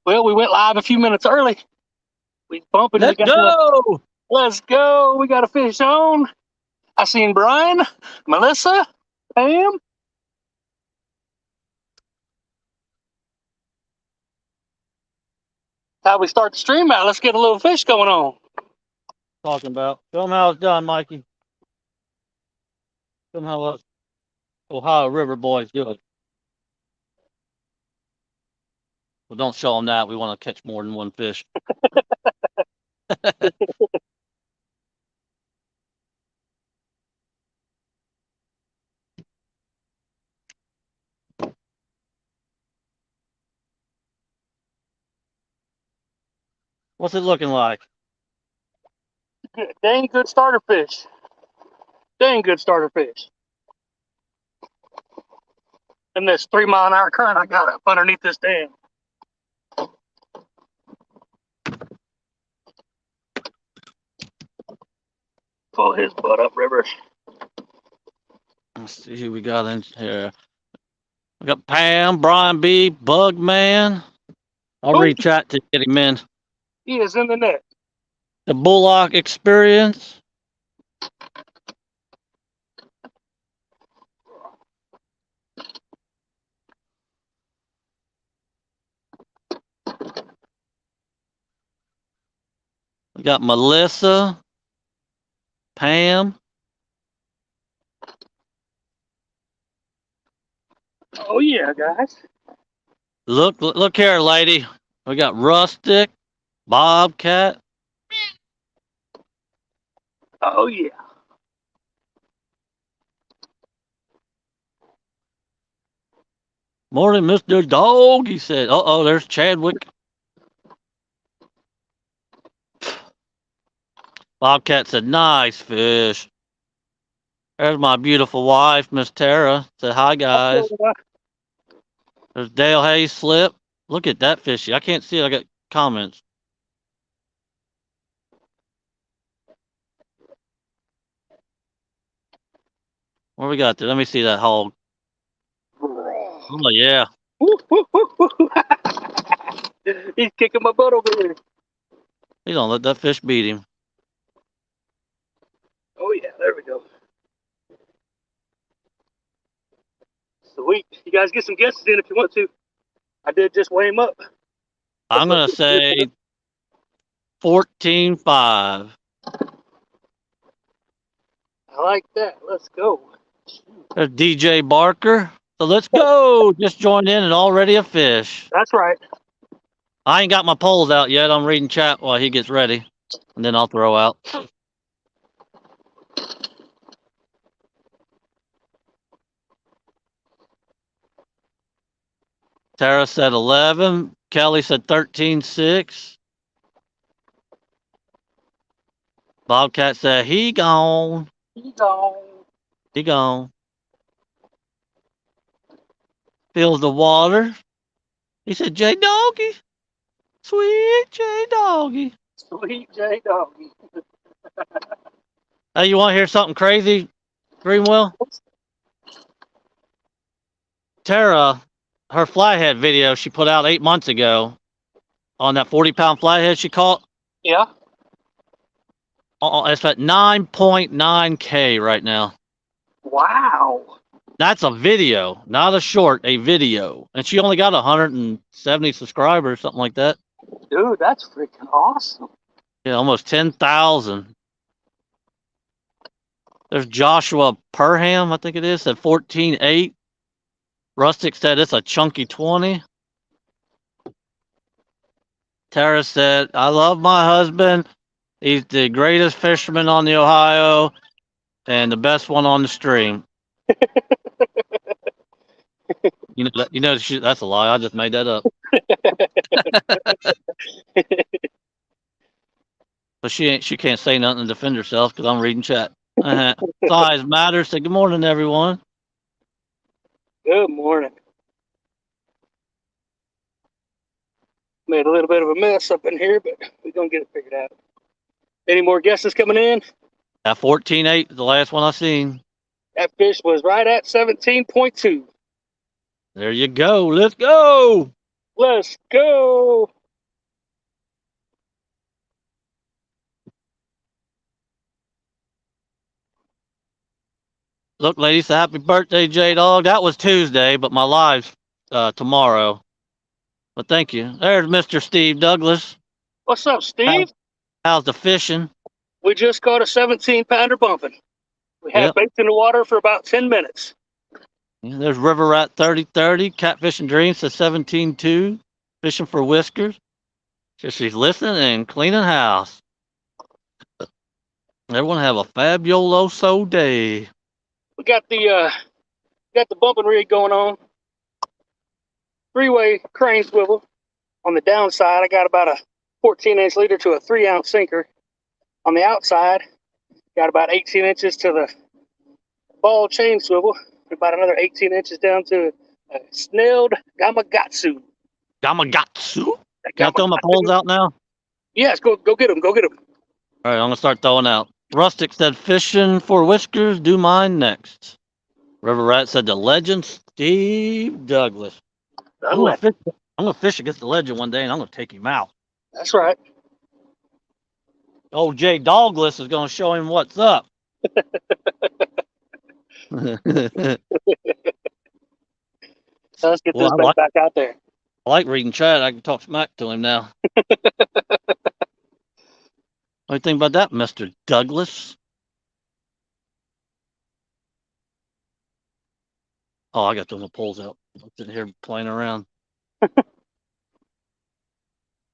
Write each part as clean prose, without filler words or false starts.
Well, we went live a few minutes early. We bumping. Let's go. Let's go. We got a fish on. I seen Brian, Melissa, Pam. How we start the stream out? Let's get a little fish going on. Talking about. Show them how it's done, Mikey. Show them how us Ohio River boys do it. Well, don't show them that. We want to catch more than one fish. What's it looking like? Dang good starter fish. Dang good starter fish. And this 3 mile an hour current I got up underneath this dam. Pull his butt up river. Let's see who we got in here. We got Pam, Brian B, Bugman. I'll read chat to get him in. He is in the net. The Bullock Experience. We got Melissa, Pam. Oh yeah, guys. Look here, lady. We got Rustic, Bobcat. Oh yeah. Morning, Mr. Dog, he said. Uh-oh, there's Chadwick. Bobcat said, nice fish. There's my beautiful wife, Miss Tara. Said, hi, guys. There's Dale Hayes Slip. Look at that fishy. I can't see it. I got comments. What we got there? Let me see that hog. Oh, yeah. He's kicking my butt over here. He don't let that fish beat him. Oh yeah, there we go. Sweet. You guys get some guesses in if you want to. I did just weigh him up. I'm going to say 14.5. I like that. Let's go. There's DJ Barker. So let's go. Just joined in and already a fish. That's right. I ain't got my poles out yet. I'm reading chat while he gets ready. And then I'll throw out. Tara said 11. Kelly said 13.6. Bobcat said he gone. He gone. He gone. Feels the water. He said, J Doggy. Sweet J Doggy. Sweet J Doggy. Hey, you want to hear something crazy, Greenwell? Tara, her flathead video she put out 8 months ago on that 40-pound flathead she caught. Yeah. It's at 9.9K right now. Wow. That's a video, not a short, a video. And she only got 170 subscribers, something like that. Dude, that's freaking awesome. Yeah, almost 10,000. There's Joshua Perham, I think it is, at 14.8. Rustic said it's a chunky 20. Tara said, I love my husband. He's the greatest fisherman on the Ohio and the best one on the stream. That's a lie. I just made that up. But she can't say nothing to defend herself because I'm reading chat. Size matters. Say good morning, everyone. Good morning. Made a little bit of a mess up in here, but we're gonna get it figured out. Any more guesses coming in? At 14.8, the last one I seen. That fish was right at 17.2. There you go. Let's go. Let's go. Look, ladies, happy birthday, J Dog. That was Tuesday, but my live's tomorrow. But thank you. There's Mr. Steve Douglas. What's up, How's, Steve? how's the fishing? We just caught a 17-pounder bumping. We had Yep. baits in the water for about 10 minutes. Yeah, there's River Rat 3030. Catfish and Dreams says 17.2. Fishing for Whiskers. She's listening and cleaning house. Everyone have a fabuloso day. We got the bumping rig going on. Three-way crane swivel. On the downside, I got about a 14-inch leader to a 3-ounce sinker. On the outside, got about 18 inches to the ball chain swivel. About another 18 inches down to a snailed Gamakatsu. Gamagatsu? Can I throw my poles Gamakatsu. out now? Yes, go get them. Go get them. All right, I'm gonna start throwing out. Rustic said fishing for whiskers. Do mine next. River Rat said the legend Steve Douglas. I'm gonna fish. I'm gonna fish against the legend one day, and I'm gonna take him out. That's right. Old Jay Douglas is gonna show him what's up. Let's get Well, this bait back out there. I like reading chat. I can talk smack to him now. What do you think about that, Mr. Douglas? Oh, I got those poles out. I'm sitting here playing around. Well,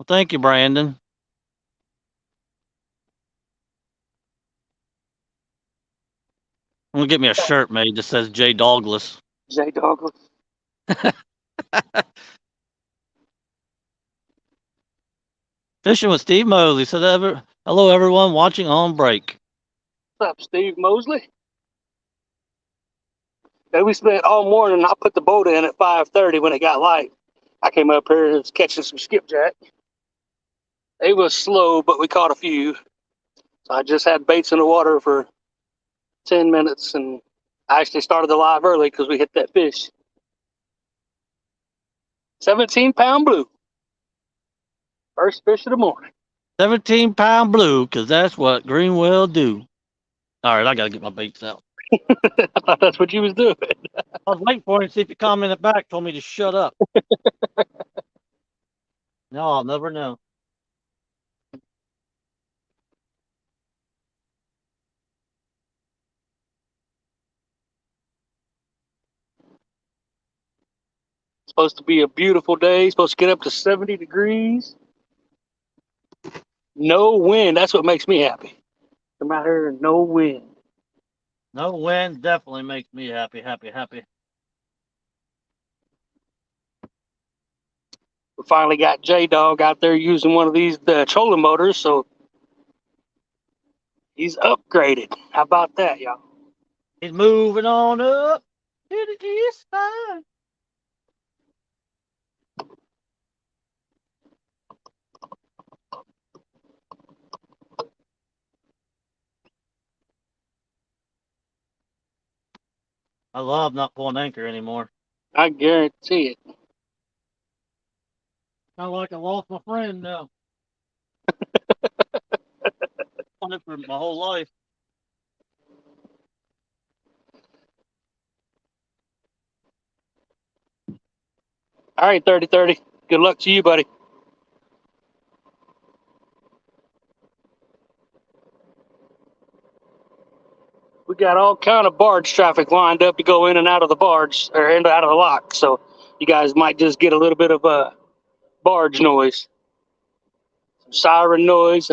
thank you, Brandon. I'm gonna get me a shirt made that says J Douglas. Jay Douglas. Fishing with Steve Mosley said, "Hello, everyone watching on break." What's up, Steve Mosley? And we spent all morning. I put the boat in at 5:30 when it got light. I came up here and was catching some skipjack. They was slow, but we caught a few. So I just had baits in the water for 10 minutes, and I actually started the live early because we hit that fish. 17-pound blue. First fish of the morning. 17-pound blue, because that's what Greenwell do. All right, I gotta get my baits out. I thought that's what you was doing. I was waiting for him to see if he commented back, told me to shut up. No, I'll never know. Supposed to be a beautiful day. Supposed to get up to 70 degrees. No wind. That's what makes me happy. No matter, no wind. No wind definitely makes me happy, happy, happy. We finally got J Dog out there using one of these trolling motors, so he's upgraded. How about that, y'all? He's moving on up to the east side. I love not pulling anchor anymore. I guarantee it. Kind of like I lost my friend now. On it for my whole life. All right, 30-30. Good luck to you, buddy. We got all kind of barge traffic lined up to go in and out of the barge or in and out of the lock. So you guys might just get a little bit of barge noise, some siren noise.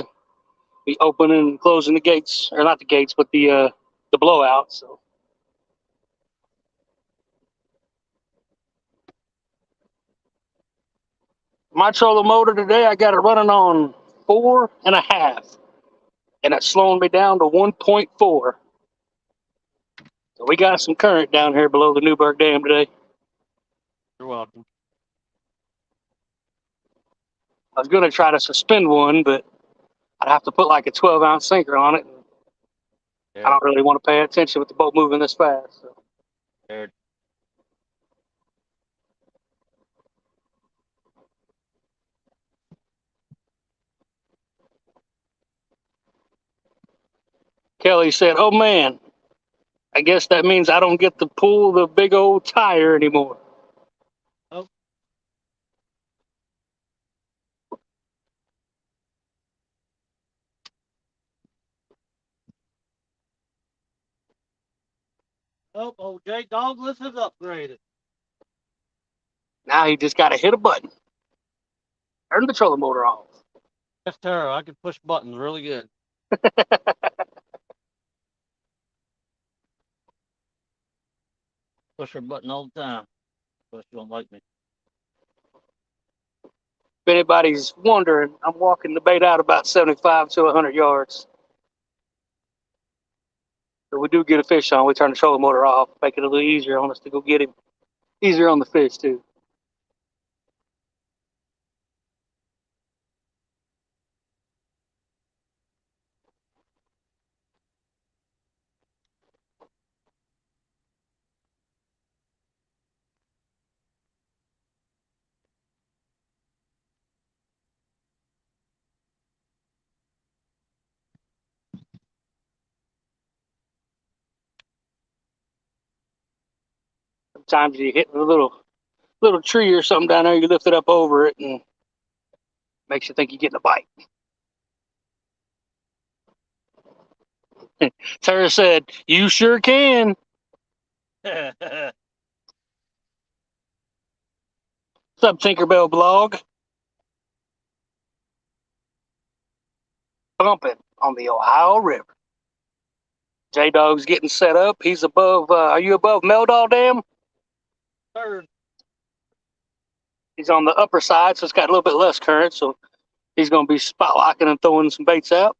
Be opening and closing the gates, or not the gates, but the blowout. So my trolling motor today, I got it running on 4.5, and it's slowing me down to 1.4. So we got some current down here below the Newburgh Dam today. You're welcome. I was going to try to suspend one, but I'd have to put like a 12-ounce sinker on it. I don't really want to pay attention with the boat moving this fast. So. Kelly said, "Oh man, I guess that means I don't get to pull the big old tire anymore." Oh. Oh, old J Douglas is upgraded. Now he just got to hit a button. Turn the trolling motor off. That's terrible. I can push buttons really good. Push her button all the time. But she don't like me. If anybody's wondering, I'm walking the bait out about 75 to 100 yards. If we do get a fish on, we turn the trolling motor off, make it a little easier on us to go get him. Easier on the fish, too. Sometimes you hit a little tree or something down there, you lift it up over it, and makes you think you're getting a bite. Tara said, "You sure can." What's up, Tinkerbell blog? Bumping on the Ohio River. J Dog's getting set up. He's above. Are you above Meldal Dam? Third. He's on the upper side, so it's got a little bit less current. So he's going to be spot locking and throwing some baits out.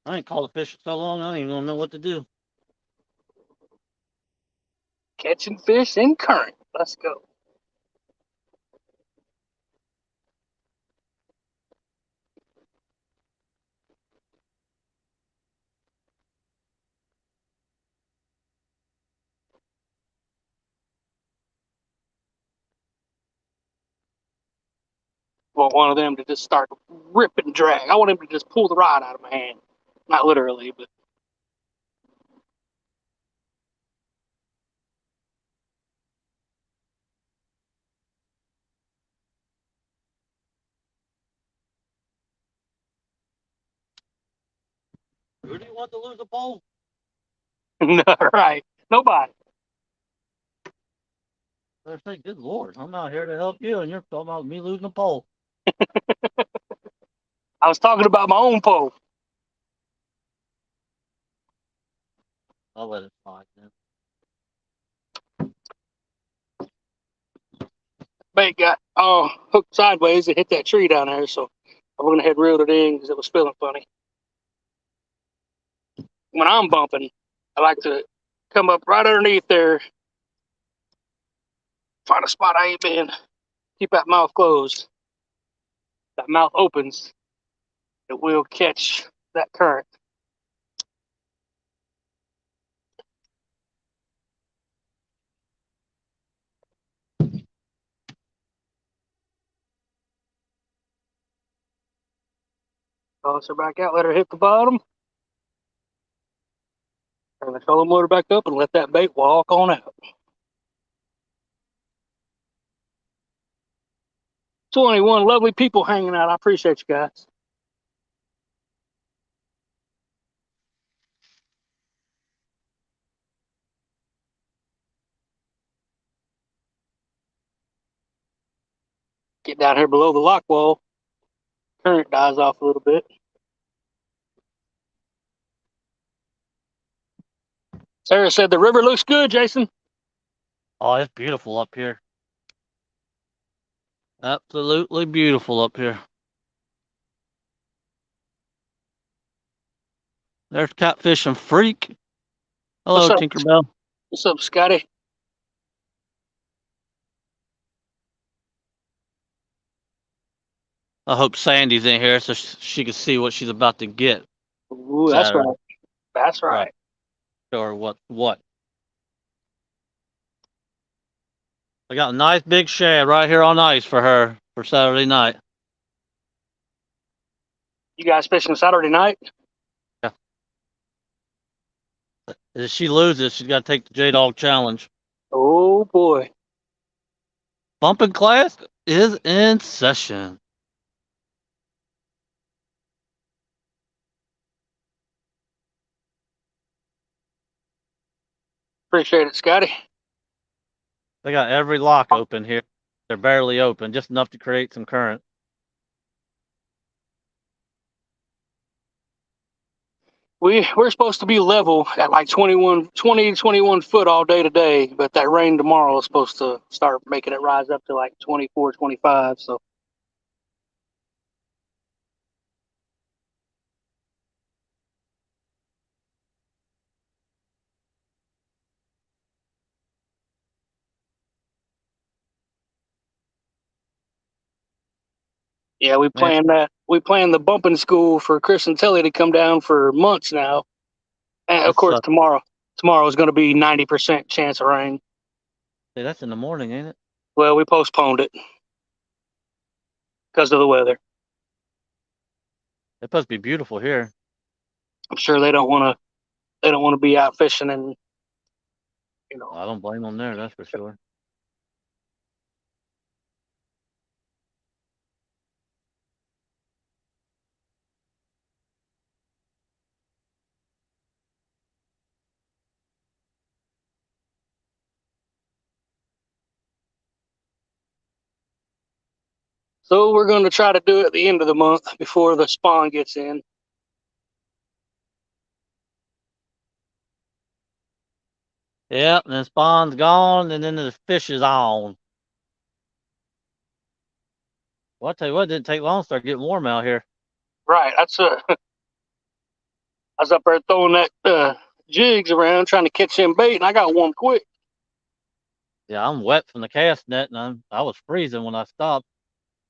I ain't caught a fish in so long, I don't even know what to do. Catching fish in current. Let's go. I want one of them to just start rip and drag. I want him to just pull the rod out of my hand. Not literally, but Who do you want to lose a pole? right. Nobody. I say, good Lord, I'm out here to help you, and you're talking about me losing a pole. I was talking about my own pole. I'll let it slide then. Bait got hooked sideways and hit that tree down there, so I went ahead and reeled it in because it was feeling funny. When I'm bumping, I like to come up right underneath there, find a spot I ain't been, keep that mouth closed. That mouth opens, it will catch that current. Toss her back out, let her hit the bottom. Turn the trolling motor back up and let that bait walk on out. 21 lovely people hanging out. I appreciate you guys. Get down here below the lock wall. Current dies off a little bit. Sarah said the river looks good, Jason. Oh, it's beautiful up here. Absolutely beautiful up here. There's Catfish and Freak. Hello, What's up? Tinkerbell. What's up, Scotty? I hope Sandy's in here so she can see what she's about to get Ooh, that's Saturday. right. That's right. Right. Or what? I got a nice big shad right here on ice for her for Saturday night. You guys fishing Saturday night? Yeah. If she loses, she's got to take the J Dog challenge. Oh boy. Bumping class is in session. Appreciate it, Scotty. They got every lock open here. They're barely open, just enough to create some current. We're supposed to be level at like 20 21 foot all day today, but that rain tomorrow is supposed to start making it rise up to like 24, 25. So yeah, Man, we planned the bumping school for Chris and Telly to come down for months now. And of it's course tomorrow is going to be 90% chance of rain. hey, that's in the morning, ain't it? Well, we postponed it because of the weather. It's supposed to be beautiful here. I'm sure they don't want to be out fishing and you know. I don't blame them there, that's for sure. So we're going to try to do it at the end of the month before the spawn gets in. Yep, and then spawn's gone, and then the fish is on. Well, I'll tell you what, it didn't take long to start getting warm out here. Right. I was up there throwing that jigs around trying to catch them bait, and I got one quick. Yeah, I'm wet from the cast net, and I was freezing when I stopped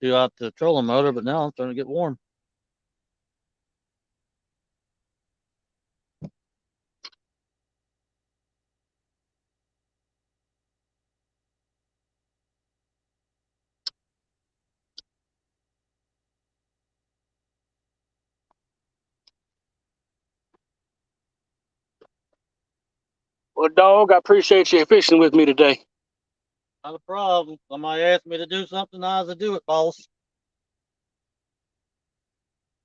throughout the trolling motor, but now I'm starting to get warm. Well, dog, I appreciate you fishing with me today. Not a problem. Somebody asked me to do something, I was to do it, boss.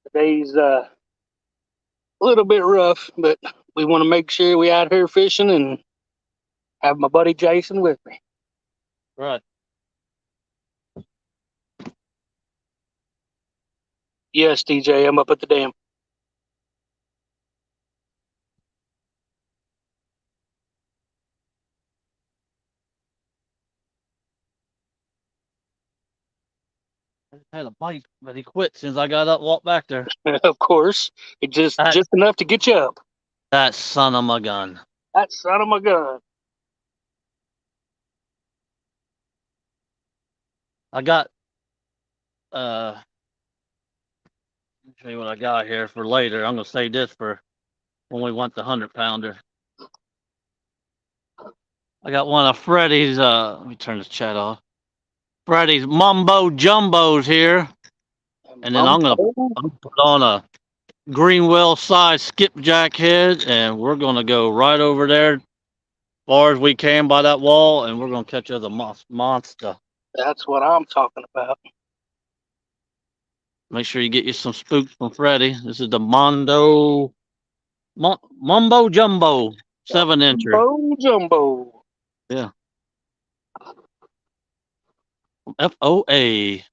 Today's a little bit rough, but we want to make sure we out here fishing and have my buddy Jason with me. Right. Yes, DJ, I'm up at the dam. I just had a bite, but he quit since I got up, walked back there. Of course, it That just enough to get you up. that son of a gun. That son of a gun. I got let me show you what I got here for later. I'm gonna save this for when we want the 100 pounder. I got one of Freddy's let me turn this chat off. Freddy's mumbo jumbos here. And then I'm gonna put on a Greenwell size skipjack head, and we're gonna go right over there as far as we can by that wall, and we're gonna catch us a monster. That's what I'm talking about. Make sure you get you some spooks from Freddy. This is the Mumbo Jumbo 7-incher. Jumbo jumbo. Yeah. FOA.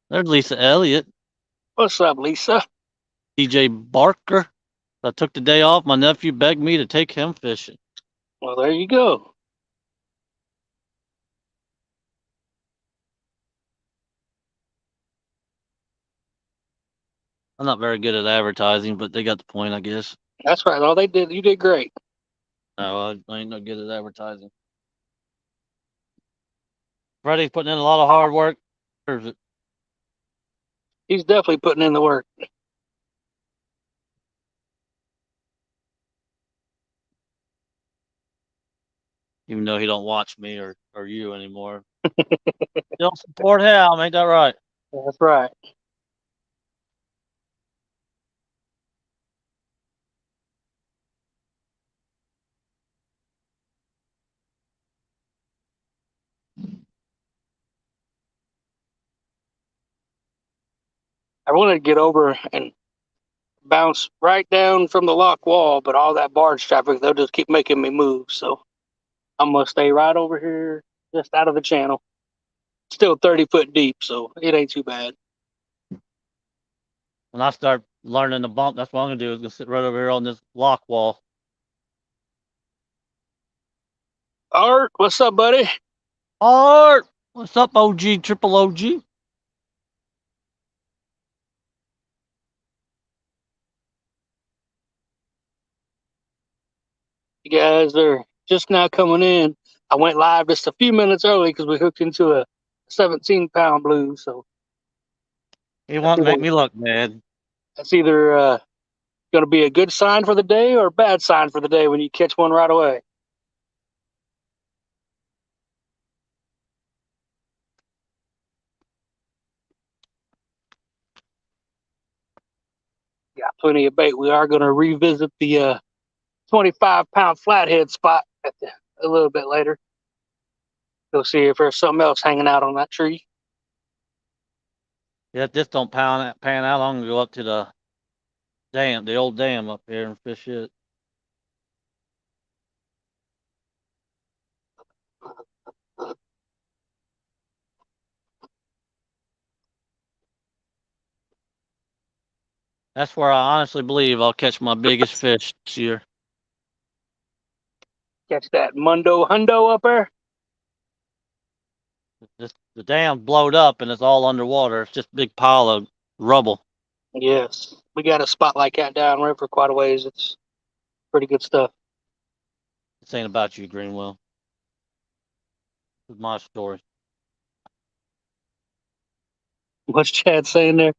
There's Lisa Elliott. What's up, Lisa? DJ Barker. I took the day off. My nephew begged me to take him fishing. Well, there you go. I'm not very good at advertising, but they got the point, I guess. That's right. All they did, you did great. No, I ain't no good at advertising. Freddie's putting in a lot of hard work. Deserves it. He's definitely putting in the work. Even though he don't watch me or you anymore. Still support him, ain't that right? That's right. I wanted to get over and bounce right down from the lock wall, but all that barge traffic, they'll just keep making me move. So I'm gonna stay right over here, just out of the channel. Still 30 foot deep, so it ain't too bad. When I start learning the bump, that's what I'm gonna do. Is gonna sit right over here on this lock wall. Art, what's up, buddy? Art, what's up, OG, triple OG? You guys are just now coming in. I went live just a few minutes early because we hooked into a 17-pound blue. So You that's want to either, make me look bad. that's either going to be a good sign for the day or a bad sign for the day when you catch one right away. Got plenty of bait. We are going to revisit the 25-pound flathead spot a little bit later. Go see if there's something else hanging out on that tree. Yeah, if this don't pan out, I'm gonna go up to the dam, the old dam up here, and fish it. That's where I honestly believe I'll catch my biggest fish this year. Catch that mundo hundo up there. The dam blowed up and it's all underwater. It's just a big pile of rubble. Yes, we got a spot like that downriver for quite a ways. It's pretty good stuff. This ain't about you, Greenwell. This is my story. What's Chad saying there?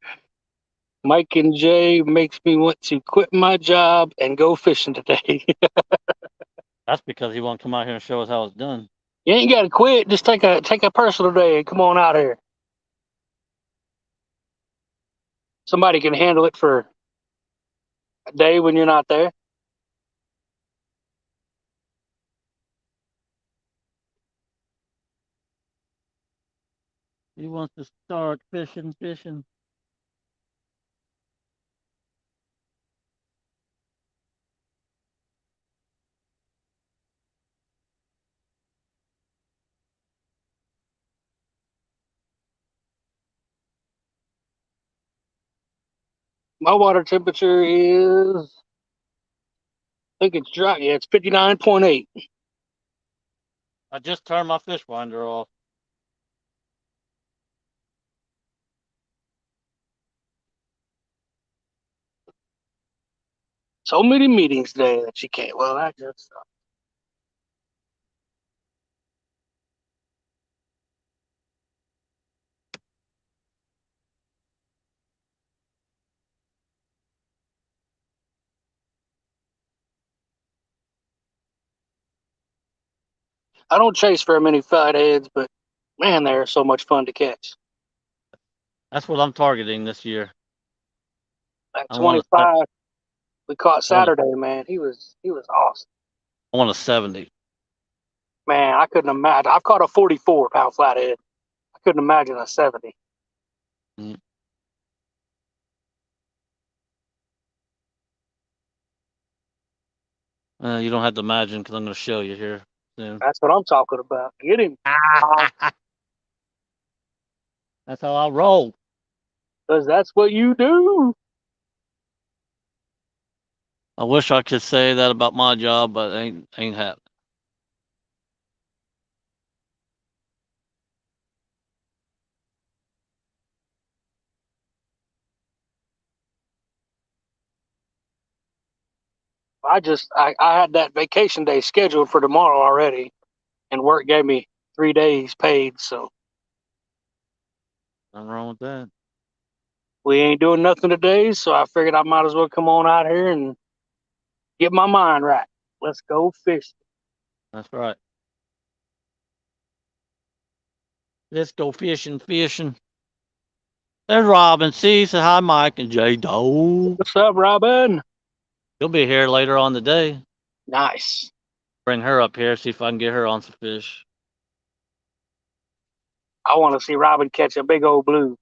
Mike and Jay makes me want to quit my job and go fishing today. That's because he won't come out here and show us how it's done. You ain't got to quit. Just take a personal day and come on out here. Somebody can handle it for a day when you're not there. He wants to start fishing. My water temperature is, I think it's dry. Yeah, it's 59.8. I just turned my fish winder off. So many meetings today that you can't. Well, that just I don't chase very many flatheads, but man, they're so much fun to catch. That's what I'm targeting this year. That I want a 25 we caught I want a, Saturday, man, he was awesome. I want a 70. Man, I couldn't imagine. I've caught a 44-pound flathead. I couldn't imagine a 70. Mm. You don't have to imagine because I'm going to show you here soon. That's what I'm talking about. Get him. That's how I roll. Because that's what you do. I wish I could say that about my job, but ain't happening. I had that vacation day scheduled for tomorrow already, and work gave me 3 days paid. So Nothing wrong with that. we ain't doing nothing today. So I figured I might as well come on out here and get my mind right. Let's go fish. That's right. Let's go fishing. There's Robin. See, say hi, Mike and Jay Doe. What's up, Robin? He'll be here later on today. Nice. Bring her up here, see if I can get her on some fish. I want to see Robin catch a big old blue.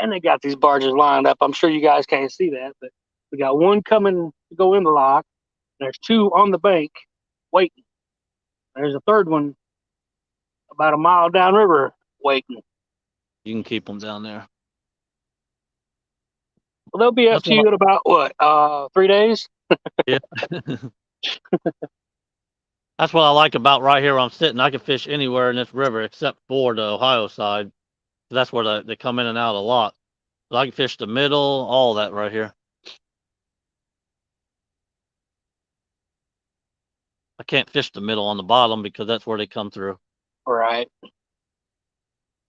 And they got these barges lined up. I'm sure you guys can't see that, but we got one coming to go in the lock. There's two on the bank waiting. There's a third one about a mile downriver waiting. You can keep them down there. Well, they'll be up That's to you what. in about what, 3 days? Yeah. That's what I like about right here where I'm sitting. I can fish anywhere in this river except for the Ohio side. That's where they come in and out a lot. But I can fish the middle, all that right here. I can't fish the middle on the bottom because that's where they come through. Right.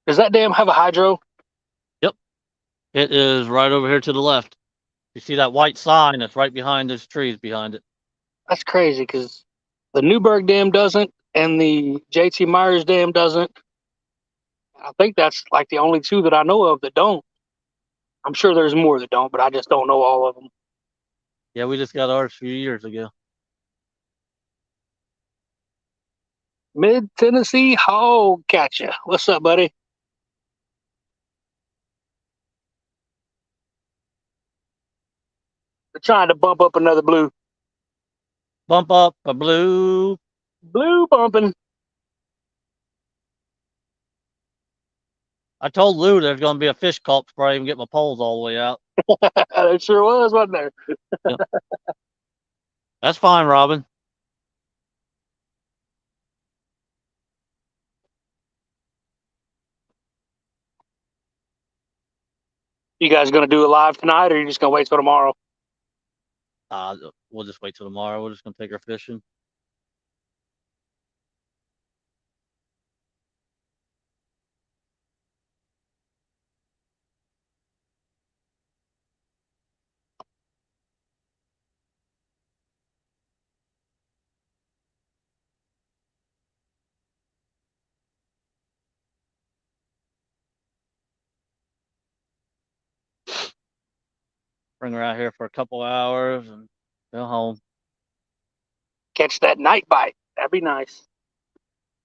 Does that dam have a hydro? Yep. It is right over here to the left. You see that white sign that's right behind those trees behind it. That's crazy because the Newberg Dam doesn't and the JT Myers Dam doesn't. I think that's like the only two that I know of that don't. I'm sure there's more that don't, but I just don't know all of them. Yeah, we just got ours a few years ago. Mid Tennessee Hog Catcher. What's up, buddy? We're trying to bump up another blue. Bump up a blue. Blue bumping. I told Lou there's going to be a fish caught before I even get my poles all the way out. It sure was, wasn't there? Yep. That's fine, Robin. You guys gonna do it live tonight, or are you just gonna wait till tomorrow? We'll just wait till tomorrow. We're just going to take her fishing. Bring her out here for a couple hours and go home. Catch that night bite. That'd be nice.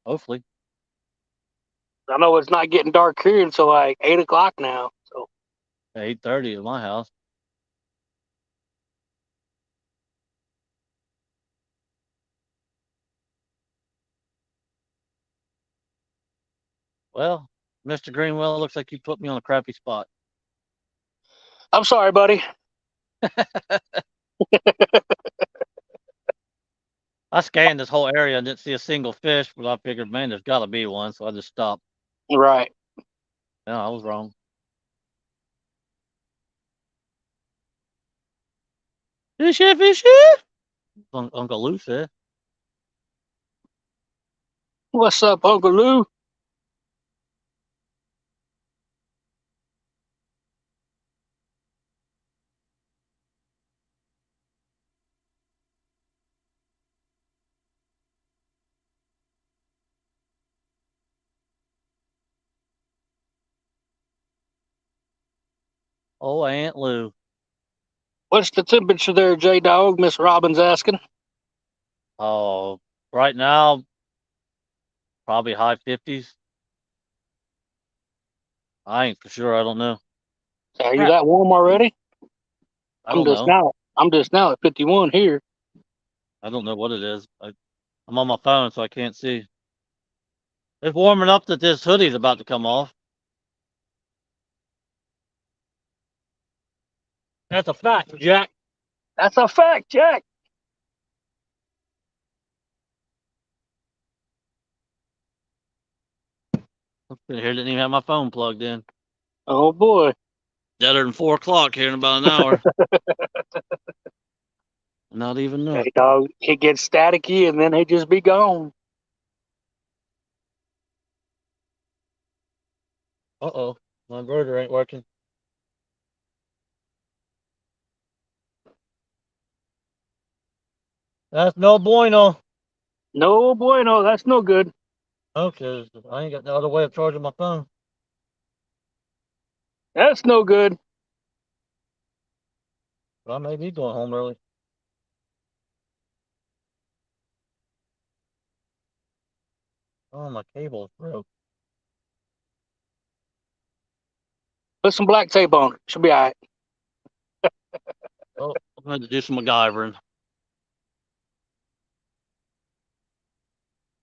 Hopefully. I know it's not getting dark here until like 8 o'clock now. So 8:30 at my house. Well, Mr. Greenwell, looks like you put me on a crappy spot. I'm sorry, buddy. I scanned this whole area and didn't see a single fish, but I figured, man, there's got to be one, so I just stopped. Right. No, I was wrong. Fishy, fishy. Uncle Lou said. What's up, Uncle Lou? Oh, Aunt Lou. What's the temperature there, J Dog? Miss Robin's asking. Oh, right now, probably high 50s. I ain't for sure. I don't know. Are you Crap. that warm already? I don't know. I'm just now at 51 here. I don't know what it is. I'm on my phone, so I can't see. It's warming up that this hoodie's about to come off. That's a fact, Jack. That's a fact, Jack. Here didn't even have my phone plugged in. Oh boy. Deader than 4 o'clock here in about an hour. Not even know it. J Dog, it gets staticky and then he just be gone. Uh-oh. My inverter ain't working. That's no bueno. No bueno. That's no good. Okay, I ain't got no other way of charging my phone. That's no good. But I may be going home early. Oh, my cable's broke. Put some black tape on it. Should be all right. Oh, I'm going to do some MacGyvering.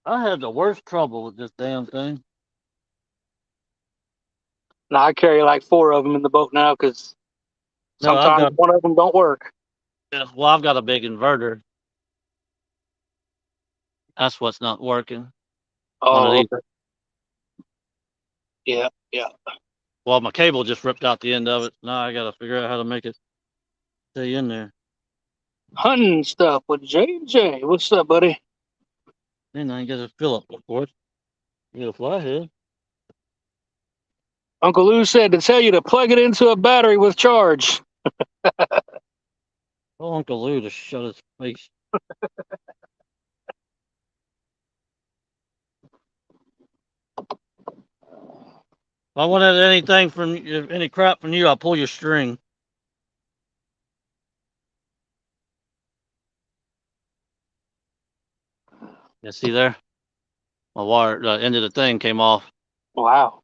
I had the worst trouble with this damn thing. Now I carry like 4 of them in the boat now because No, I've sometimes got one of them don't work. well, I've got a big inverter. That's what's not working. One of Oh, these. okay. Yeah, yeah. Well, my cable just ripped out the end of it. Now I got to figure out how to make it stay in there. Hunting stuff with J. What's up, buddy? Then I get a fill up, of course. Get a flathead. Uncle Lou said to tell you to plug it into a battery with charge. Oh, Uncle Lou to shut his face. If I wanted anything from any crap from you, I'll pull your string. You see there? My wire, the end of the thing came off. Wow.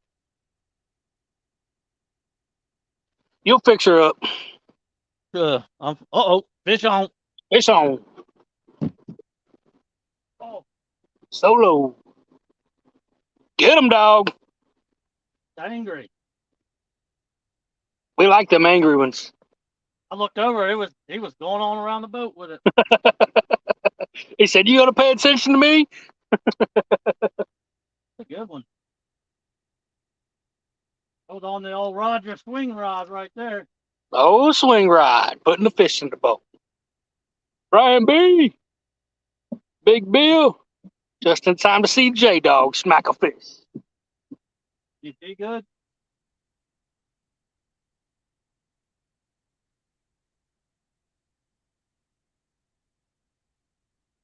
You'll fix her up. Oh, fish on. It's on. Oh, Solo. Get him, dog. angry. We like them angry ones. I looked over. He was going on around the boat with it. He said, "You gonna pay attention to me?" That's a good one. That was on the old Roger swing rod right there. Oh, swing ride, putting the fish in the boat. Brian B, Big Bill, just in time to see J Dog smack a fish. You see good?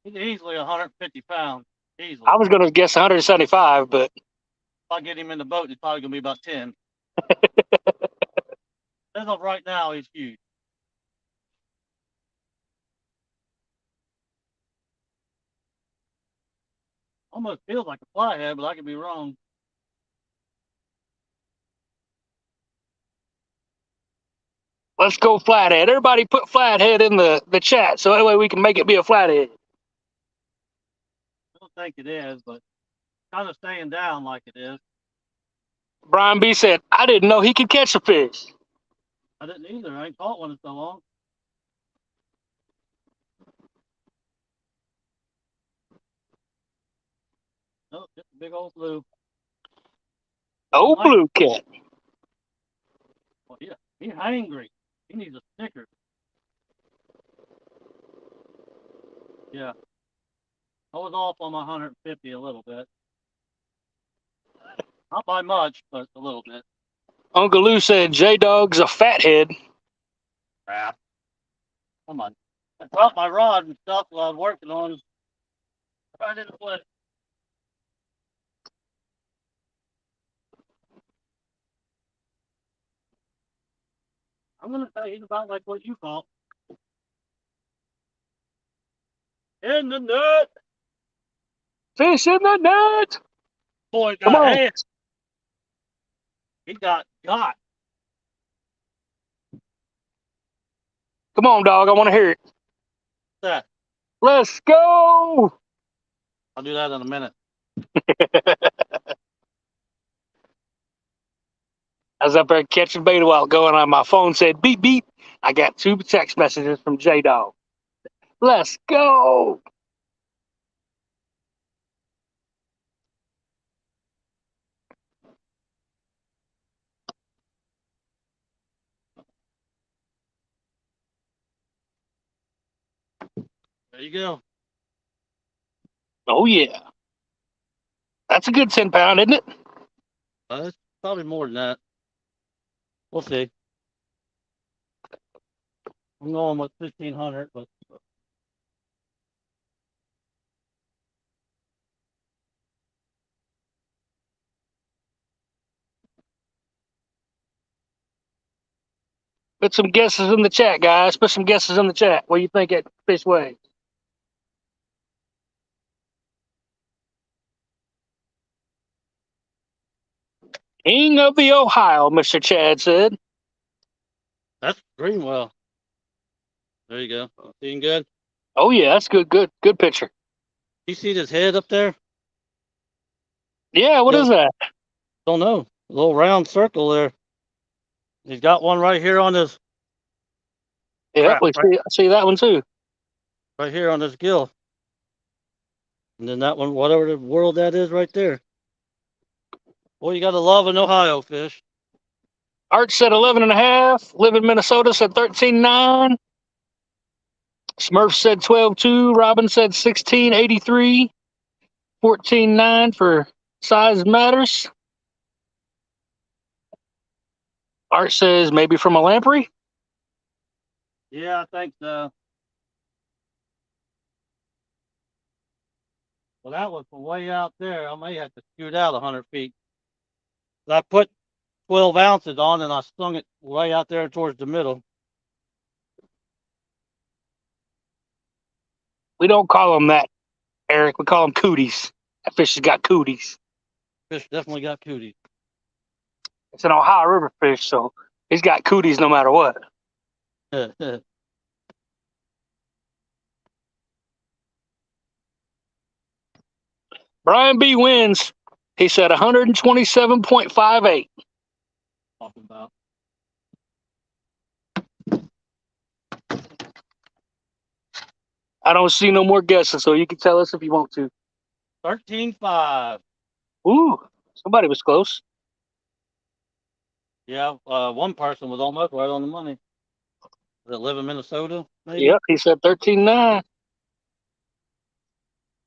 He's easily 150 pounds. Easily. I was gonna guess 175, but If I get him in the boat, it's probably gonna be about 10. As of right now, he's huge. Almost feels like a flathead, but I could be wrong. let's go flathead. Everybody put flathead in the chat so that way we can make it be a flathead. I don't think it is, but kind of staying down like it is. Brian B said, "I didn't know he could catch a fish." I didn't either. I ain't caught one in so long. Oh, just a big old blue. Oh, Like, blue cat. well, yeah, he's hangry. He needs a Snickers. Yeah, I was off on my 150 a little bit. Not by much, but a little bit. Uncle Lou said J Dog's a fathead. Crap. Come on. I dropped my rod and stuff while I was working on it. Right in the foot. I'm gonna say he's about like what you caught. In the net. Fish in the net. Boy Come got on. hands. He got. Come on, dog. I want to hear it. That. Let's go. I'll do that in a minute. I was up there catching bait a while ago, and my phone said beep beep. I got 2 text messages from J Dog. Let's go. There you go. Oh yeah, that's a good 10 pound, isn't it? It's probably more than that. We'll see. I'm going with 1,500, but Put some guesses in the chat, guys. Put some guesses in the chat. What do you think that fish weighs? King of the Ohio, Mr. Chad said. That's Greenwell. There you go. Seeing good? Oh yeah, that's good picture. You see his head up there? Yeah, what is that? Don't know. A little round circle there. He's got one right here on his Yeah, crap, we see, I see that one too. right here on his gill. And then that one, whatever the world that is right there. Boy, you gotta love an Ohio fish. Art said 11 and a half. Live in Minnesota said 13.9. Smurf said 12.2. Robin said 16.83. 14.9 for size matters. Art says maybe from a lamprey. Yeah, I think so. Well, that was from way out there. I may have to scoot out 100 feet. I put 12 ounces on and I slung it way out there towards the middle. We don't call them that, Eric. We call them cooties. That fish has got cooties. Fish definitely got cooties. It's an Ohio River fish, so it's got cooties no matter what. Brian B wins. He said 127.58. Talking about I don't see no more guesses, so you can tell us if you want to. 13.5. Ooh, somebody was close. Yeah, one person was almost right on the money. That live in Minnesota, maybe. Yep, he said 13.9.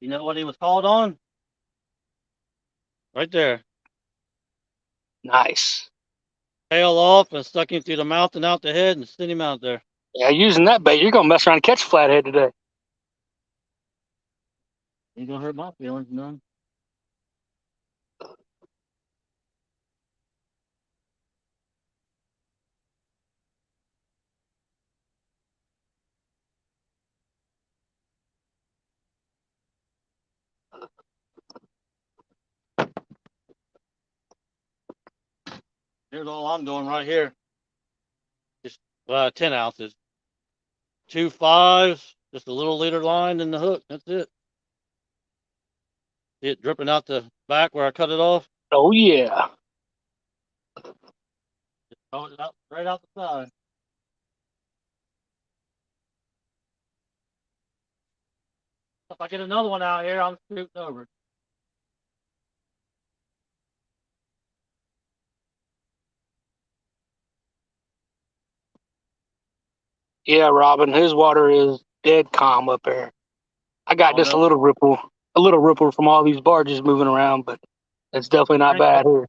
You know what he was called on? Right there. Nice. Tail off and stuck him through the mouth and out the head and sent him out there. Yeah, using that bait, you're gonna mess around and catch a flathead today. Ain't gonna hurt my feelings none. Here's all I'm doing right here. Just 10 ounces. 2 5s, just a little leader line and the hook. That's it. See it dripping out the back where I cut it off? Oh yeah. Just throw it out right out the side. If I get another one out here, I'm scooting over. Yeah, Robin, his water is dead calm up there. I got Oh just no, a little ripple from all these barges moving around, but it's definitely not ain't bad here.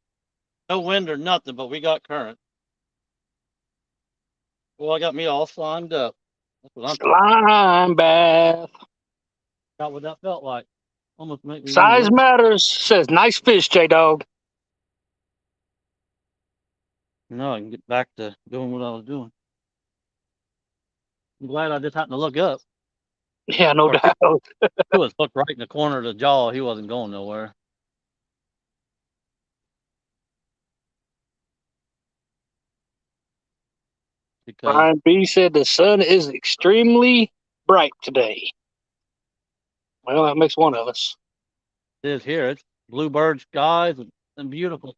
no wind or nothing, but we got current. Well, I got me all slimed up. That's what I'm talking Slime bath. about. What that felt like. Almost make me want to Size win. matters, says nice fish, J Dog. No, I can get back to doing what I was doing. I'm glad I just happened to look up. Yeah, Of no course, doubt. he was hooked right in the corner of the jaw. He wasn't going nowhere. Because Brian B said the sun is extremely bright today. Well, that makes one of us. it is here. It's bluebird skies and beautiful.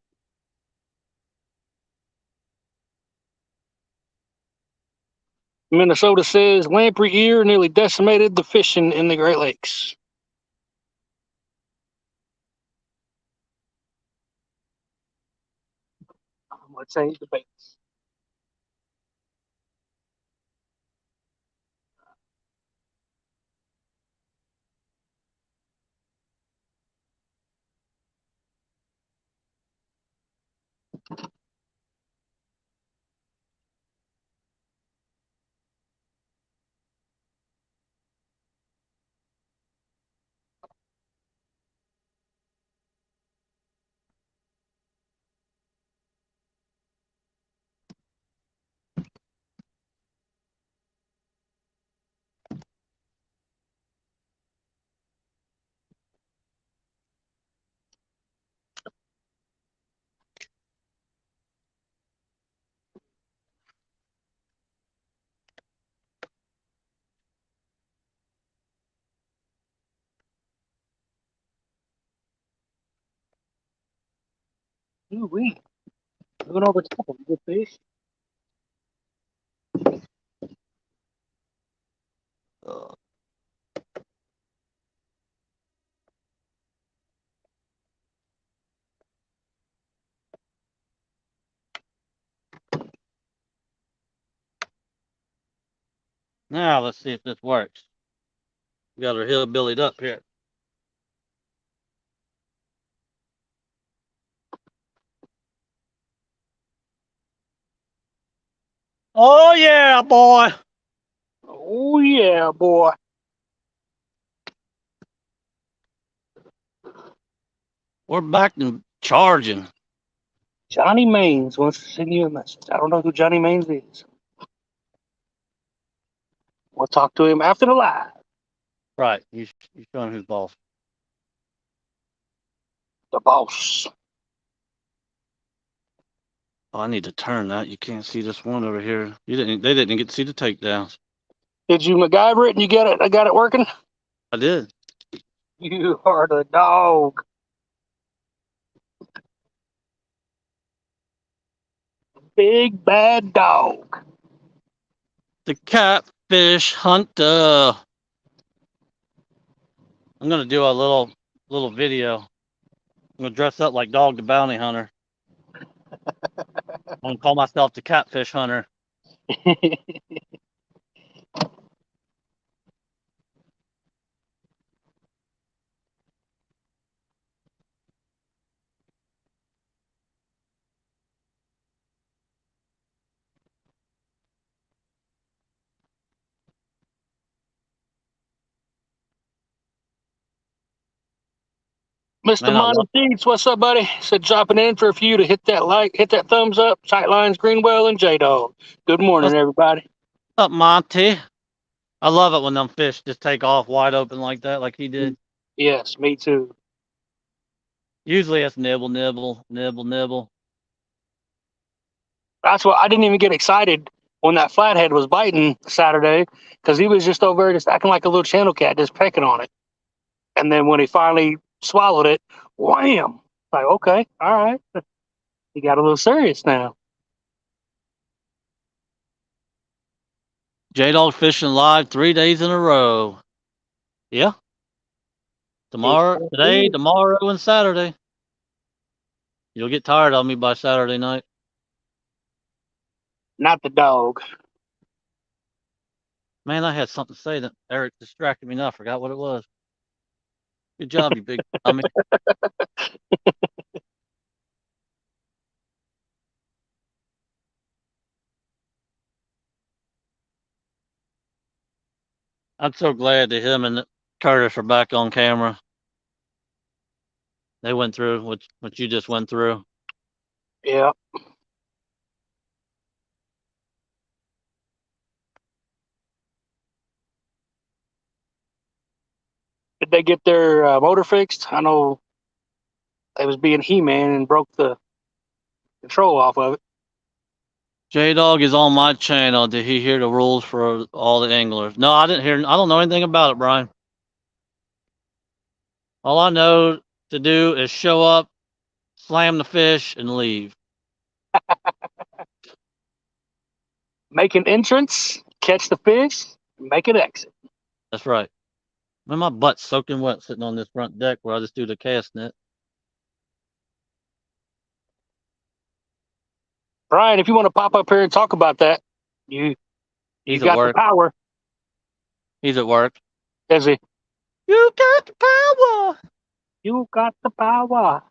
Minnesota says lamprey ear nearly decimated the fishing in the Great Lakes. I'm going to change the bait. Ooh-wee. Moving over top of a good fish. Uh, now let's see if this works. We got her hillbillied up here. Oh yeah, boy. Oh yeah, boy. We're back and charging. Johnny Maines wants to send you a message. I don't know who Johnny Maines is. We'll talk to him after the live. Right. You showing who's boss. The boss. Oh, I need to turn that. You can't see this one over here. They didn't get to see the takedowns. Did you MacGyver it and you get it? I got it working. I did. You are the dog. Big bad dog. The catfish hunter. I'm gonna do a little video. I'm gonna dress up like Dog the Bounty Hunter. I'm gonna call myself the catfish hunter. Mr. Man, I Monty love Sheets, what's up, buddy? Said dropping in for a few to hit that like, hit that thumbs up. Tight lines, Greenwell and J Dog. Good morning, what's everybody. up, Monty. I love it when them fish just take off wide open like that, like he did. Yes, me too. Usually it's nibble, nibble, nibble, nibble. That's why I didn't even get excited when that flathead was biting Saturday because he was just over there just acting like a little channel cat, just pecking on it. And then when he finally swallowed it, wham! Like, okay, all right. He got a little serious now. J Dog fishing live 3 days in a row. Yeah. Today, tomorrow, and Saturday. You'll get tired of me by Saturday night. Not the dog. Man, I had something to say that Eric distracted me now. I forgot what it was. Good job, you big dummy. I'm so glad that him and Curtis are back on camera. They went through what you just went through. Yeah. Did they get their motor fixed? I know they was being He-Man and broke the control off of it. J Dog is on my channel. Did he hear the rules for all the anglers? No, I didn't hear. I don't know anything about it, Brian. All I know to do is show up, slam the fish, and leave. Make an entrance, catch the fish, make an exit. That's right. Man, my butt's soaking wet sitting on this front deck where I just do the cast net. Brian, if you want to pop up here and talk about that, you He's at got the work. power. He's at work. Is he? You got the power. You got the power.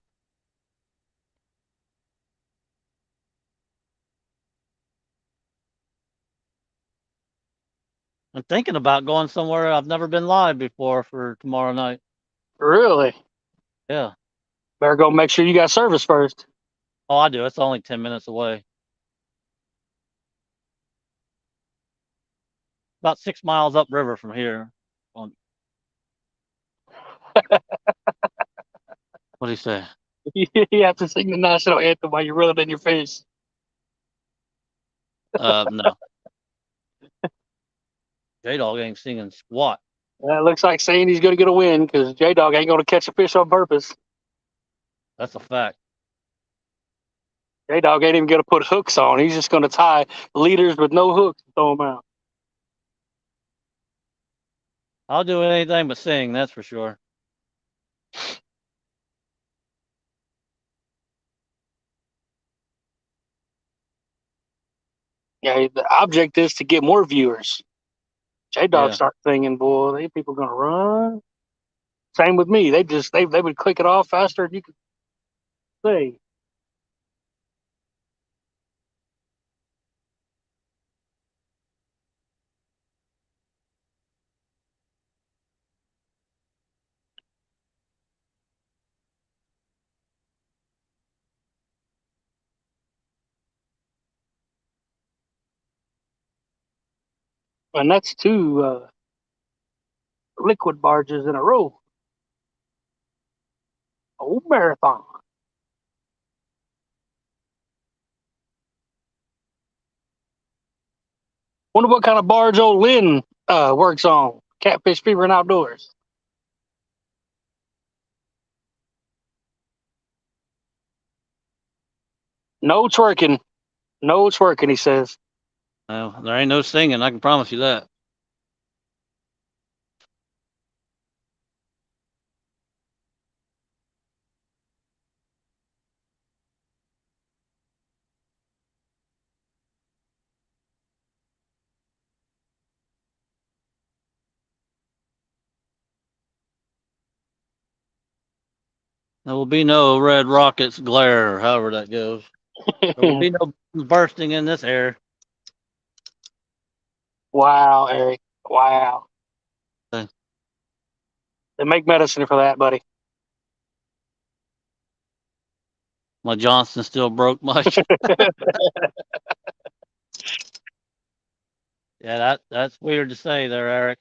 I'm thinking about going somewhere I've never been live before for tomorrow night. Really? Yeah. Better go make sure you got service first. Oh, I do. It's only 10 minutes away. About 6 miles upriver from here. What do you say? You have to sing the national anthem while you're reeling in your fish. No. J Dog ain't singing squat. That looks like saying he's going to get a win because J Dog ain't going to catch a fish on purpose. That's a fact. J Dog ain't even gonna put hooks on. He's just gonna tie leaders with no hooks and throw them out. I'll do anything but sing, that's for sure. Yeah, the object is to get more viewers. J Dog Yeah. start singing, boy, they people gonna run. Same with me. They would click it off faster than you could say. And that's two liquid barges in a row. Old marathon. Wonder what kind of barge old Lynn works on. Catfish fever and outdoors. No twerking. No twerking, he says. Well, there ain't no singing, I can promise you that. There will be no red rockets glare, however that goes. There will be no bursting in this air. Wow, Eric. Wow. Uh, They make medicine for that, buddy. My Johnson still broke much. Yeah, that's weird to say there, Eric.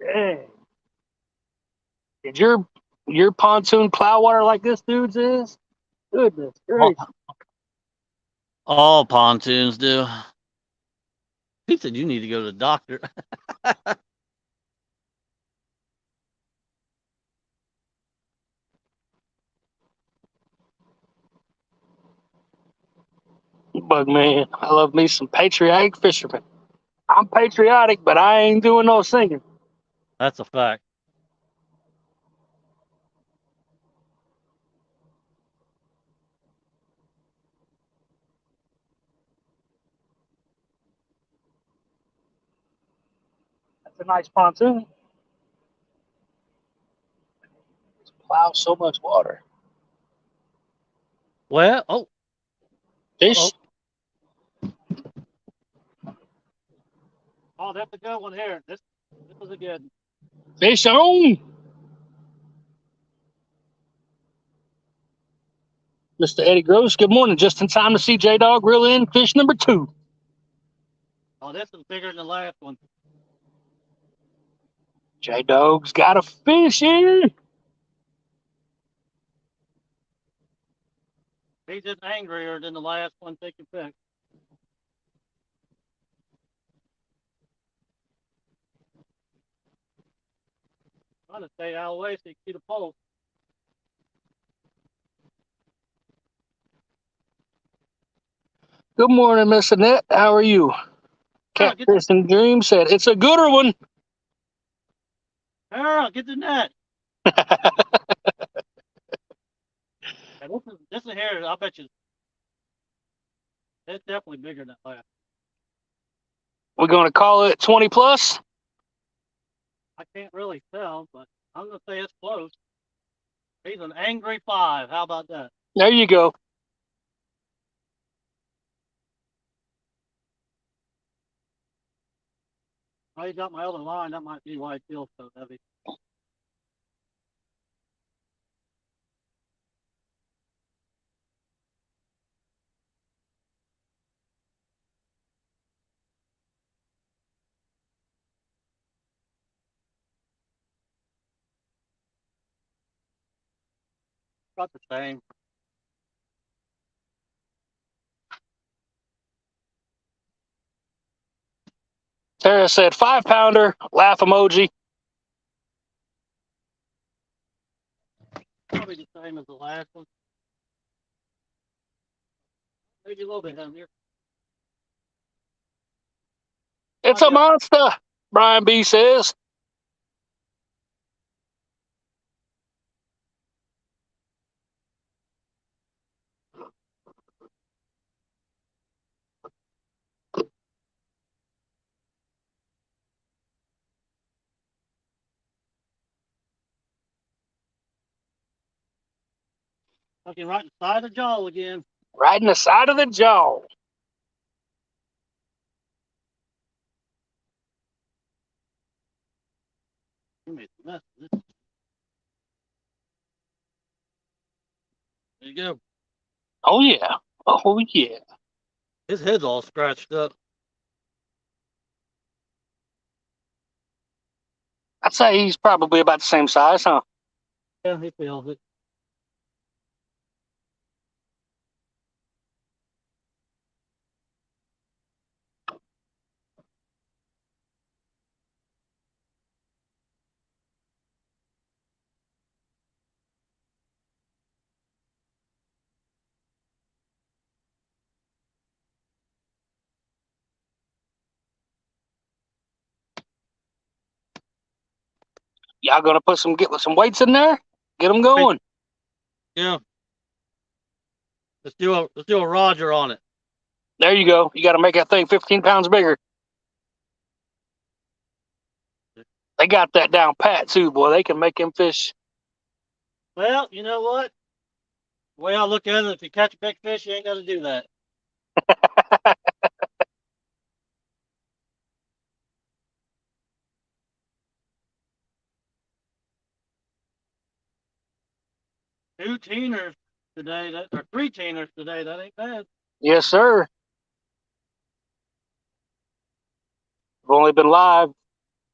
Dang. Did your pontoon plow water like this dude's is? Goodness gracious. All, all pontoons do. He said you need to go to the doctor. Bug man, I love me some patriotic fishermen. I'm patriotic, but I ain't doing no singing. That's a fact. That's a nice pontoon. Plow so much water. Well, oh, Fish, oh, oh, that's a good one here. This was a good. fish on. Mr. Eddie Gross, good morning. Just in time to see J Dog reel in fish number 2. Oh, this is bigger than the last one. J Dog's got a fish here. He's just angrier than the last one. Take your pick. Trying to stay out of the way so you can see the pole. Good morning, Miss Annette. How are you? Harold, get the Catfish and Dream said it's a gooder one. Harold, get the net. Yeah, this is here. I bet you it's definitely bigger than last. We're going to call it 20 plus. I can't really tell, but I'm gonna say it's close. He's an angry 5. How about that? There you go. Oh, you got my other line. That might be why it feels so heavy. About the same. Tara said 5-pounder, laugh emoji. Probably the same as the last one. Maybe a little bit down here. It's a monster, Brian B says. Looking right inside the jaw again. Right in the side of the jaw. You made a mess of this. There you go. Oh, yeah. Oh, yeah. His head's all scratched up. I'd say he's probably about the same size, huh? Yeah, he feels it. Y'all gonna get some weights in there? Get them going. Yeah. Let's do a Roger on it. There you go. You got to make that thing 15 pounds bigger. They got that down pat too, boy. They can make them fish. Well, you know what? The way I look at it, if you catch a big fish, you ain't got to do that. Two teeners today, or three teeners today. That ain't bad. Yes, sir. We've only been live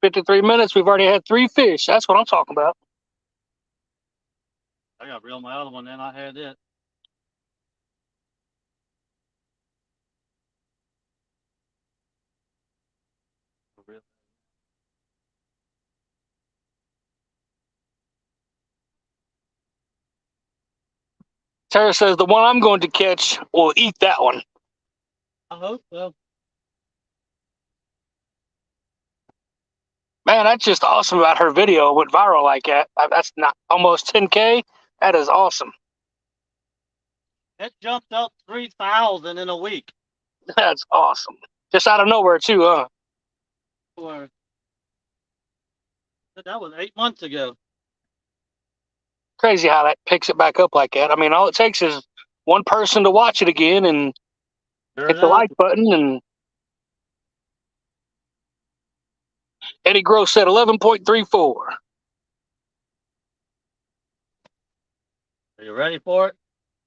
53 minutes. We've already had 3 fish. That's what I'm talking about. I got to reel my other one in. I had it. Tara says the one I'm going to catch will eat that one. I hope so. Man, that's just awesome about her video. It went viral like that. That's not almost 10K. That is awesome. It jumped up 3,000 in a week. That's awesome. Just out of nowhere too, huh? Or that was 8 months ago. Crazy how that picks it back up like that. I mean, all it takes is one person to watch it again and Sure hit the does. like button. And Eddie Gross said 11.34. Are you ready for it?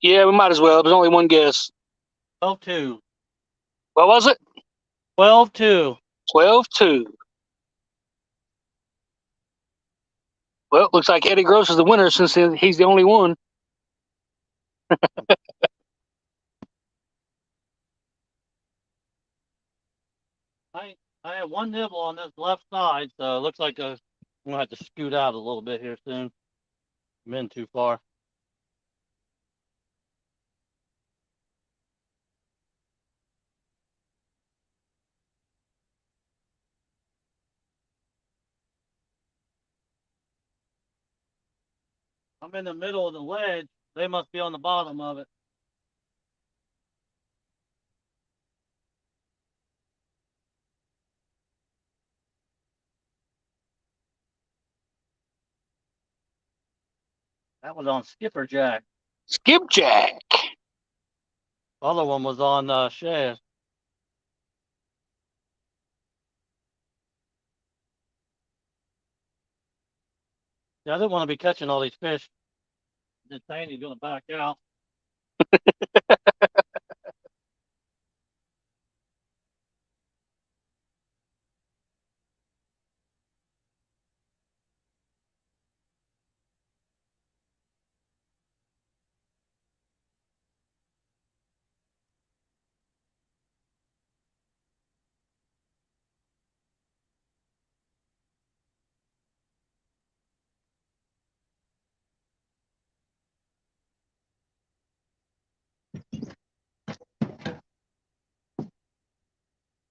Yeah, we might as well. There's only one guess. 12-2. What was it? 12-2. 12-2. Well, looks like Eddie Gross is the winner since he's the only one. I have one nibble on this left side, so it looks like I'm gonna have to scoot out a little bit here soon. I'm in too far. I'm in the middle of the ledge. They must be on the bottom of it. That was on skipperjack. Skipjack. The other one was on shad. Yeah, I didn't want to be catching all these fish. This Taney's gonna back out.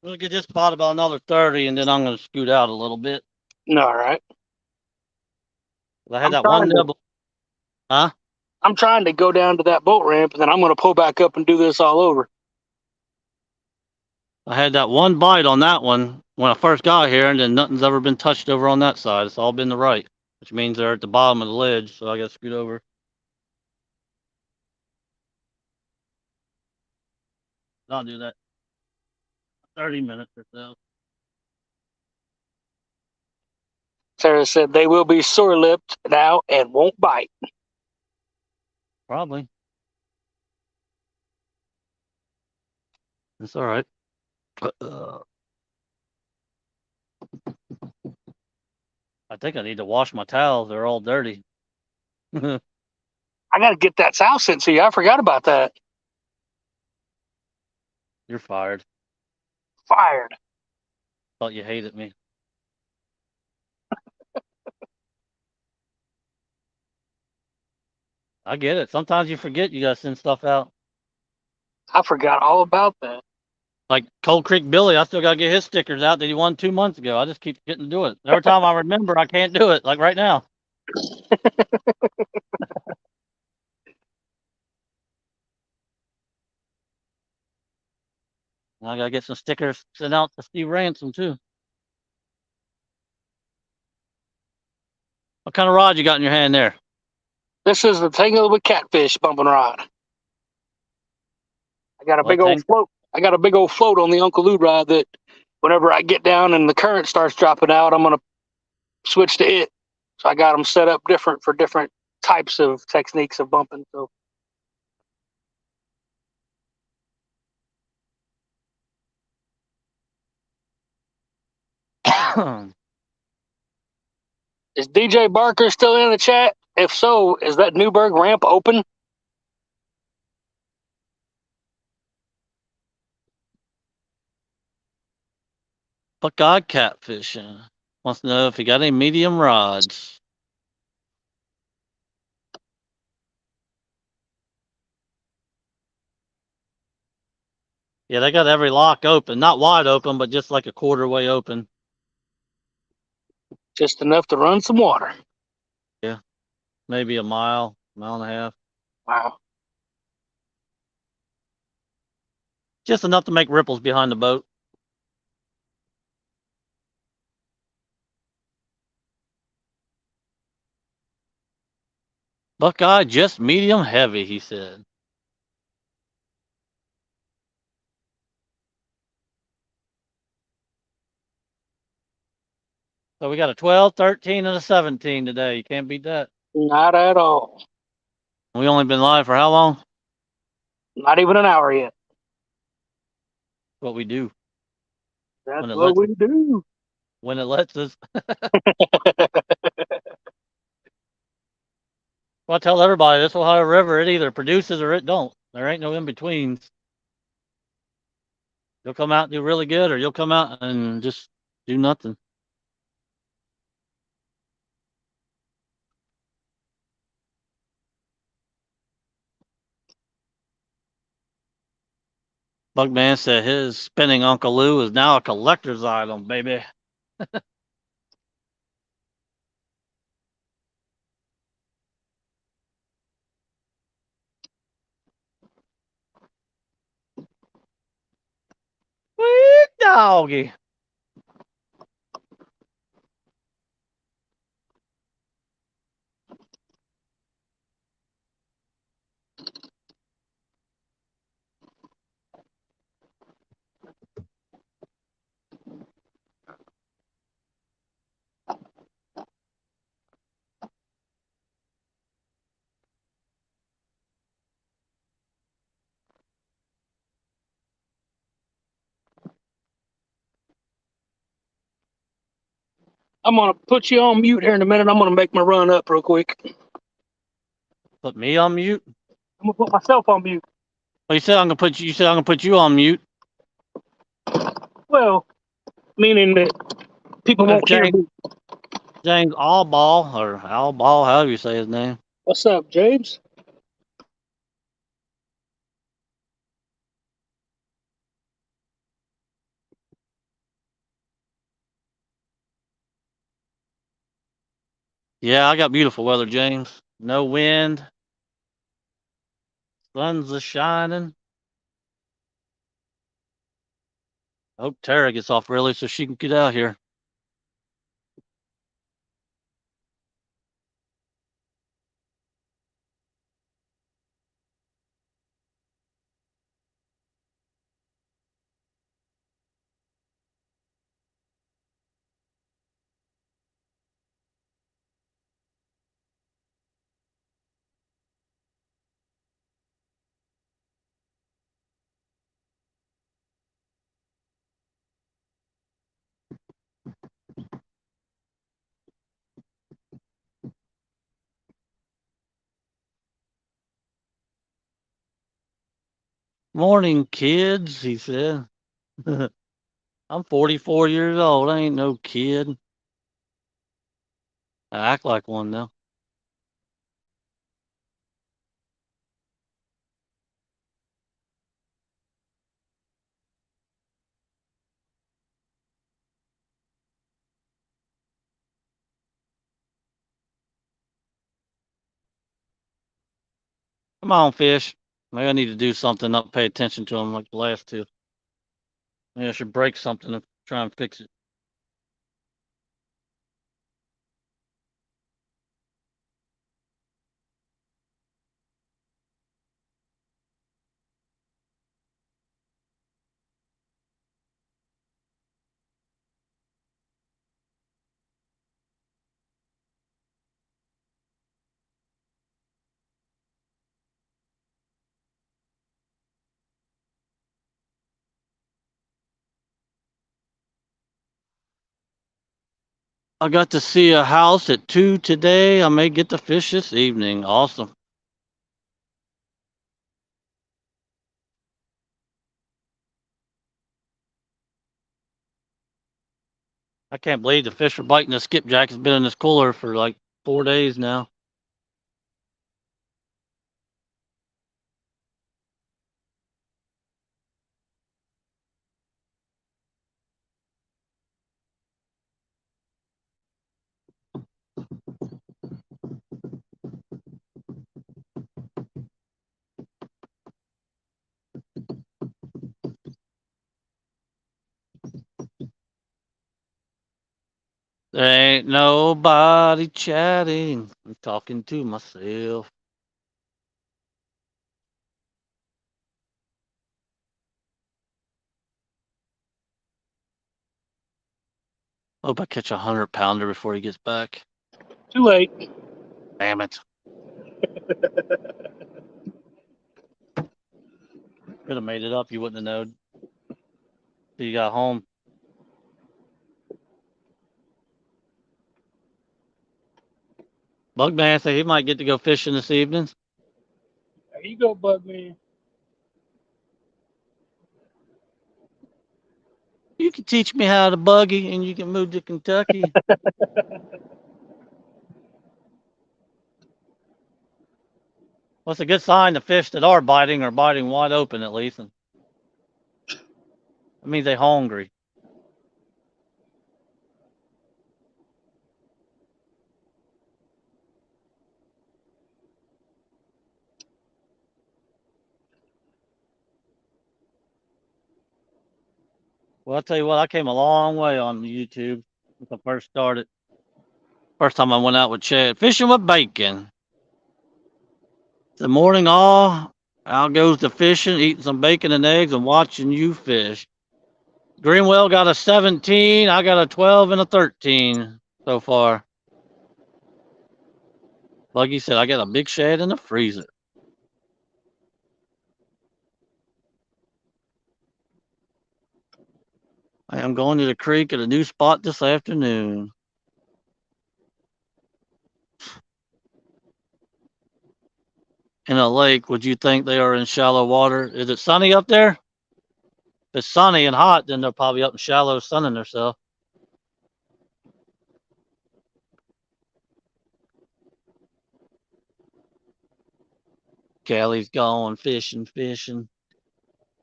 We'll get this spot about another 30, and then I'm going to scoot out a little bit. All right. I had that one nibble. Huh? I'm trying to go down to that boat ramp, and then I'm going to pull back up and do this all over. I had that one bite on that one when I first got here, and then nothing's ever been touched over on that side. It's all been the right, which means they're at the bottom of the ledge, so I got to scoot over. I'll do that. 30 minutes or so. Sarah said they will be sore-lipped now and won't bite. Probably. It's all right. I think I need to wash my towels. They're all dirty. I got to get that sow sent to you. I forgot about that. You're fired. Fired. Thought you hated me. I get it. Sometimes you forget you got to send stuff out. I forgot all about that. Like Cold Creek Billy, I still got to get his stickers out that he won 2 months ago. I just keep getting to do it. Every time I remember, I can't do it. Like right now. I got to get some stickers sent out to Steve Ransom, too. What kind of rod you got in your hand there? This is the Tangling with Catfish bumping rod. I got a big old float. I got a big old float on the Uncle Lou rod that whenever I get down and the current starts dropping out, I'm going to switch to it. So I got them set up different for different types of techniques of bumping. So is DJ Barker still in the chat? If so, is that Newburgh ramp open? Buckeye catfishing. Wants to know if you got any medium rods. Yeah, they got every lock open. Not wide open, but just like a quarter way open. Just enough to run some water. Yeah. Maybe a mile, mile and a half. Wow. Just enough to make ripples behind the boat. Buckeye, just medium heavy, he said. So we got a 12, 13, and a 17 today. You can't beat that. Not at all. We only been live for how long? Not even an hour yet. What we do. That's what we do. When it lets us. Well, I tell everybody, this Ohio River, it either produces or it don't. There ain't no in-betweens. You'll come out and do really good, or you'll come out and just do nothing. Bugman said his spinning Uncle Lou is now a collector's item, baby. Sweet doggy. I'm going to put you on mute here in a minute. I'm going to make my run up real quick. Put me on mute. I'm going to put myself on mute. Well, you said I'm gonna put you. You said I'm gonna put you on mute. Well, meaning that people won't hear me. James Allball or Allball, however you say his name. What's up, James? Yeah, I got beautiful weather, James. No wind, sun's a shining. I hope Tara gets off early so she can get out here. Morning, kids, he said. I'm 44 years old. I ain't no kid. I act like one now. Come on, fish. Maybe I need to do something, not pay attention to them like the last two. Maybe I should break something and try and fix it. I got to see a house at 2 today. I may get to fish this evening. Awesome. I can't believe the fish are biting the skipjack. It's been in this cooler for like 4 days now. There ain't nobody chatting. I'm talking to myself. Hope I catch a 100-pounder before he gets back. Too late. Damn it. Could have made it up. You wouldn't have known till you got home. Bugman said he might get to go fishing this evening. There you go, Bugman. You can teach me how to buggy and you can move to Kentucky. Well, it's a good sign the fish that are biting wide open at least. And that means they're hungry. Well, I'll tell you what, I came a long way on YouTube when I first started. First time I went out with Chad, fishing with bacon. The morning all, out goes to fishing, eating some bacon and eggs, and watching you fish. Greenwell got a 17. I got a 12 and a 13 so far. Buggy said I got a big shad in the freezer. I am going to the creek at a new spot this afternoon. In a lake, would you think they are in shallow water? Is it sunny up there? If it's sunny and hot, then they're probably up in shallow sunning themselves. Callie's gone fishing, fishing.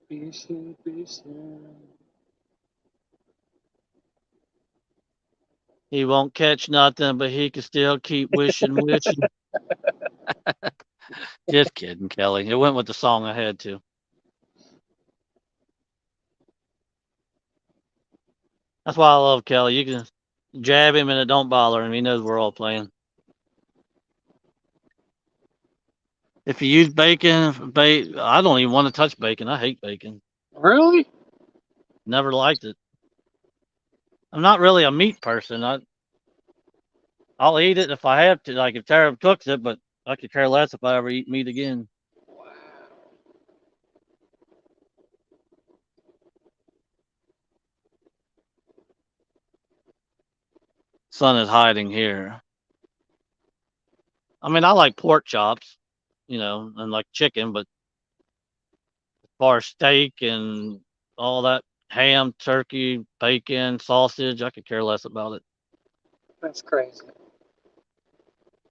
Fishing. He won't catch nothing, but he can still keep wishing, wishing. Just kidding, Kelly. It went with the song I had to. That's why I love Kelly. You can jab him and it don't bother him. He knows we're all playing. If you use bacon, I don't even want to touch bacon. I hate bacon. Really? Never liked it. I'm not really a meat person. I'll eat it if I have to, like if Tara cooks it, but I could care less if I ever eat meat again. Son is hiding here. I mean, I like pork chops, and like chicken, but as far as steak and all that ham, turkey, bacon, sausage, I could care less about it. That's crazy.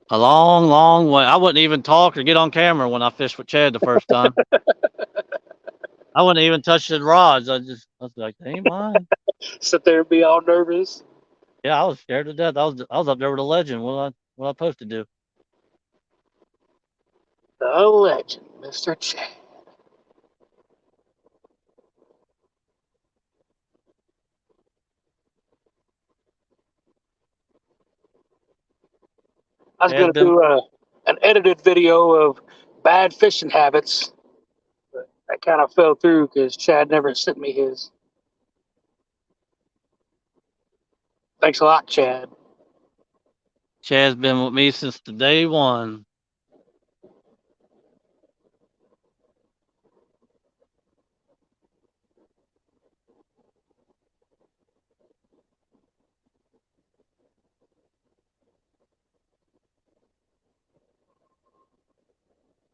A long, long way. I wouldn't even talk or get on camera when I fished with Chad the first time. I wouldn't even touch the rods. I was like, they ain't mine. Sit there and be all nervous. Yeah, I was scared to death. I was up there with a legend. What I supposed to do? The legend, Mr. Chad. I was Chad gonna been do an edited video of bad fishing habits, but that kind of fell through because Chad never sent me his. Thanks a lot, Chad. Chad's been with me since the day one.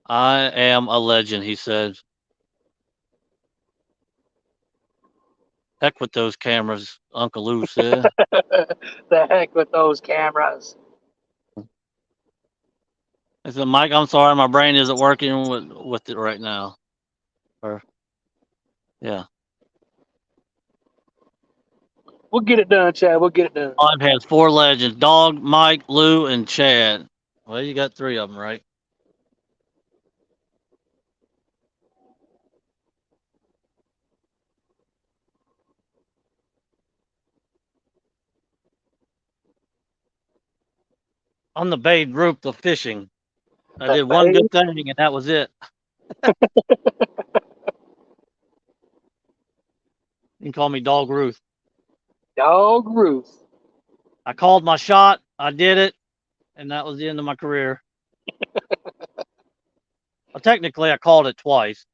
I am a legend, he said. Heck with those cameras, Uncle Lou said. The heck with those cameras. I said, Mike, I'm sorry, my brain isn't working with it right now. Or yeah. We'll get it done, Chad. We'll get it done. I've had 4 legends: Dog, Mike, Lou, and Chad. Well, you got 3 of them right. On the Bay group of fishing. I The did one Bay good thing, and that was it. You can call me Dog Ruth. Dog Ruth. I called my shot. I did it, and that was the end of my career. Well, technically, I called it twice.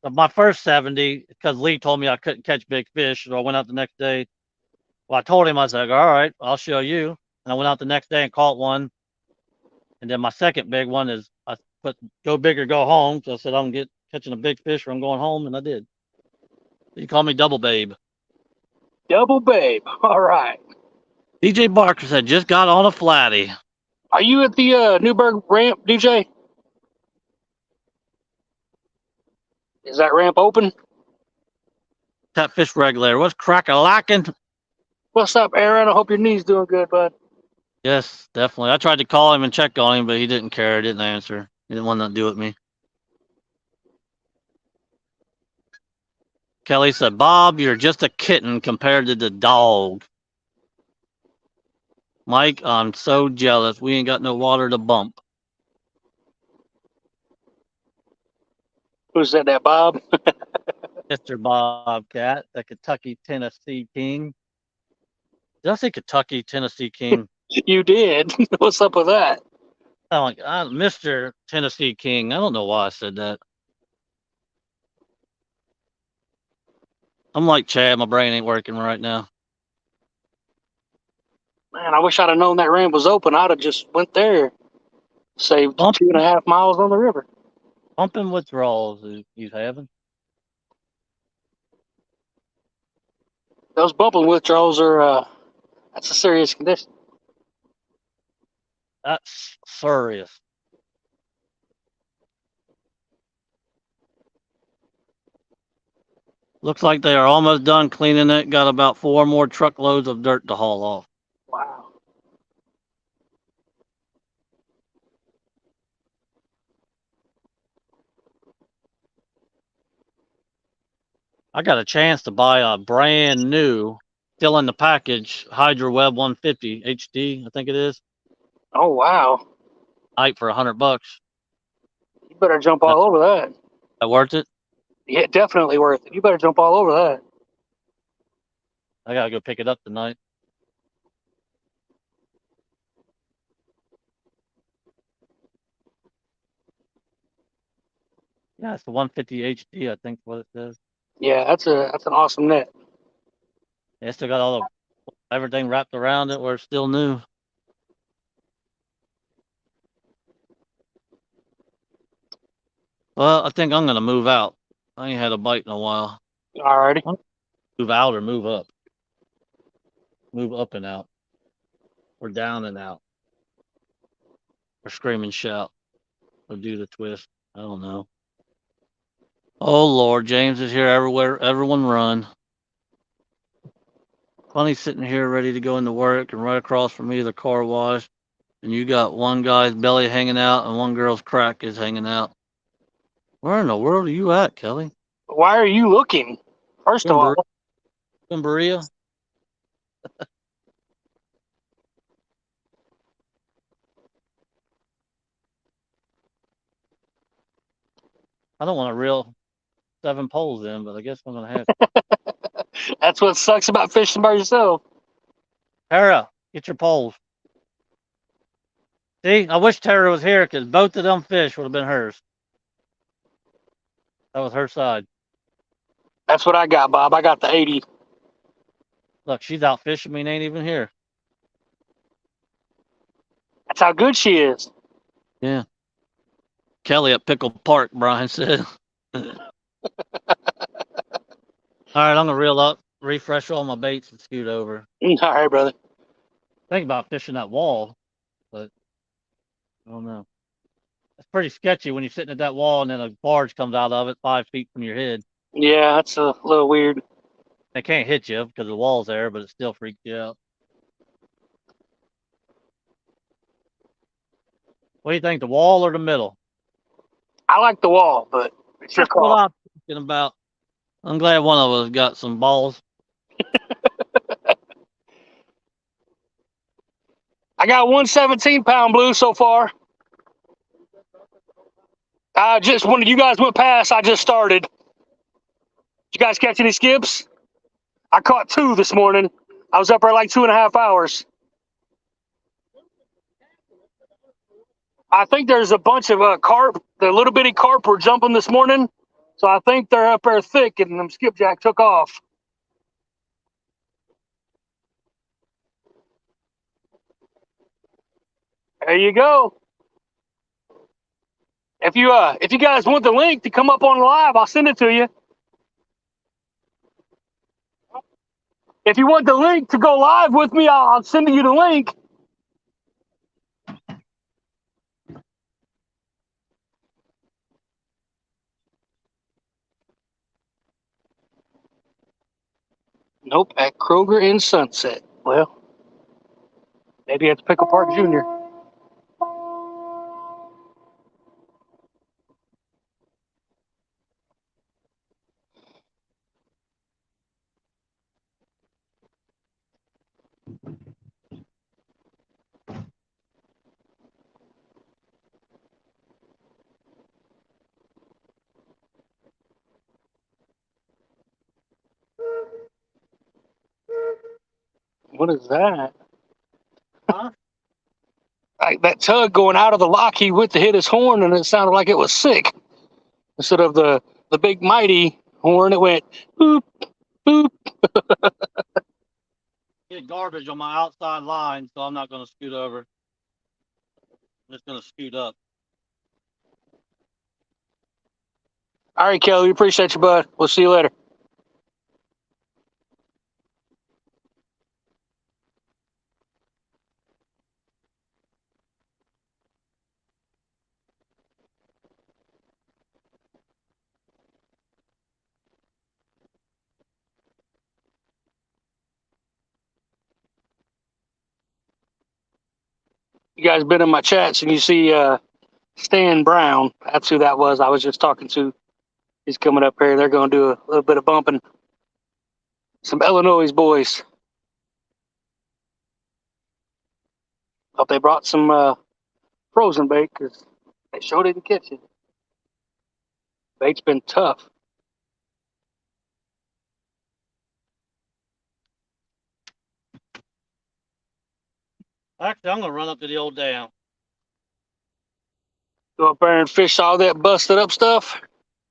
But my first 70, because Lee told me I couldn't catch big fish, so I went out the next day. Well, I told him, I was like, all right, I'll show you. And I went out the next day and caught one. And then my second big one is I put go big or go home. So I said, I'm catching a big fish or I'm going home. And I did. You call me Double Babe. Double Babe. All right. DJ Barker said, just got on a flatty. Are you at the Newburgh ramp, DJ? Is that ramp open? Catfish regulator. What's crack-a-lacking? What's up, Aaron? I hope your knee's doing good, bud. Yes, definitely. I tried to call him and check on him, but he didn't care. Didn't answer. He didn't want nothing to do with me. Kelly said, Bob, you're just a kitten compared to the dog. Mike, I'm so jealous. We ain't got no water to bump. Who said that, Bob? Mr. Bobcat, the Kentucky Tennessee King. Did I say Kentucky Tennessee King? You did. What's up with that? I'm like, Mr. Tennessee King. I don't know why I said that. I'm like Chad. My brain ain't working right now. Man, I wish I'd have known that ramp was open. I'd have just went there. Saved Bump, 2.5 miles on the river. Pumping withdrawals he's having. Those bumping withdrawals are that's a serious condition. That's serious. Looks like they are almost done cleaning it. Got about 4 more truckloads of dirt to haul off. Wow. I got a chance to buy a brand new, still in the package, Hydra Web 150 HD, I think it is. Oh wow. Night for $100. You better jump That, all over that. that worth it? Yeah, definitely worth it. You better jump all over that. I gotta go pick it up tonight. Yeah, it's the 150 HD, I think is what it says. Yeah, that's an awesome net. Yeah, it's still got all the everything wrapped around it where it's still new. Well, I think I'm gonna move out. I ain't had a bite in a while. Alrighty. I'm gonna move out or move up. Move up and out. Or down and out. Or scream and shout. Or do the twist. I don't know. Oh Lord, James is here everywhere. Everyone run. Funny sitting here ready to go into work, and right across from me the car wash, and you got one guy's belly hanging out and one girl's crack is hanging out. Where in the world are you at, Kelly? Why are you looking? First You of in, all, Berea? I don't want to reel 7 poles in, but I guess I'm gonna have to. that's what sucks about fishing by yourself. Tara, get your poles. See, I wish Tara was here because both of them fish would have been hers. That was her side. That's what I got, Bob. I got the 80. Look, she's out fishing me and ain't even here. That's how good she is. Yeah. Kelly at Pickle Park, Brian said. All right, I'm gonna reel up, refresh all my baits, and scoot over. All right, brother. Think about fishing that wall, but I don't know. It's pretty sketchy when you're sitting at that wall and then a barge comes out of it 5 feet from your head. Yeah, that's a little weird. They can't hit you because the wall's there, but it still freaks you out. What do you think, the wall or the middle? I like the wall, but it's your That's what call. I'm thinking about. I'm glad one of us got some balls. I got one 17-pound blue so far. I just when you guys went past, I just started. Did you guys catch any skips? I caught 2 this morning. I was up there like 2.5 hours. I think there's a bunch of carp. The little bitty carp were jumping this morning, so I think they're up there thick, and them skipjack took off. There you go. If you guys want the link to come up on live, I'll send it to you. If you want the link to go live with me, I'll send you the link. Nope, at Kroger in Sunset. Well, maybe it's Pickle Park Junior. What is that? Huh? Like that tug going out of the lock, he went to hit his horn, and it sounded like it was sick. Instead of the big mighty horn, it went boop boop. Get garbage on my outside line, so I'm not going to scoot over. I'm just going to scoot up. All right, Kelly, we appreciate you, bud. We'll see you later. You guys been in my chats and you see Stan Brown. That's who that was I was just talking to. He's coming up here. They're going to do a little bit of bumping. Some Illinois boys. Thought they brought some frozen bait because they sure didn't catch it. Bait's been tough. Actually, I'm gonna run up to the old dam. Go up there and fish all that busted up stuff.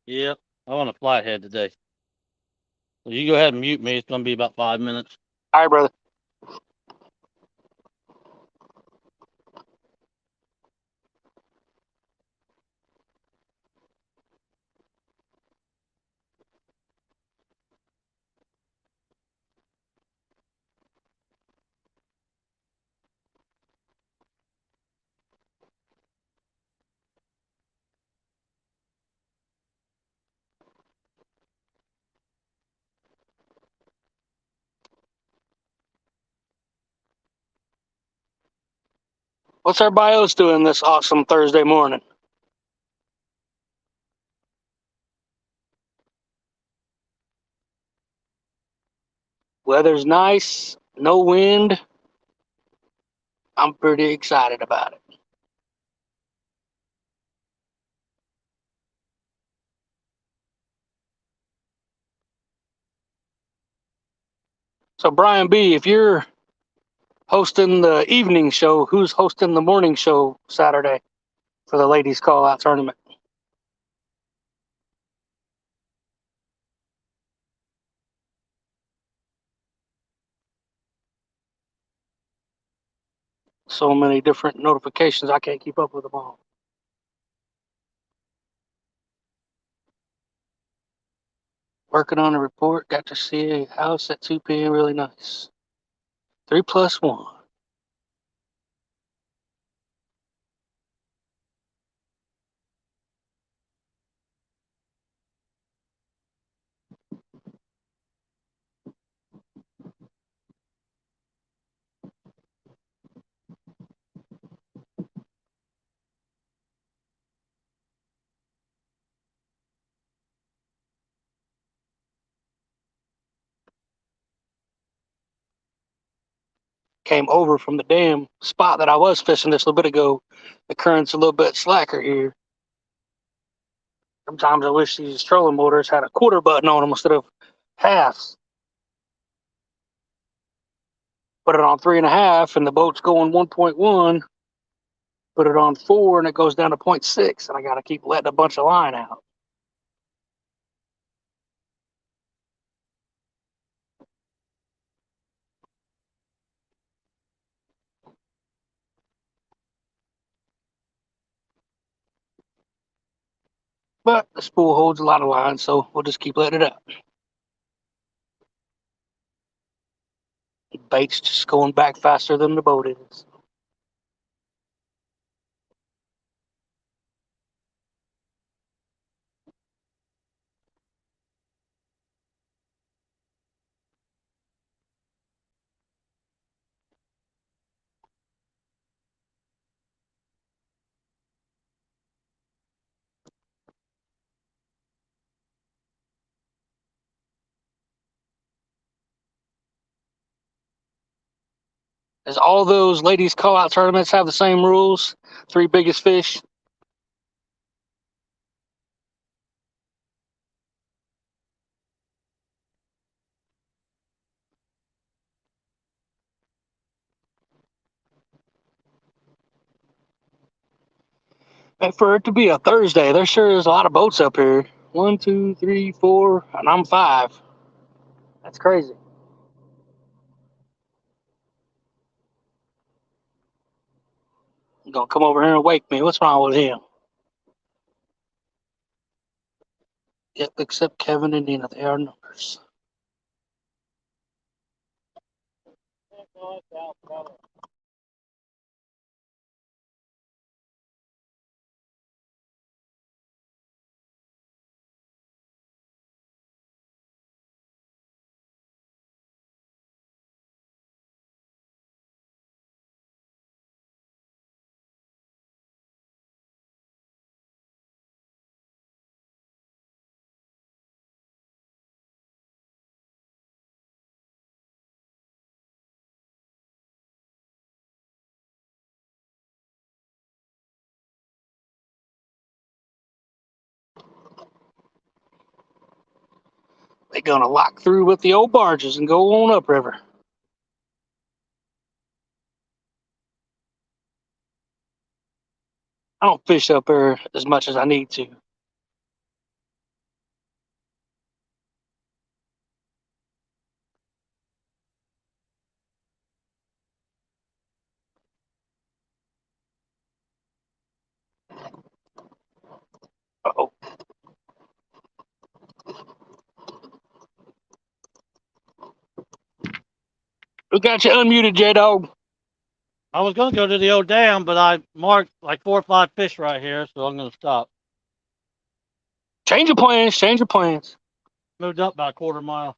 Yep, I want a flathead today. So you go ahead and mute me. It's gonna be about 5 minutes. All right, brother. What's everybody else doing this awesome Thursday morning? Weather's nice, no wind. I'm pretty excited about it. So, Brian B., if you're hosting the evening show, who's hosting the morning show Saturday for the ladies call out tournament? So many different notifications, I can't keep up with them all. Working on a report, got to see a house at 2 p.m. Really nice. 3+1. Came over from the damn spot that I was fishing this little bit ago. The current's a little bit slacker here. Sometimes I wish these trolling motors had a quarter button on them instead of halves. Put it on 3.5 and the boat's going 1.1. Put it on 4 and it goes down to 0.6, and I got to keep letting a bunch of line out. But the spool holds a lot of line, so we'll just keep letting it up. The bait's just going back faster than the boat is. Does all those ladies call out tournaments have the same rules? 3 biggest fish? And for it to be a Thursday, there sure is a lot of boats up here. 1, 2, 3, 4, and I'm 5. That's crazy. He's gonna come over here and wake me. What's wrong with him? Yep, except Kevin and Nina, they are numbers. They're gonna lock through with the old barges and go on upriver. I don't fish up there as much as I need to. Uh-oh. Who got you unmuted, J-Dog? I was gonna go to the old dam, but I marked like 4 or 5 fish right here, so I'm gonna stop. Change your plans. Change your plans. Moved up by a quarter mile.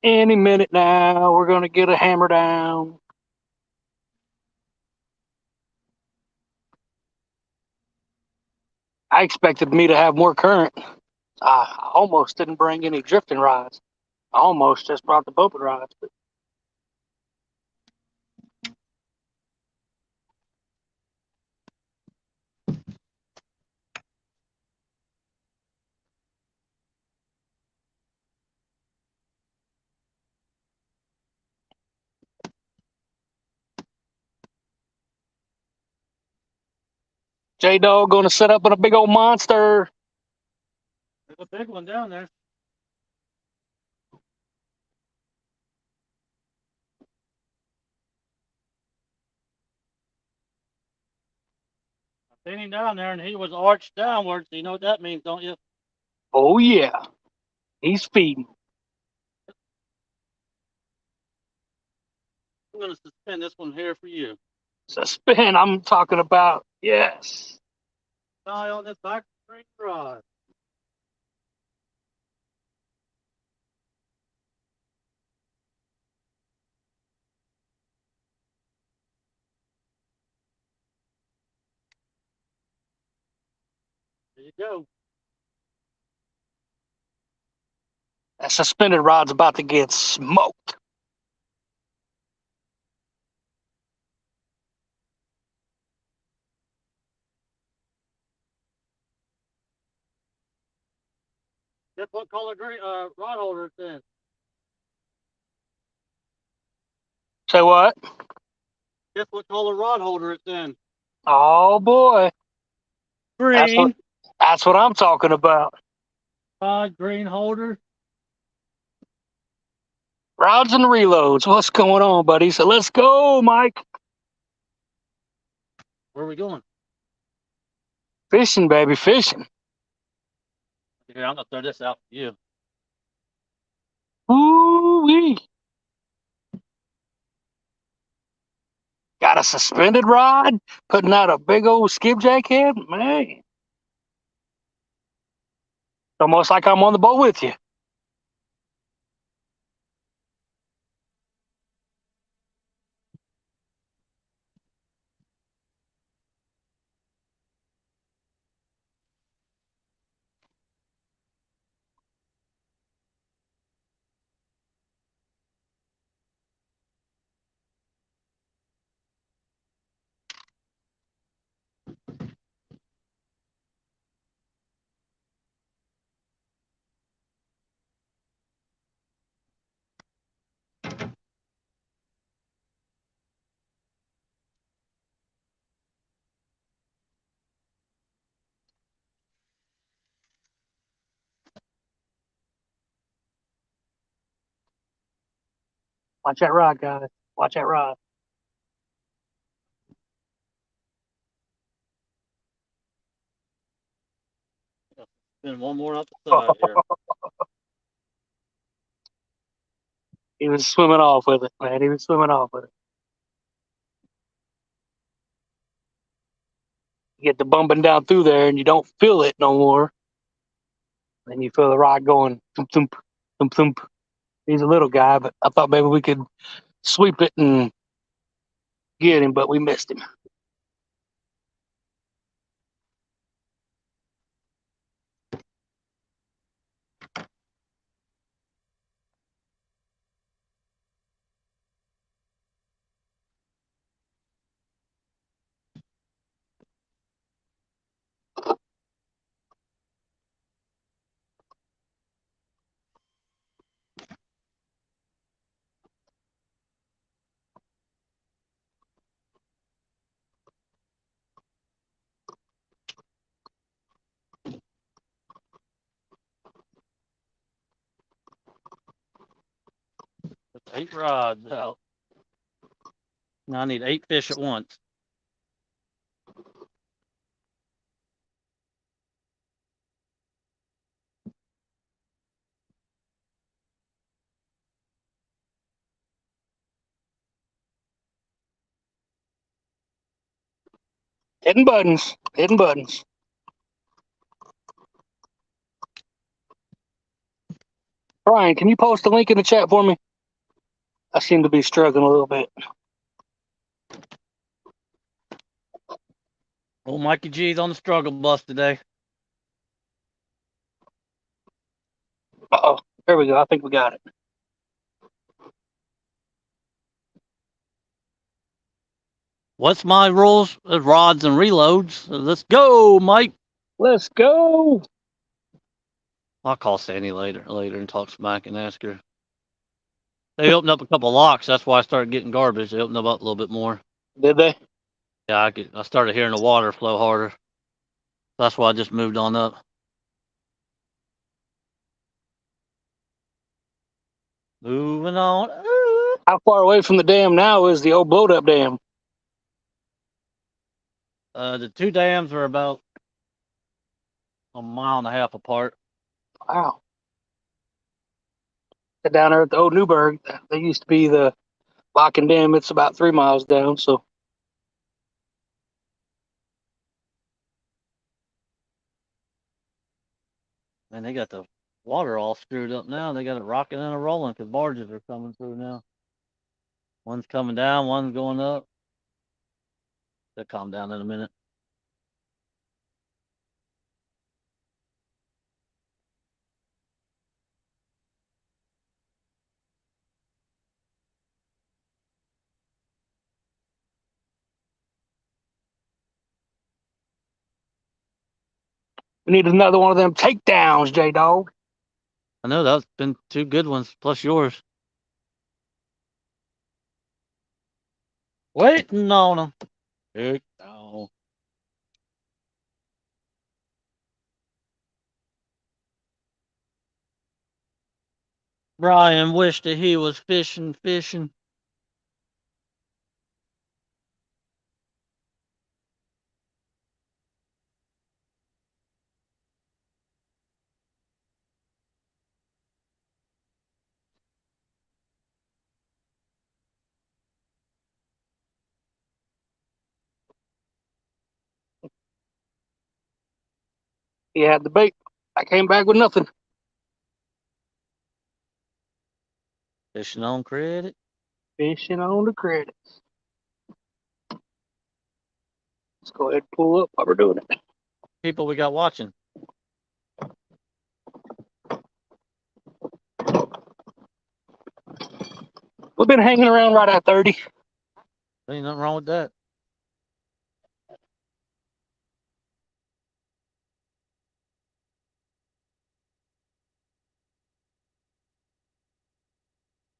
Any minute now, we're gonna get a hammer down. I expected me to have more current. I almost didn't bring any drifting rods. I almost just brought the bumping rods. But J-Dog gonna set up on a big old monster. There's a big one down there. I seen him down there, and he was arched downwards. So you know what that means, don't you? Oh yeah, he's feeding. I'm gonna suspend this one here for you. Suspend. I'm talking about. Yes. Eye on this back string rod. There you go. That suspended rod's about to get smoked. Guess what color rod holder it's in? Say what? Guess what color rod holder it's in? Oh boy. That's what Green. that's what I'm talking about. Green holder. Rods and reloads. What's going on, buddy? So let's go, Mike. Where are we going? Fishing, baby, fishing. Here, I'm gonna throw this out for you. Ooh-wee. Got a suspended rod, putting out a big old skipjack head. Man, almost like I'm on the boat with you. Watch that rod, guys. Watch that rod. Spin one more up the side here. He was swimming off with it, man. He was swimming off with it. You get the bumping down through there, and you don't feel it no more. Then you feel the rod going thump thump thump thump. He's a little guy, but I thought maybe we could sweep it and get him, but we missed him. That's 8 rods out. Now I need 8 fish at once. Hitting buttons, hitting buttons. Brian, can you post a link in the chat for me? I seem to be struggling a little bit. Old Mikey G's on the struggle bus today. Uh-oh. There we go. I think we got it. What's my rules? Rods and reloads. Let's go, Mike. Let's go. I'll call Sandy later and talk smack and ask her. They opened up a couple locks. That's why I started getting garbage. They opened them up a little bit more. Did they? Yeah, I started hearing the water flow harder. That's why I just moved on up. Moving on. How far away from the dam now is the old blowed up dam? The 2 dams are about a mile and a half apart. Wow. Down there at the old Newburgh, they used to be the Lock and Dam. It's about 3 miles down. So And they got the water all screwed up now. They got it rocking and a rolling because barges are coming through now. One's coming down, one's going up. They'll calm down in a minute. we need another one of them takedowns, J Dog. I know that's been 2 good ones plus yours. Waiting on them. Take down. Brian wished that he was fishing. He had the bait. I came back with nothing. Fishing on credit. Fishing on the credits. Let's go ahead and pull up while we're doing it. People we got watching. We've been hanging around right at 30. Ain't nothing wrong with that.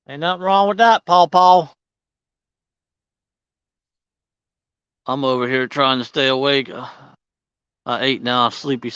Ain't nothing wrong with that, Paw. I'm over here trying to stay awake. I ate now, sleepy.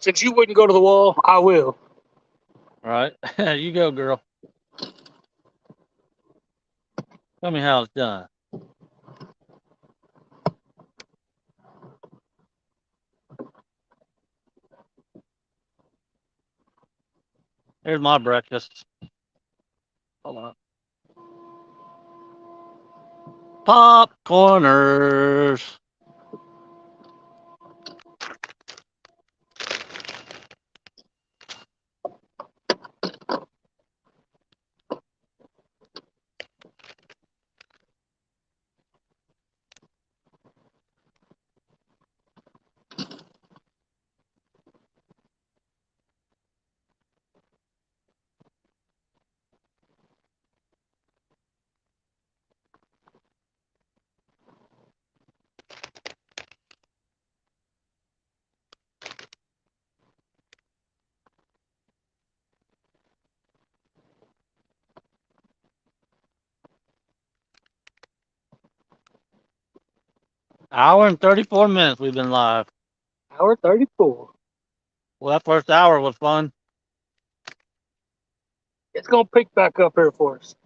Since you wouldn't go to the wall, I will. All right, you go, girl. Tell me how it's done. Here's my breakfast. Hold on. Popcorners. Hour and 34 minutes we've been live. Hour 34. Well, that first hour was fun. It's gonna pick back up here for us.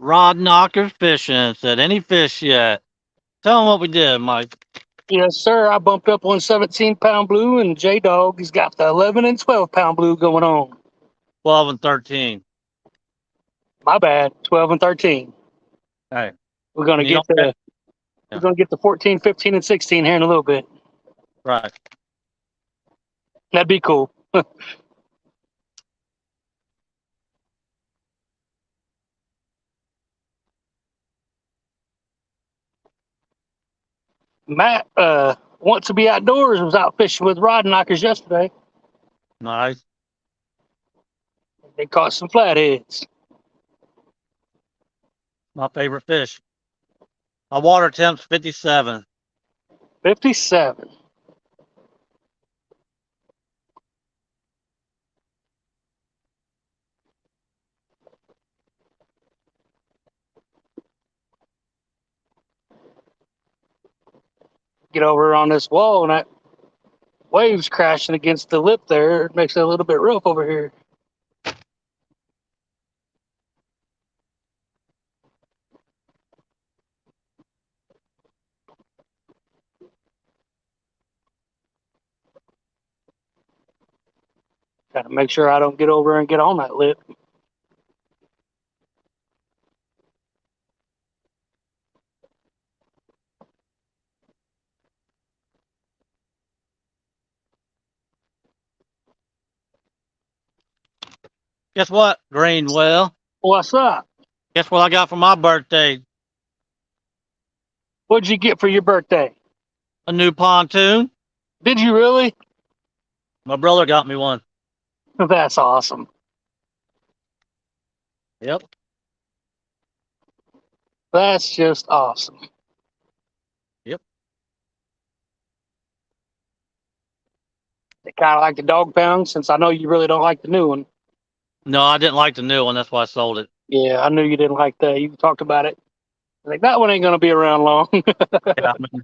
Rod Knocker Fishing said, any fish yet? Tell them what we did, Mike. Yes, sir. I bumped up on 17-pound blue, and J Dog has got the 11 and 12-pound blue going on. 12 and 13. My bad. 12 and 13. Hey, We're gonna and you get don't get, the yeah, we're gonna get the 14, 15, and 16 here in a little bit. right. That'd be cool. Matt wants to be outdoors. Was out fishing with rod knockers yesterday. Nice. They caught some flatheads. My favorite fish. My water temp's 57. 57. Get over on this wall, and that waves crashing against the lip there. It makes it a little bit rough over here. Got to make sure I don't get over and get on that lip. Guess what, Greenwell? What's up? Guess what I got for my birthday? What'd you get for your birthday? A new pontoon. Did you really? My brother got me one. That's awesome. Yep. That's just awesome. Yep. They kind of like the dog pound, since I know you really don't like the new one. No, I didn't like the new one. That's why I sold it. Yeah, I knew you didn't like that. You talked about it. Like, that one ain't gonna be around long. Yeah, I mean,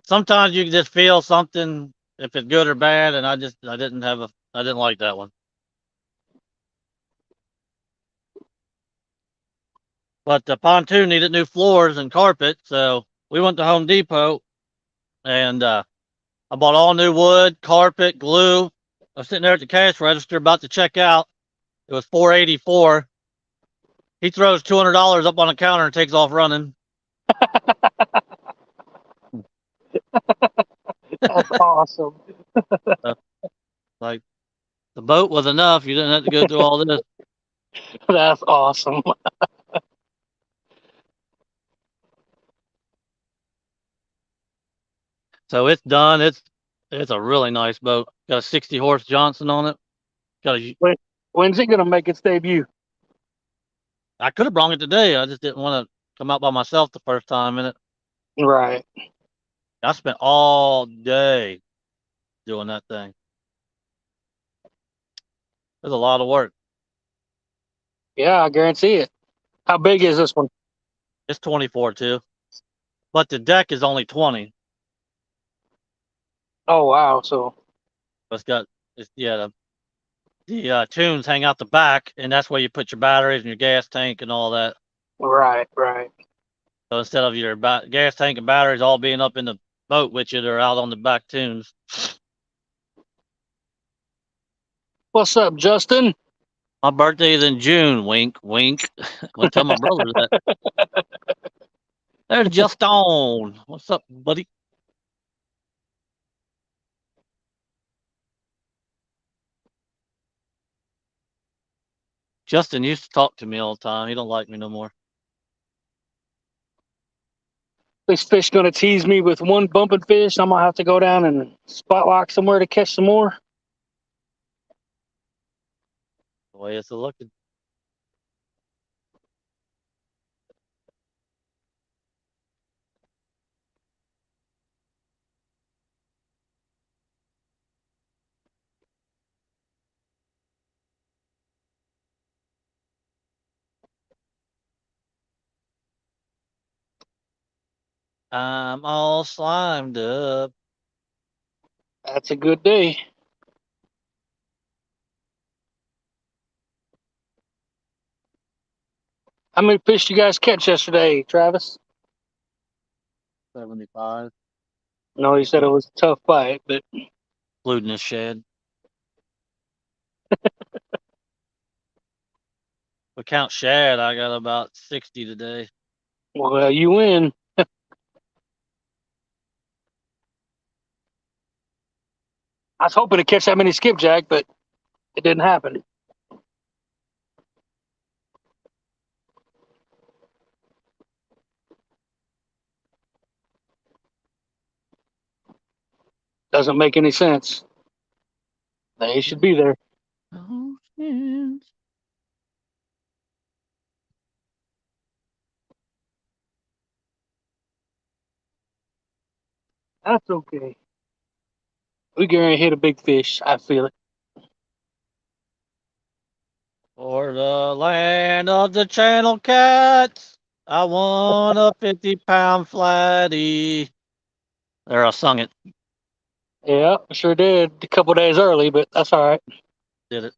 sometimes you can just feel something if it's good or bad, and I didn't like that one. But the pontoon needed new floors and carpet, so we went to Home Depot and I bought all new wood, carpet, glue. I was sitting there at the cash register about to check out. It was $484. He throws $200 up on the counter and takes off running. That's awesome. Like the boat was enough. You didn't have to go through all this. That's awesome. So it's done. It's a really nice boat. Got a 60 horse Johnson on it. Gotta, When's it gonna make its debut? I could have brought it today. I just didn't want to come out by myself the first time in it. Right. I spent all day doing that thing. It was a lot of work. Yeah, I guarantee it. How big is this one? It's 24 too, but the deck is only 20. Oh wow. So It's got, yeah, the tunes hang out the back, and that's where you put your batteries and your gas tank and all that. right, right. So instead of your gas tank and batteries all being up in the boat with you, they're out on the back tunes. What's up, Justin? My birthday is in June. Wink, wink. I'm gonna tell my brother that. There's Justin. What's up, buddy? Justin used to talk to me all the time. He don't like me no more. This fish gonna tease me with one bumping fish. I'm gonna have to go down and spot lock somewhere to catch some more. The way it's looking. I'm all slimed up. That's a good day. How many fish you guys catch yesterday, Travis? 75. No, he said it was a tough bite, but Including the shed. We count shad. I got about 60 today. well, you win. I was hoping to catch that many skipjack, but it didn't happen. Doesn't make any sense. They should be there. Oh, yes. That's okay. We gonna hit a big fish. I feel it. For the land of the channel cats, I want a 50-pound flatty. There, I sung it. Yeah, sure did. A couple days early, but that's all right. Did it.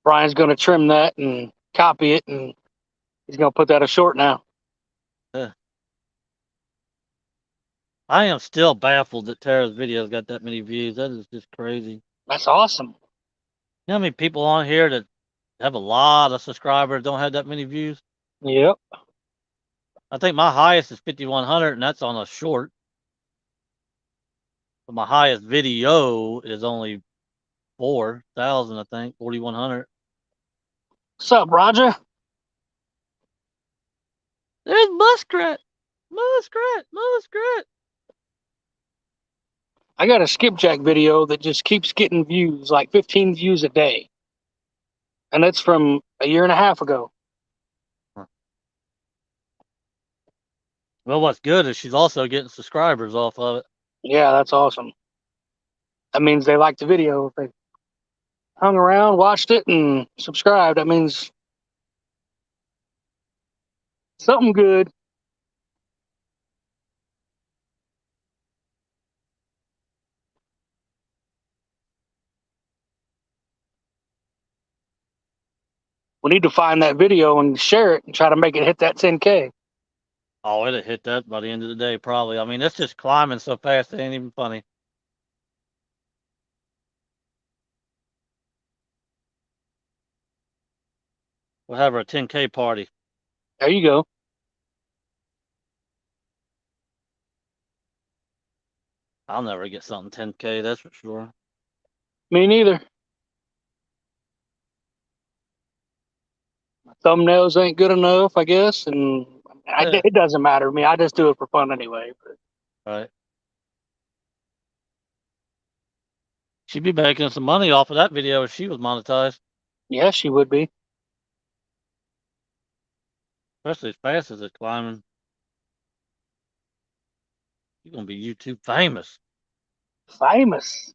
Brian's gonna trim that and copy it, and he's gonna put that a short now. I am still baffled that Tara's videos got that many views. That is just crazy. That's awesome. You know how many people on here that have a lot of subscribers don't have that many views? Yep. I think my highest is 5,100, and that's on a short. But my highest video is only 4,000, I think, 4,100. What's up, Roger? There's muskrat. Muskrat. Muskrat. I got a skipjack video that just keeps getting views, like 15 views a day. And that's from a year and a half ago. Well, what's good is she's also getting subscribers off of it. Yeah, that's awesome. That means they liked the video. If they hung around, watched it, and subscribed, that means something good. We need to find that video and share it and try to make it hit that 10K. Oh, it'll hit that by the end of the day, probably. I mean, it's just climbing so fast, it ain't even funny. We'll have her a 10K party. There you go. I'll never get something 10K, that's for sure. Me neither. Thumbnails ain't good enough, I guess, and it doesn't matter to me. I just do it for fun anyway. Right. She'd be making some money off of that video if she was monetized, Yeah, she would be. especially as fast as it's climbing. She's gonna be YouTube famous. Famous.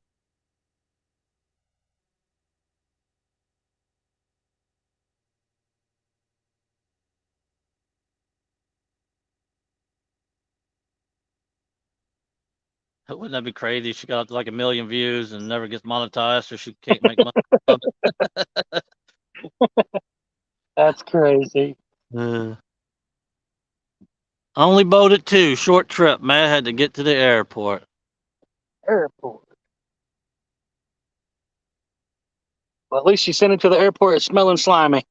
Wouldn't that be crazy? She got up to like 1 million views and never gets monetized, so she can't make money. That's crazy. Only boated 2, short trip. Man had to get to the airport. Airport. Well, at least she sent it to the airport smelling slimy.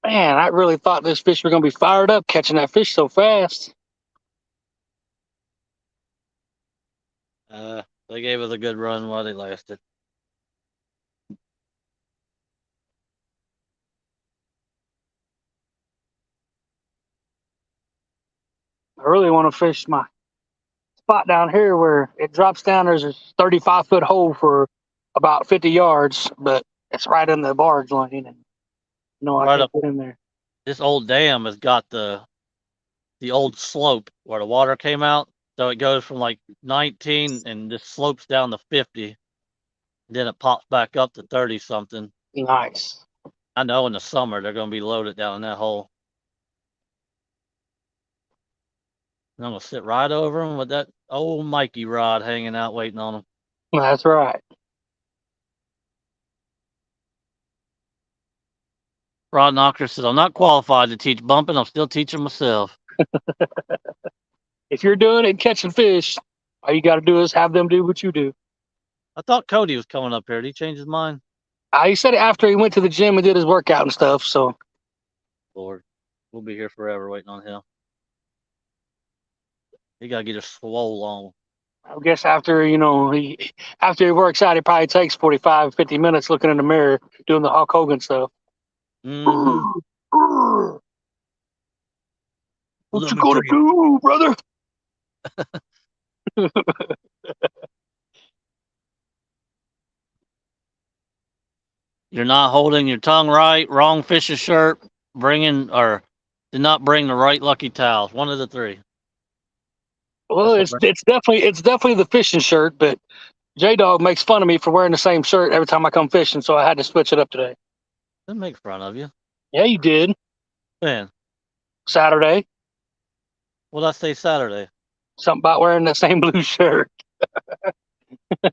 Man, I really thought this fish were going to be fired up catching that fish so fast. They gave us a good run while they lasted. I really want to fish my spot down here where it drops down. There's a 35-foot hole for about 50 yards, but it's right in the barge lane. And no, I Right can't up, get in there. this old dam has got the old slope where the water came out. So it goes from like 19 and just slopes down to 50. Then it pops back up to 30 something. Nice. I know in the summer they're going to be loaded down in that hole. And I'm going to sit right over them with that old Mikey rod hanging out waiting on them. That's right. Rod Knocker says, I'm not qualified to teach bumping. I'm still teaching myself. If you're doing it and catching fish, all you got to do is have them do what you do. I thought Cody was coming up here. Did he change his mind? He said it after he went to the gym and did his workout and stuff. So, Lord, we'll be here forever waiting on him. He got to get his swole on. I guess after after he works out, he probably takes 45, 50 minutes looking in the mirror doing the Hulk Hogan stuff. Mm-hmm. What you gonna do, brother? You're not holding your tongue right, wrong fish's shirt, did not bring the right lucky towels. One of the three. Well, That's what it's definitely the fishing shirt, but J Dog makes fun of me for wearing the same shirt every time I come fishing, so I had to switch it up today. didn't make fun of you. Yeah, you did. Man, Saturday, what did I say Saturday? something about wearing the same blue shirt. I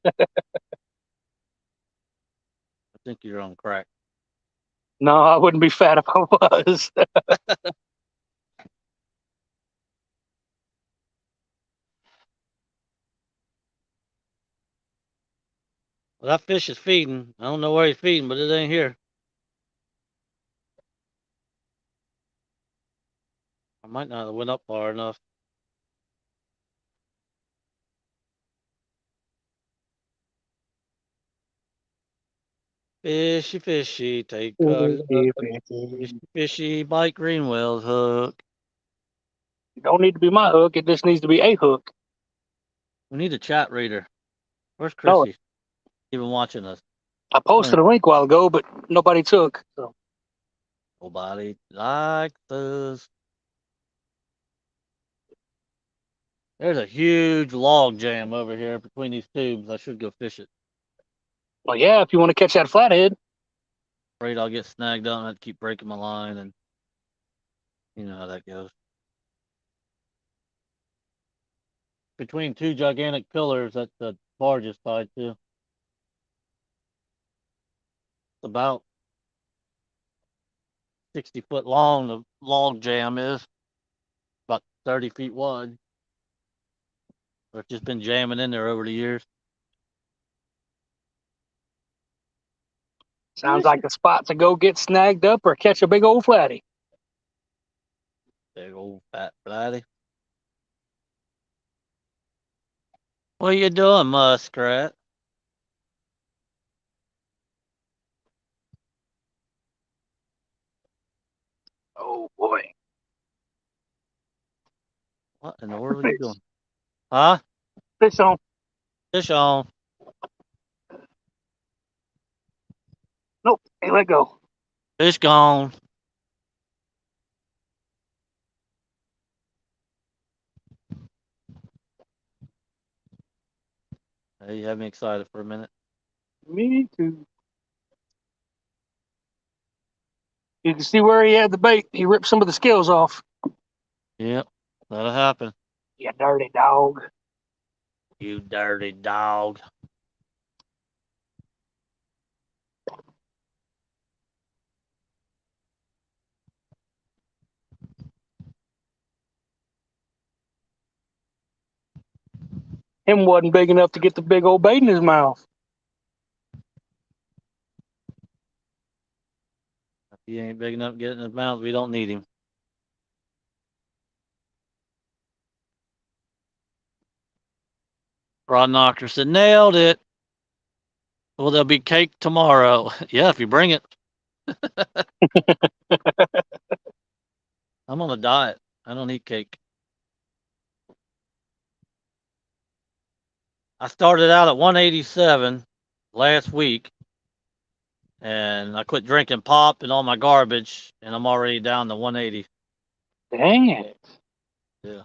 think you're on crack. No, I wouldn't be fat if I was. Well, that fish is feeding. I don't know where he's feeding, but it ain't here. I might not have went up far enough. Fishy, fishy, take a look. Fishy, fishy, Mike Greenwell's hook. It don't need to be my hook. It just needs to be a hook. We need a chat reader. Where's No, Chrissy? Even watching us. I posted a link a while ago, but nobody took. So Nobody likes us. There's a huge log jam over here between these tubes. I should go fish it. well, yeah, if you want to catch that flathead. Afraid I'll get snagged up and I have to keep breaking my line, and you know how that goes. Between two gigantic pillars that the barge is tied to. It's about 60 foot long, the log jam is. About 30 feet wide. It's just been jamming in there over the years. Sounds like the spot to go get snagged up or catch a big old flatty. Big old fat flatty. What are you doing, muskrat? Oh boy. What in the world are you Fish. doing? Huh? Fish on. Fish on. Nope. Hey, let go. Fish gone. Hey, you had me excited for a minute. Me too. You can see where he had the bait. He ripped some of the scales off. Yep, that'll happen. You dirty dog. You dirty dog. Him wasn't big enough to get the big old bait in his mouth. If he ain't big enough to get in his mouth, we don't need him. Rod Knocker said, nailed it. Well, there'll be cake tomorrow. Yeah, if you bring it. I'm on a diet. I don't eat cake. I started out at 187 last week, and I quit drinking pop and all my garbage, and I'm already down to 180. Dang it. Yeah.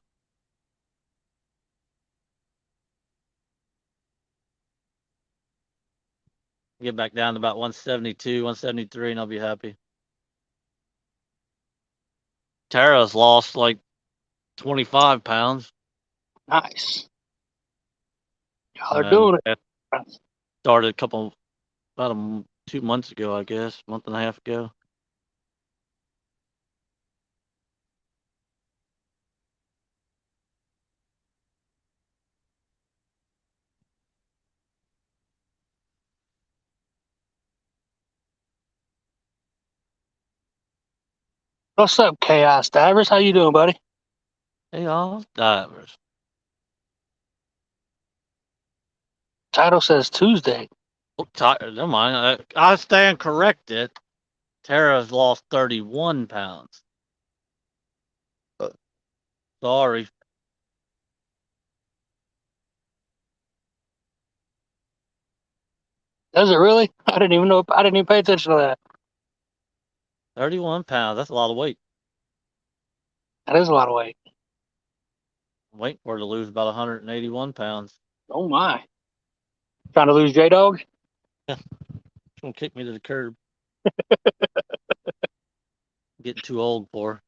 Get back down to about 172, 173, and I'll be happy. Tara's lost like 25 pounds. Nice. Y'all are And doing it it. started about 2 months ago, I guess, month and a half ago. What's up, Chaos Divers? How you doing, buddy? Hey, all divers. Title says Tuesday. Oh, never mind. I stand corrected. Tara's lost 31 pounds. Sorry. Does it really? I didn't even know. I didn't even pay attention to that. 31 pounds. That's a lot of weight. That is a lot of weight. I'm waiting for her to lose about 181 pounds. Oh my. Trying to lose J Dog? She's going to kick me to the curb. I'm getting too old for her.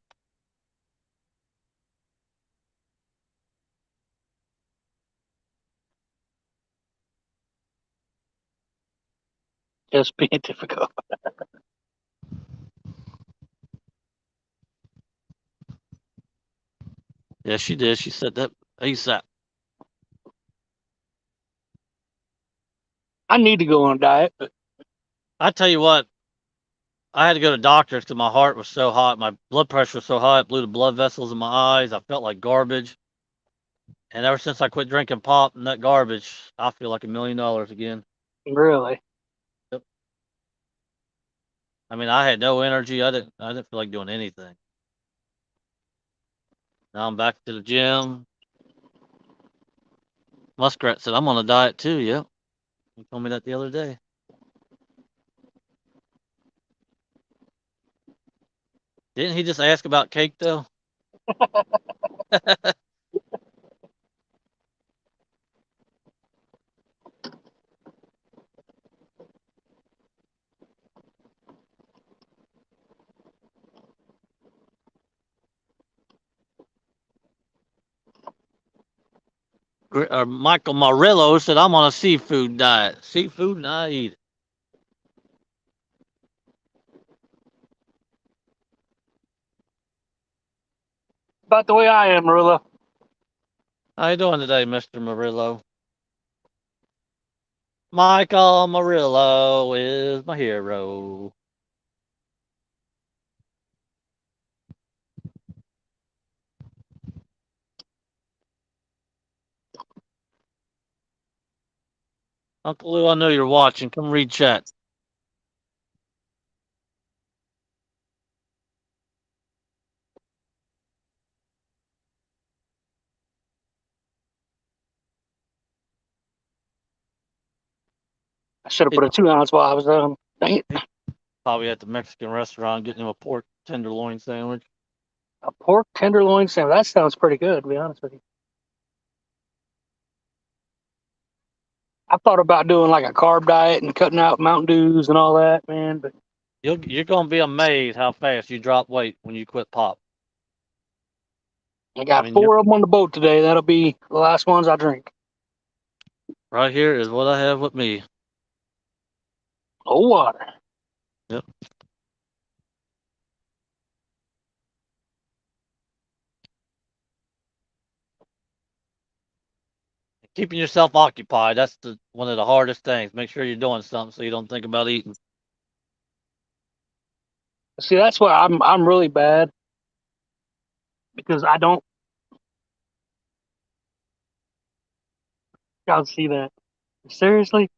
Just being difficult. Yeah, she did. She said that ASAP. I need to go on a diet, but I tell you what, I had to go to doctors because my heart was so hot. My blood pressure was so high, it blew the blood vessels in my eyes. I felt like garbage. And ever since I quit drinking pop and that garbage, I feel like $1,000,000 again. really. Yep. I mean, I had no energy. I didn't feel like doing anything. Now I'm back to the gym. Muskrat said I'm on a diet too. Yep. He told me that the other day. Didn't he just ask about cake though? Michael Murillo said I'm on a seafood diet. Seafood, and I eat it. About the way I am, Marilla. How you doing today, Mr. Murillo? Michael Murillo is my hero. Uncle Lou, I know you're watching. Come read chat. I should have He, put a 2 ounce while I was dang it. he probably at the Mexican restaurant getting him a pork tenderloin sandwich. A pork tenderloin sandwich. That sounds pretty good, to be honest with you. I thought about doing like a carb diet and cutting out Mountain Dews and all that, man. But You're gonna be amazed how fast you drop weight when you quit pop. I I got mean, you're, 4 of them on the boat today. That'll be the last ones I drink. right here is what I have with me. Oh, water. Yep. Keeping yourself occupied. That's one of the hardest things. Make sure you're doing something so you don't think about eating. See, that's why I'm really bad because I don't. Y'all see that? Seriously,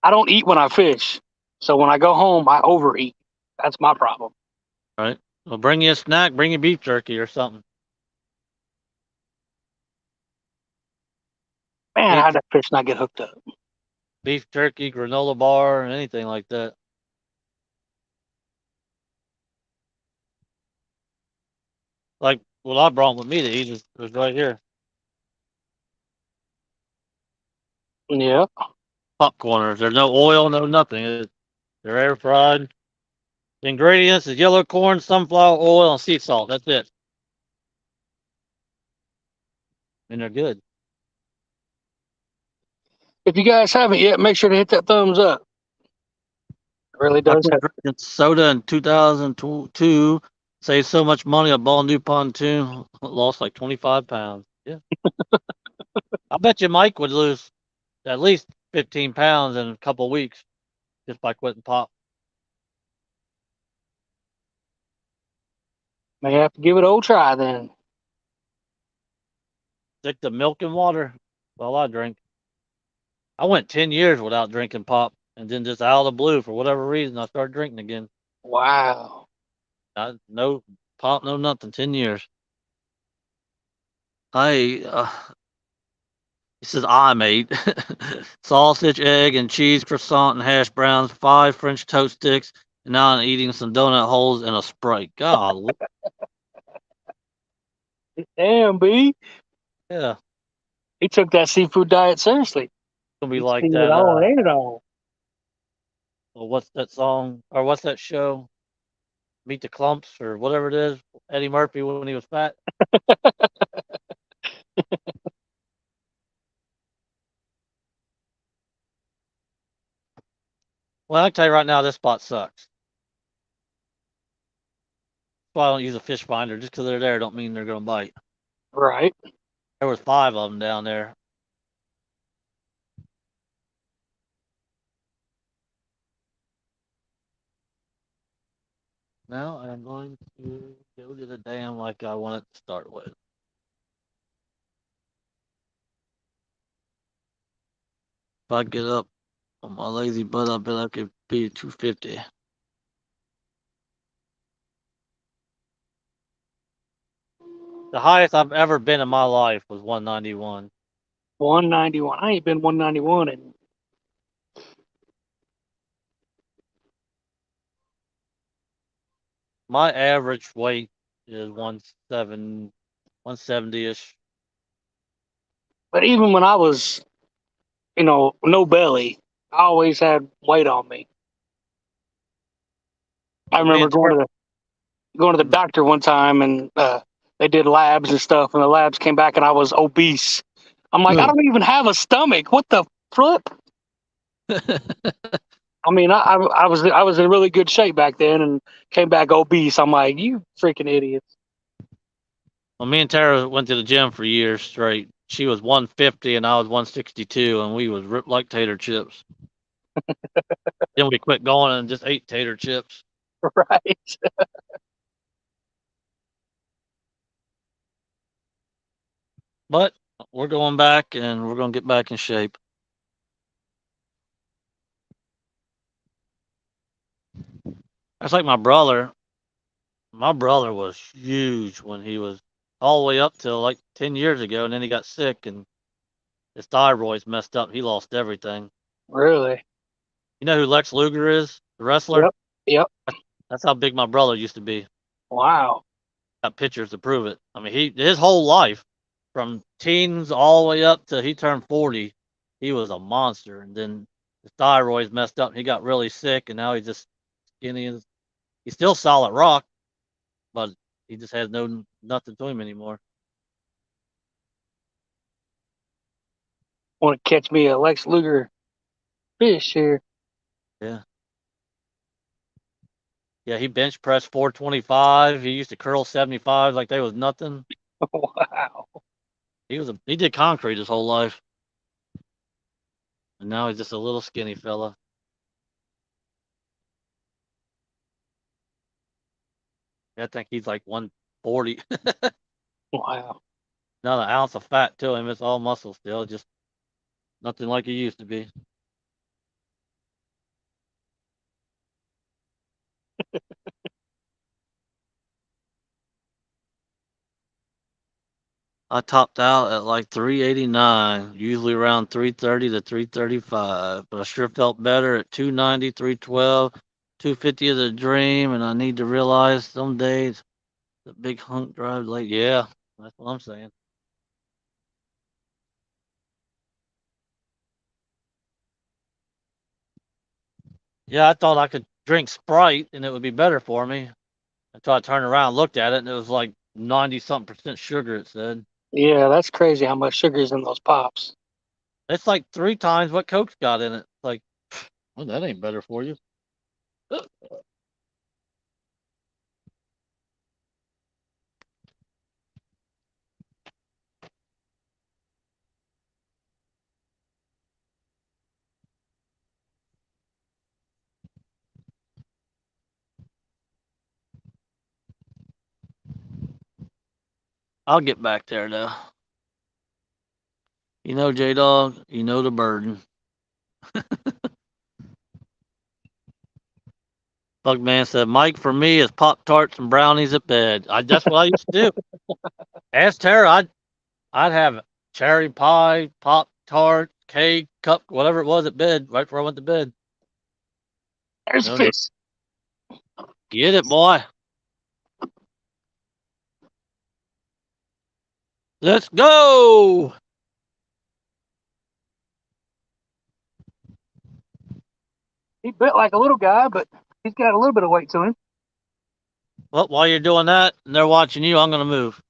I don't eat when I fish. So when I go home, I overeat. That's my problem. Right? Well, bring you a snack. Bring you beef jerky or something. Man, Beef, how'd that fish not get hooked up? beef jerky, granola bar, anything like that. Like what I brought with me to eat is right here. Yeah. Popcorners. There's no oil, no nothing. They're air fried. The ingredients is yellow corn, sunflower oil, and sea salt. That's it. And they're good. If you guys haven't yet, make sure to hit that thumbs up. It really I does quit help. drinking soda in 2002. Saved so much money. I bought a new pontoon. Lost like 25 pounds. Yeah. I bet you Mike would lose at least 15 pounds in a couple of weeks just by quitting pop. May have to give it an old try then. Stick to milk and water while I drink. I went 10 years without drinking pop. And then just out of the blue, for whatever reason, I started drinking again. Wow. No pop, no nothing. 10 years. I He says I'm ate sausage, egg, and cheese croissant and hash browns, 5 French toast sticks, and now I'm eating some donut holes and a Sprite. God, Damn, B. yeah, it's He took that seafood diet seriously. gonna be He's like seen it that. all and ate it all. Well, what's that song or what's that show? Meet the Clumps or whatever it is. Eddie Murphy when he was fat. Well, I can tell you right now, this spot sucks. That's why I don't use a fish finder. Just because they're there, don't mean they're gonna bite. Right. There was 5 of them down there. Now I'm going to go to the dam like I wanted to start with. If I get up on my lazy butt, I bet I could be 250. The highest I've ever been in my life was 191. 191. I ain't been 191 and My average weight is 170 ish. but even when I was, no belly, I always had weight on me. I Well, me remember and Tara, going to the doctor one time and they did labs and stuff and the labs came back and I was obese. I'm like, I don't even have a stomach. What the flip? I mean, I was in really good shape back then and came back obese. I'm like, you freaking idiots. well, me and Tara went to the gym for years straight. She was 150 and I was 162, and we was ripped like tater chips. Then we quit going and just ate tater chips. Right. But we're going back and we're gonna get back in shape. That's like my brother. My brother was huge when he was all the way up till like 10 years ago, and then he got sick and his thyroid's messed up. He lost everything. Really? You know who Lex Luger is? The wrestler? Yep. Yep. That's how big my brother used to be. Wow. Got pictures to prove it. I mean, his whole life, from teens all the way up to he turned 40, he was a monster. And then his thyroid's messed up. He got really sick, and now he's just skinny. And he's still solid rock, but he just has nothing to him anymore. Want to catch me a Lex Luger fish here? Yeah. Yeah, he bench pressed 425. He used to curl 75 like they was nothing. Wow. He did concrete his whole life, and now he's just a little skinny fella. I think he's like 140. Wow. Not an ounce of fat to him. It's all muscle still, just nothing like he used to be. I topped out at like 389, usually around 330 to 335, but I sure felt better at 290, 312, 250 is a dream, and I need to realize some days the big hunk drive late. Yeah, that's what I'm saying. Yeah, I thought I could drink Sprite and it would be better for me until I turned around and looked at it and it was like 90 something percent sugar, it said. Yeah, that's crazy how much sugar is in those pops. It's like 3 times what Coke's got in it. Like, well, that ain't better for you. I'll get back there though. You know, J Dog, you know the burden. Bugman said, Mike, for me, is Pop Tarts and brownies at bed. That's what I used to do. Ask Tara, I'd have cherry pie, Pop Tart, cake, cup, whatever it was at bed, right before I went to bed. There's a No, no. fish. Get it, boy. Let's go. He bit like a little guy, but he's got a little bit of weight to him. Well, while you're doing that and they're watching you, I'm going to move.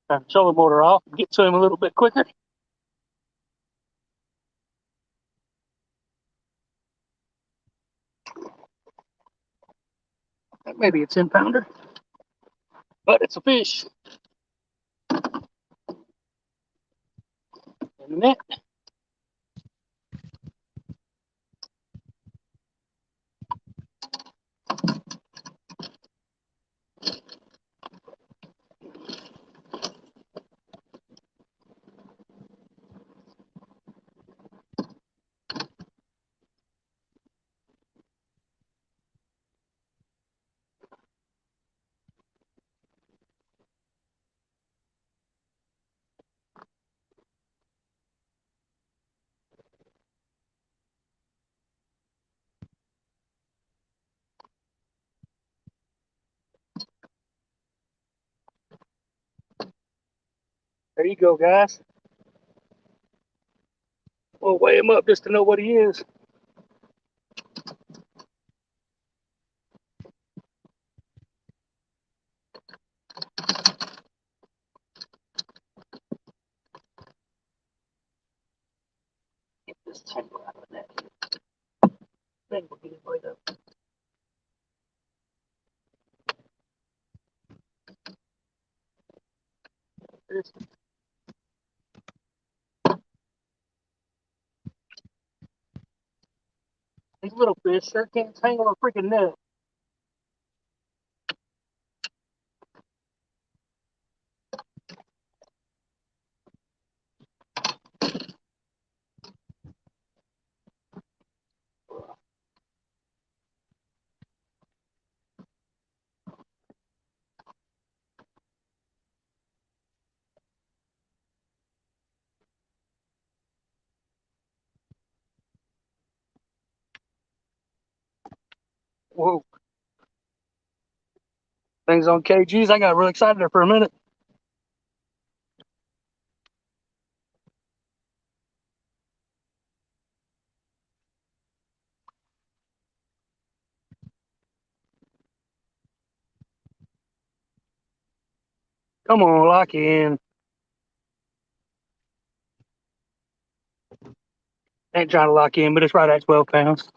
Turn the trolling motor off and get to him a little bit quicker. Maybe a 10-pounder, but it's a fish in the net. There you go, guys. We'll weigh him up just to know what he is. Get this tangle out of the net. Then we'll get him weighed up. These little fish sure can't tangle a freaking net. Whoa. Things on KGs. I got really excited there for a minute. Come on, lock in. Ain't trying to lock in, but it's right at 12 pounds.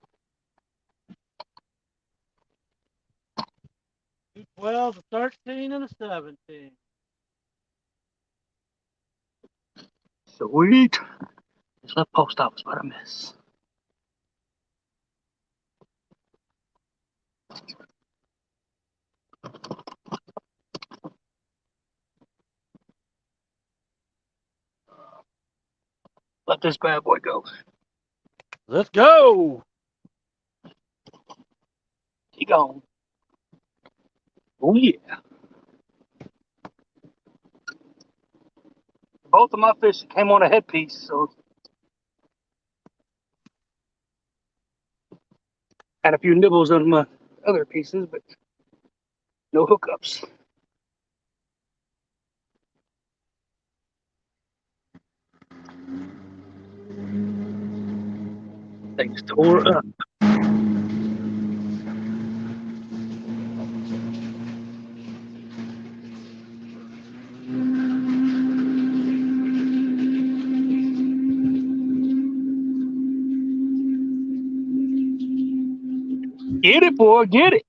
12, a 13, and a 17. Sweet. Just left post office, what a miss. Let this bad boy go. Let's go. He gone. Oh yeah. Both of my fish came on a headpiece, so had a few nibbles on my other pieces, but no hookups. Things tore up. Get it, boy, get it.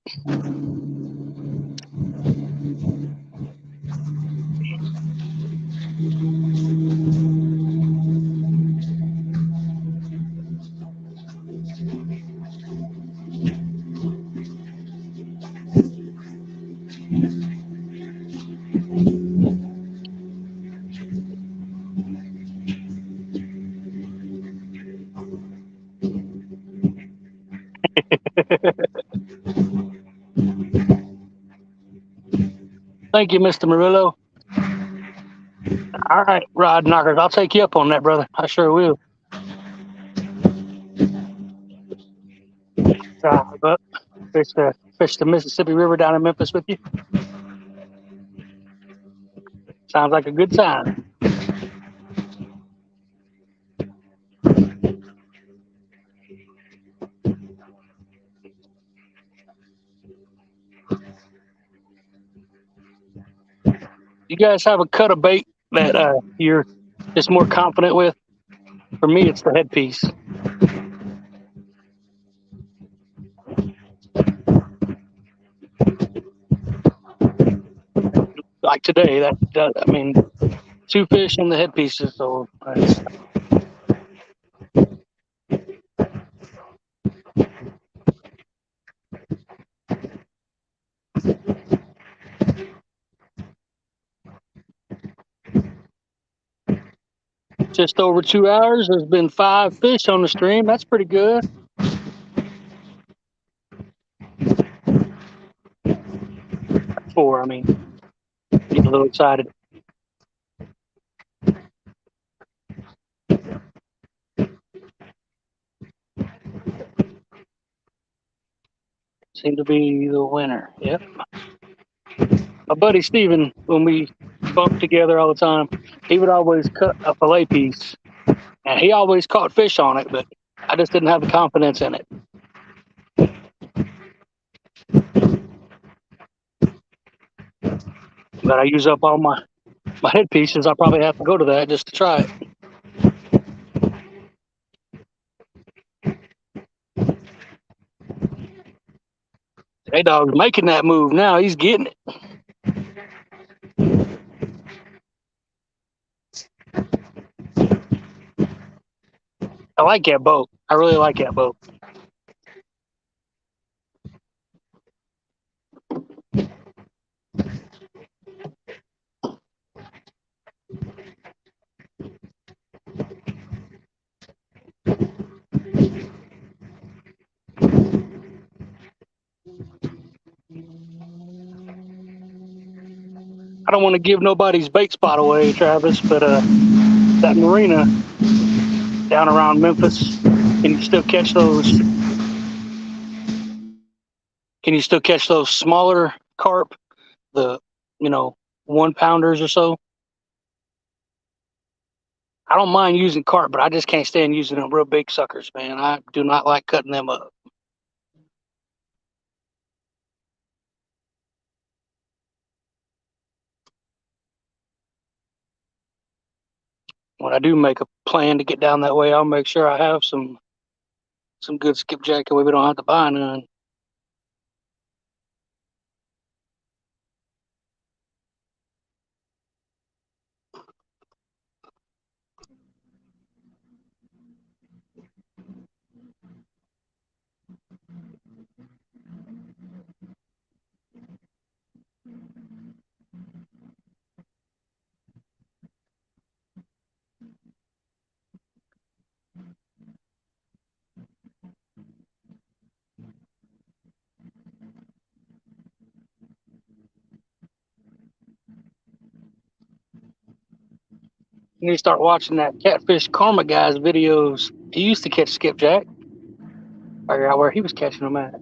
Thank you, Mr. Murillo. All right, rod knockers. I'll take you up on that, brother. I sure will. Drive up. Fish the Mississippi River down in Memphis with you. Sounds like a good sign. You guys have a cut of bait that you're just more confident with? For me, it's the headpiece. Like today, I mean, 2 fish on the headpieces, so it's just over 2 hours. There's been 5 fish on the stream. That's pretty good. 4, I mean. Getting a little excited. Seem to be the winner. Yep. My buddy Steven, when we bunked together all the time, he would always cut a fillet piece, and he always caught fish on it, but I just didn't have the confidence in it. But I use up all my head pieces. I'll probably have to go to that just to try it. Hey, dog's making that move now. He's getting it. I like that boat. I really like that boat. I don't want to give nobody's bait spot away, Travis, but that marina down around Memphis, and you still catch those Can you still catch those smaller carp, the 1 pounders or so? I don't mind using carp, but I just can't stand using them real big suckers, man. I do not like cutting them up. When I do make a plan to get down that way, I'll make sure I have some good skipjack, and we don't have to buy none. You need to start watching that Catfish Karma guy's videos. He used to catch skipjack. I forgot where he was catching them at.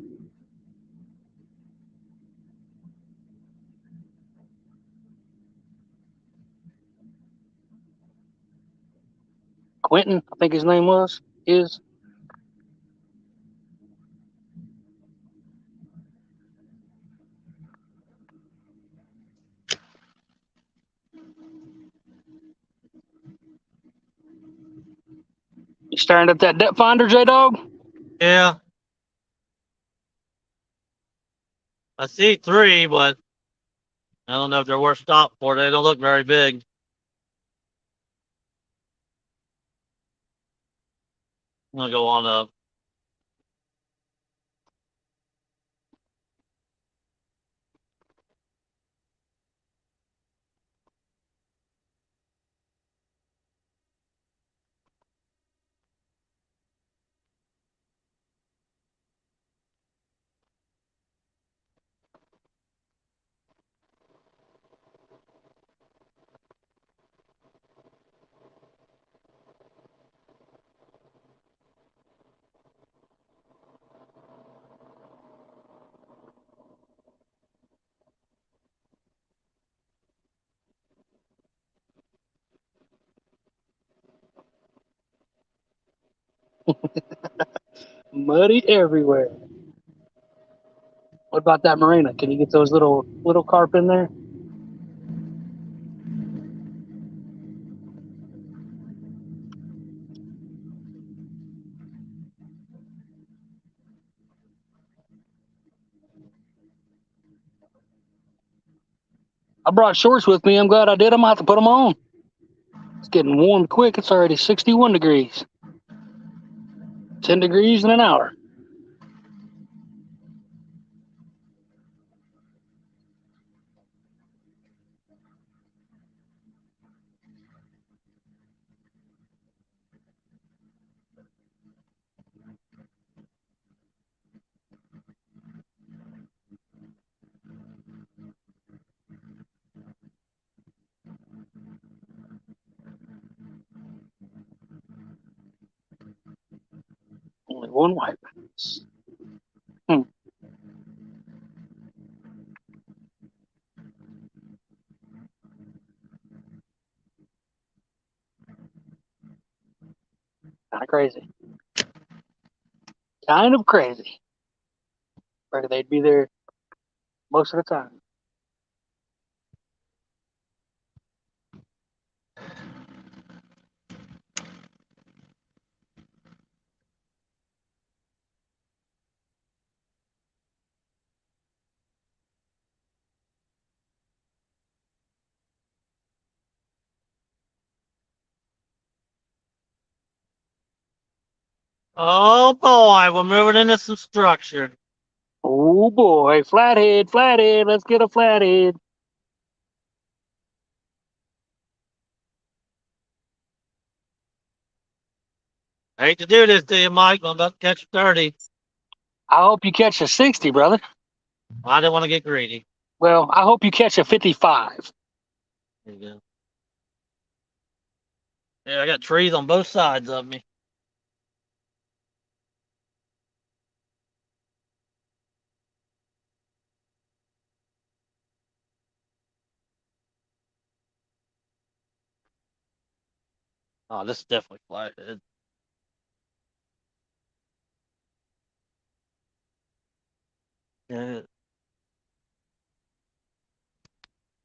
Quentin, I think his name was. Is you staring at that depth finder, J Dog? Yeah. I see 3, but I don't know if they're worth stop for. They don't look very big. I'm gonna go on up. Muddy everywhere. What about that marina? Can you get those little carp in there? I brought shorts with me. I'm glad I did. I'm gonna have to put them on. It's getting warm quick. It's already 61 degrees. 10 degrees in an hour. Only one white. Hmm. Kind of crazy. Kind of crazy. Figured they'd be there most of the time. Oh boy, we're moving into some structure. Oh boy, flathead, flathead. Let's get a flathead. I hate to do this to you, Mike, but I'm about to catch 30. I hope you catch a 60, brother. I didn't want to get greedy. Well, I hope you catch a 55. There you go. Yeah, I got trees on both sides of me. Oh, this is definitely flathead. Yeah.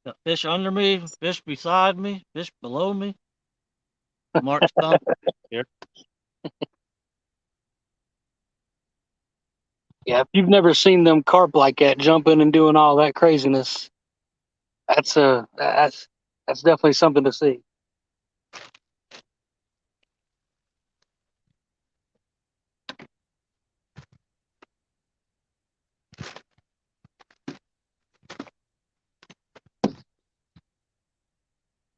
Got fish under me, fish beside me, fish below me. Mark's thumb. Here. Yeah, if you've never seen them carp like that jumping and doing all that craziness, that's definitely something to see.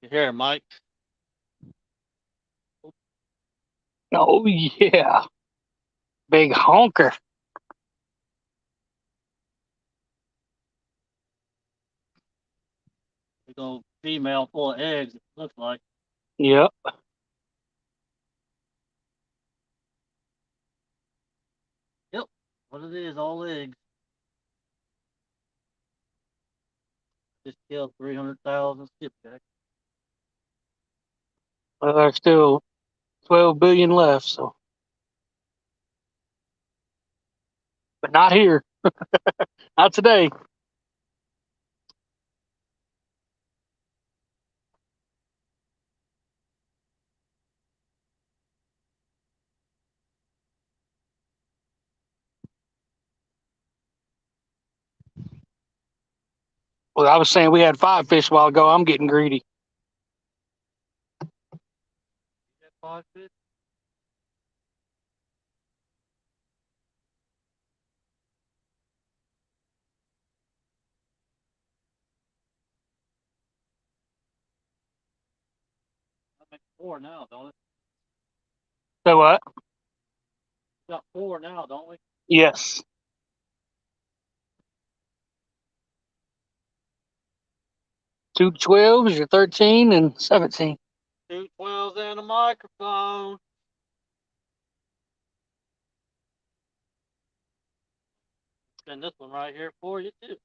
You hear him, Mike? Oh yeah, big honker. Big old female full of eggs, it looks like. Yep. Yep. What it is, all eggs. Just killed 300,000 skipjack. Well, there's still 12 billion left, so but not here, not today. Well, I was saying we had 5 fish a while ago. I'm getting greedy. That 5 fish? I make 4 now, don't it? So what? We got 4 now, don't we? Yes, 2 12s, you're 13 and 17. 2 12s and a microphone. Send this one right here for you, too.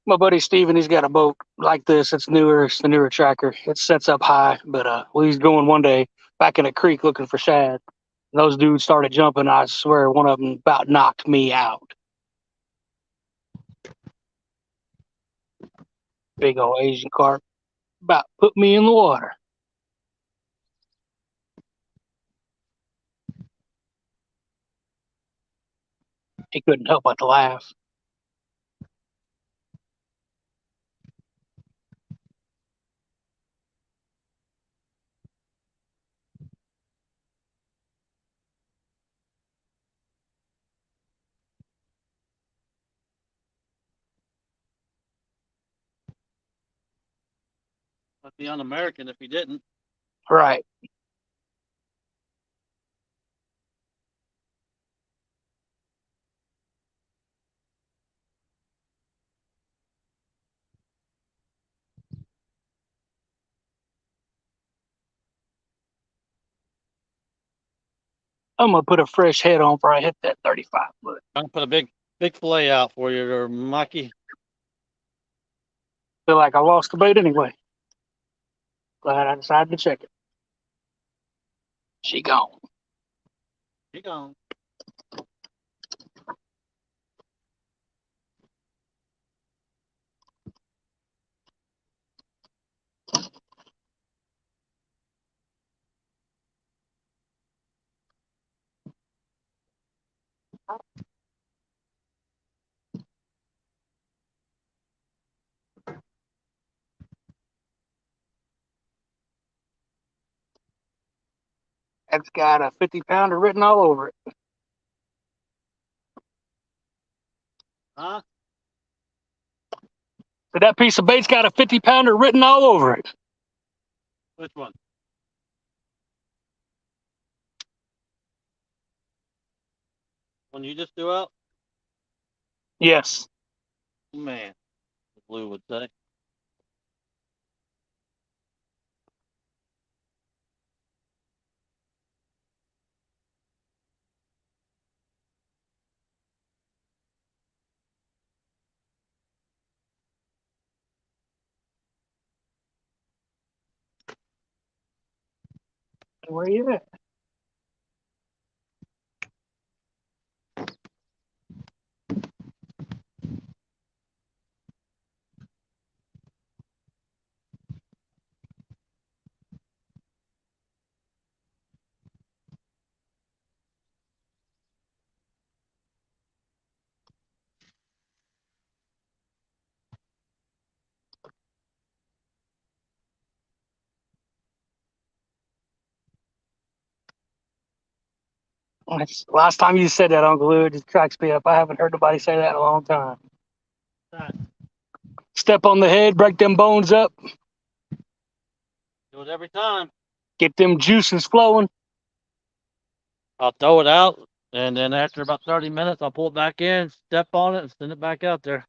My buddy Steven, he's got a boat like this. It's newer. It's the newer tracker. It sets up high, but well, he's going one day back in a creek looking for shad. And those dudes started jumping. I swear, one of them about knocked me out. Big old Asian carp about put me in the water. He couldn't help but to laugh. Must be un-American if he didn't. Right. I'm gonna put a fresh head on before I hit that 35 foot. I'm gonna put a big fillet out for you there, Mikey. Feel like I lost the bait anyway. Glad I decided to check it. She gone. He gone. That's got a 50-pounder written all over it. Huh? But that piece of bait's got a 50-pounder written all over it. Which one? One you just threw out? Yes. Man, the blue would say. Where you at? That's, last time you said that, Uncle Lou, it just cracks me up. I haven't heard nobody say that in a long time. Step on the head, break them bones up, Do it every time. get them juices flowing. I'll throw it out, and then after about 30 minutes, I'll pull it back in, step on it, and send it back out there.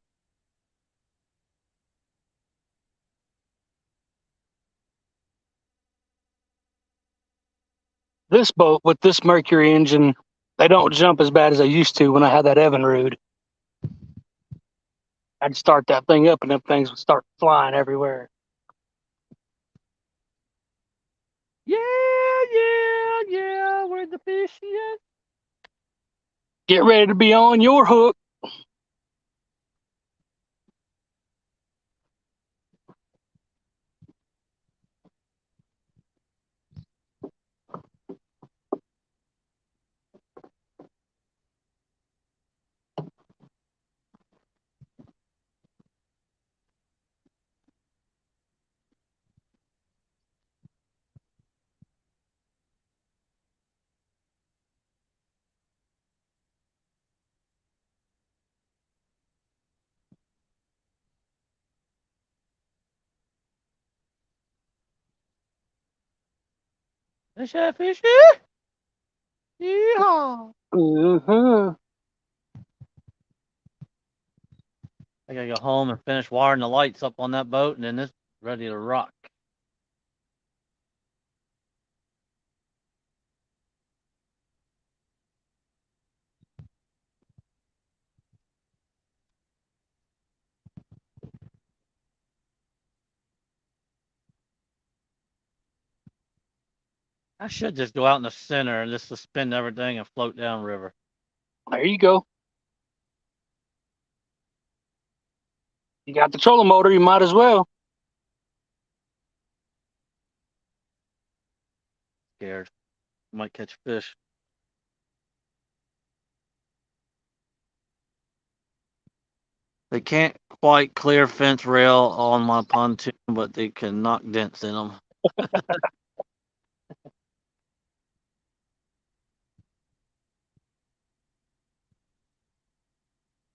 This boat with this Mercury engine, they don't jump as bad as they used to when I had that Evinrude. I'd start that thing up and them things would start flying everywhere. Yeah, where'd the fish at? Get ready to be on your hook. Fish that fish? Yeehaw! Uh-huh. I gotta go home and finish wiring the lights up on that boat, and then it's ready to rock. I should just go out in the center and just suspend everything and float down river. There you go. You got the trolling motor, you might as well. Scared. Might catch fish. They can't quite clear fence rail on my pontoon, but they can knock dents in them.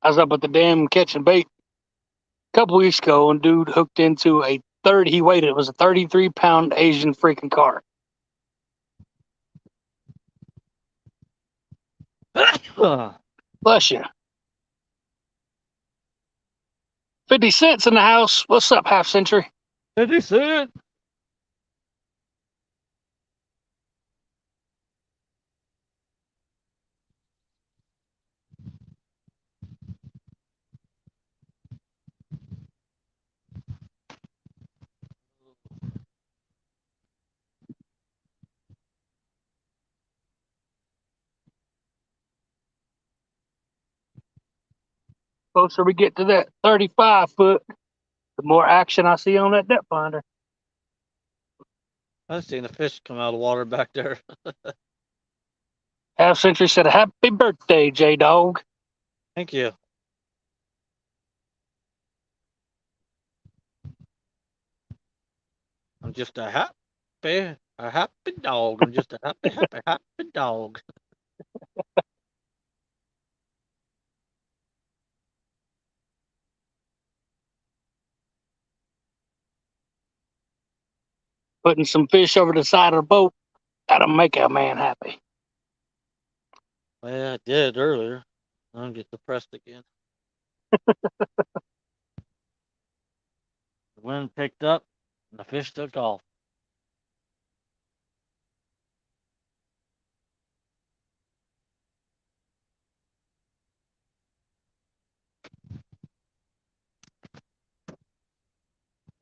I was up at the dam catching bait a couple weeks ago, and dude hooked into a 30. He weighed it. It was a 33-pound Asian freaking carp. Bless you. 50 cents in the house. What's up, half century? Did you see it? Closer we get to that 35-foot, the more action I see on that depth finder. I seen the fish come out of the water back there. Half century said, "Happy birthday, J Dog." Thank you. I'm just a happy A happy dog. I'm just a happy, happy, happy dog. Putting some fish over the side of the boat, that'll make a man happy. Well, I did earlier. I'll get depressed again. The wind picked up and the fish took off.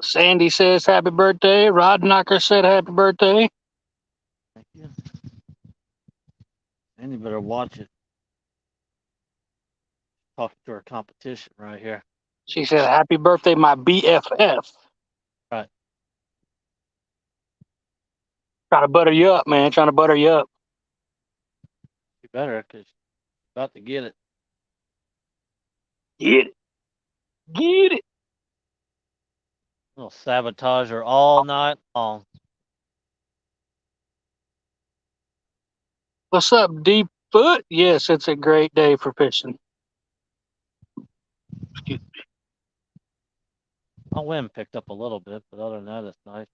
Sandy says happy birthday. Rod Knocker said happy birthday. Thank you. And you better watch it. Talking to our competition right here. She said happy birthday, my BFF. Right. Trying to butter you up, man. Trying to butter you up. You better, because you're about to get it. Get it. Get it. We'll sabotage her all night long. What's up, Deep Foot? Yes, it's a great day for fishing. Excuse me. My wind picked up a little bit, but other than that, it's nice.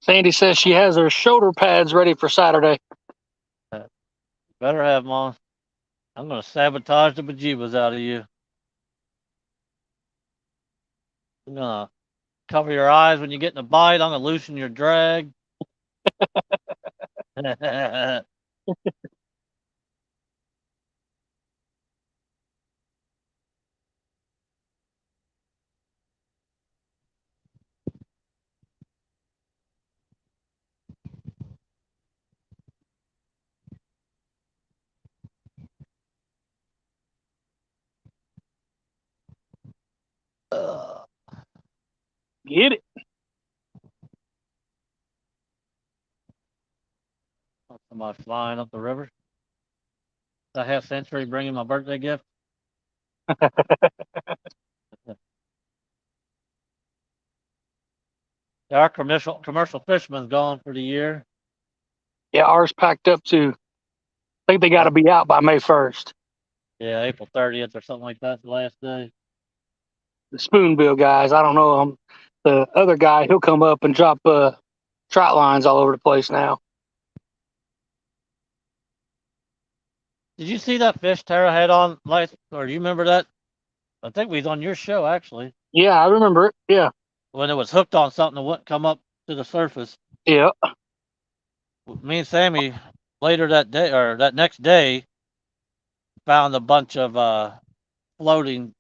Sandy says she has her shoulder pads ready for Saturday. Better have them on. I'm going to sabotage the bejeebas out of you. I'm going to cover your eyes when you get in a bite. I'm going to loosen your drag. Get it. Somebody flying up the river. A half century bringing my birthday gift. Our commercial fisherman's gone for the year. Yeah, ours packed up too. I think they got to be out by May 1st. Yeah, April 30th or something like that, the last day. The spoonbill guys, I don't know them. The other guy, he'll come up and drop trout lines all over the place now. Did you see that fish Tara had on last, or do you remember that? I think we was on your show actually. Yeah, I remember it. Yeah. When it was hooked on something that wouldn't come up to the surface. Yeah. Me and Sammy later that day or that next day found a bunch of floating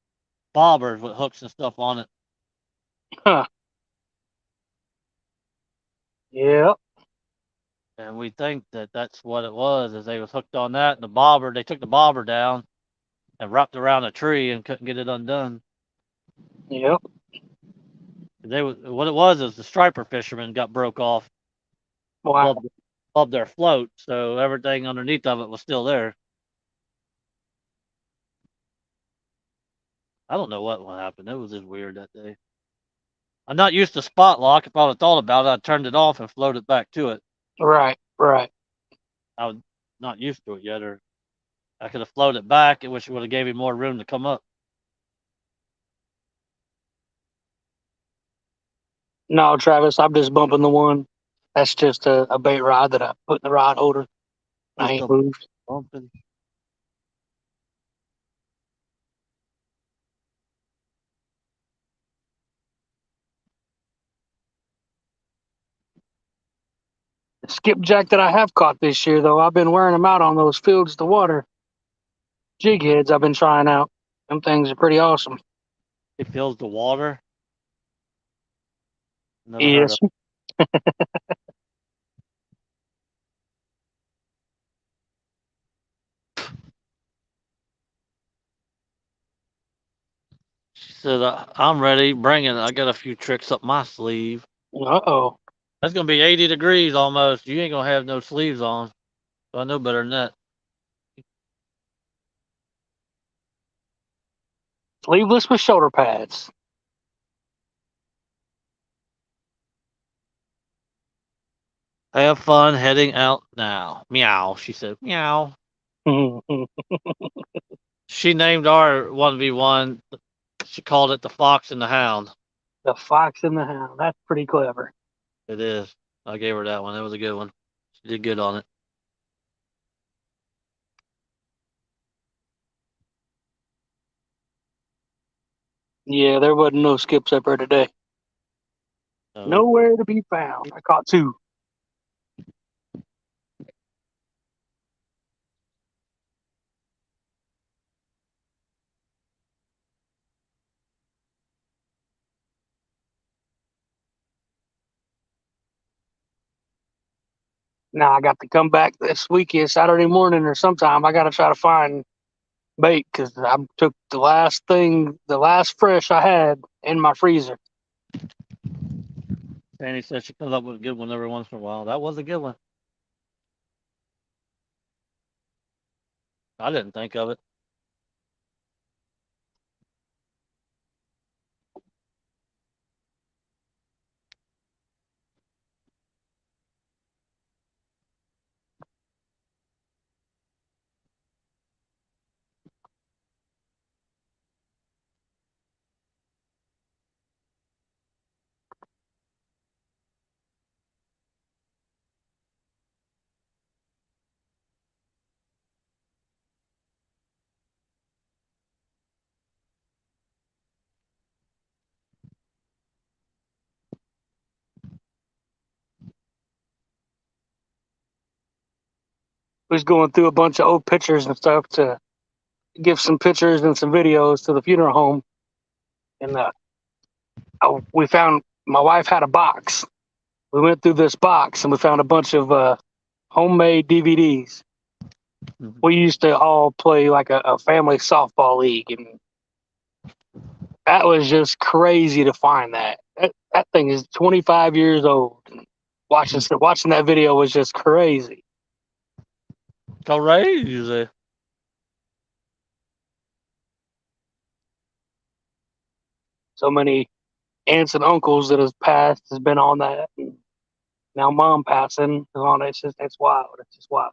bobbers with hooks and stuff on it. Huh. Yeah. And we think that that's what it was, is they was hooked on that, and the bobber, they took the bobber down and wrapped around a tree and couldn't get it undone. Yep. What it was is the striper fishermen got broke off Wow. above their float, so everything underneath of it was still there. I don't know what happened. It was just weird that day. I'm not used to spot lock. If I would have thought about it, I'd turned it off and floated back to it. Right. Right. I was not used to it yet, or I could have floated back, which would have gave me more room to come up. No, Travis, I'm just bumping the one. That's just a bait rod that I put in the rod holder. I Just ain't a moved. bumping. The skipjack that I have caught this year, though, I've been wearing them out on those fields to water jig heads I've been trying out. Them things are pretty awesome. It fills the water. Never heard Yes. of. said, I'm ready. Bring it. I got a few tricks up my sleeve. Uh-oh. That's going to be 80 degrees almost. You ain't going to have no sleeves on. So I know better than that. Sleeveless with shoulder pads. Have fun heading out now. Meow, she said. Meow. The She named our 1v1. She called it the Fox and the Hound. Fox and the Hound. That's pretty clever. It is. I gave her that one. That was a good one. She did good on it. Yeah, there wasn't no skip zipper today. Nowhere to be found. I caught two. Now I got to come back this weekend, Saturday morning or sometime. I got to try to find bait because I took the last fresh I had in my freezer. Sandy said she comes up with a good one every once in a while. That was a good one. I didn't think of it. Was going through a bunch of old pictures and stuff to give some pictures and some videos to the funeral home, and we found my wife had a box. We went through this box and we found a bunch of homemade DVDs. Mhm. We used to all play like a family softball league, and that was just crazy to find that. That thing is 25 years old. Watching that video was just crazy. Crazy. So many aunts and uncles that has passed has been on that. And now mom passing is on it. It's wild. It's just wild.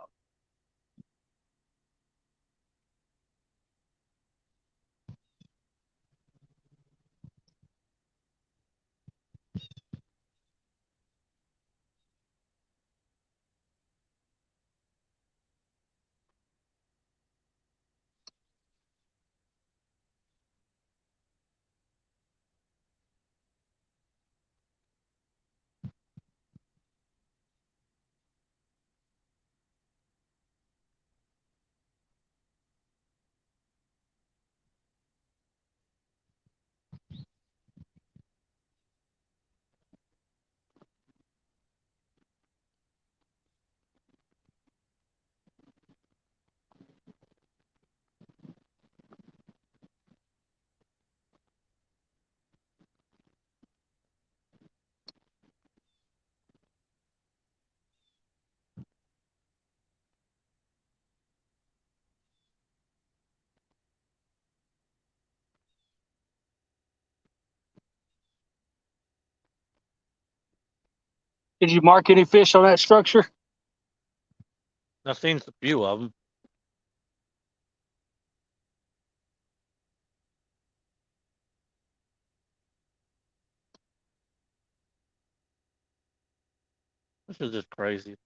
Did you mark any fish on that structure? I've seen a few of them. This is just crazy.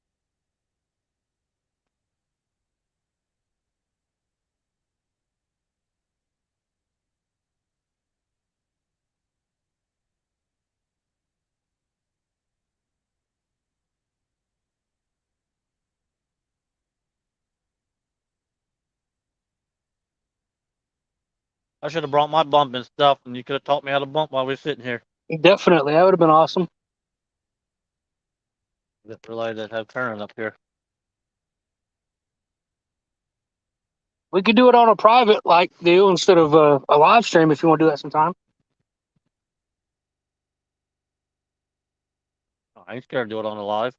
I should have brought my bump and stuff, and you could have taught me how to bump while we are sitting here. Definitely. That would have been awesome. Didn't realize they'd have turning up here. We could do it on a private like deal instead of a live stream if you want to do that sometime. I ain't scared to do it on the live.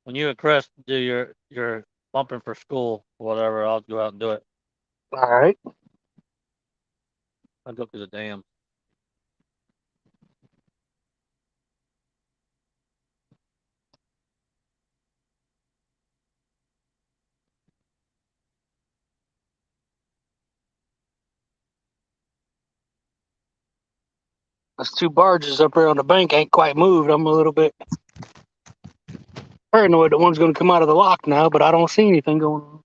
When you and Chris do your bumping for school or whatever, I'll go out and do it. All right. I'll go through the dam. Those two barges up there on the bank ain't quite moved. I'm a little bit paranoid that one's going to come out of the lock now, but I don't see anything going on.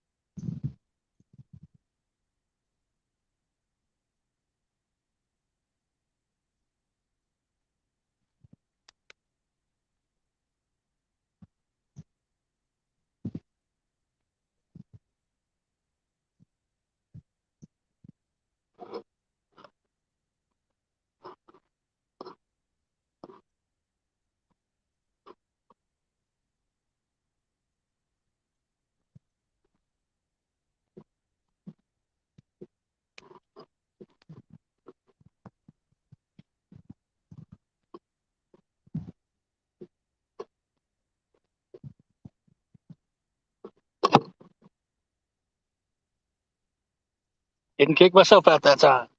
Didn't kick myself out that time.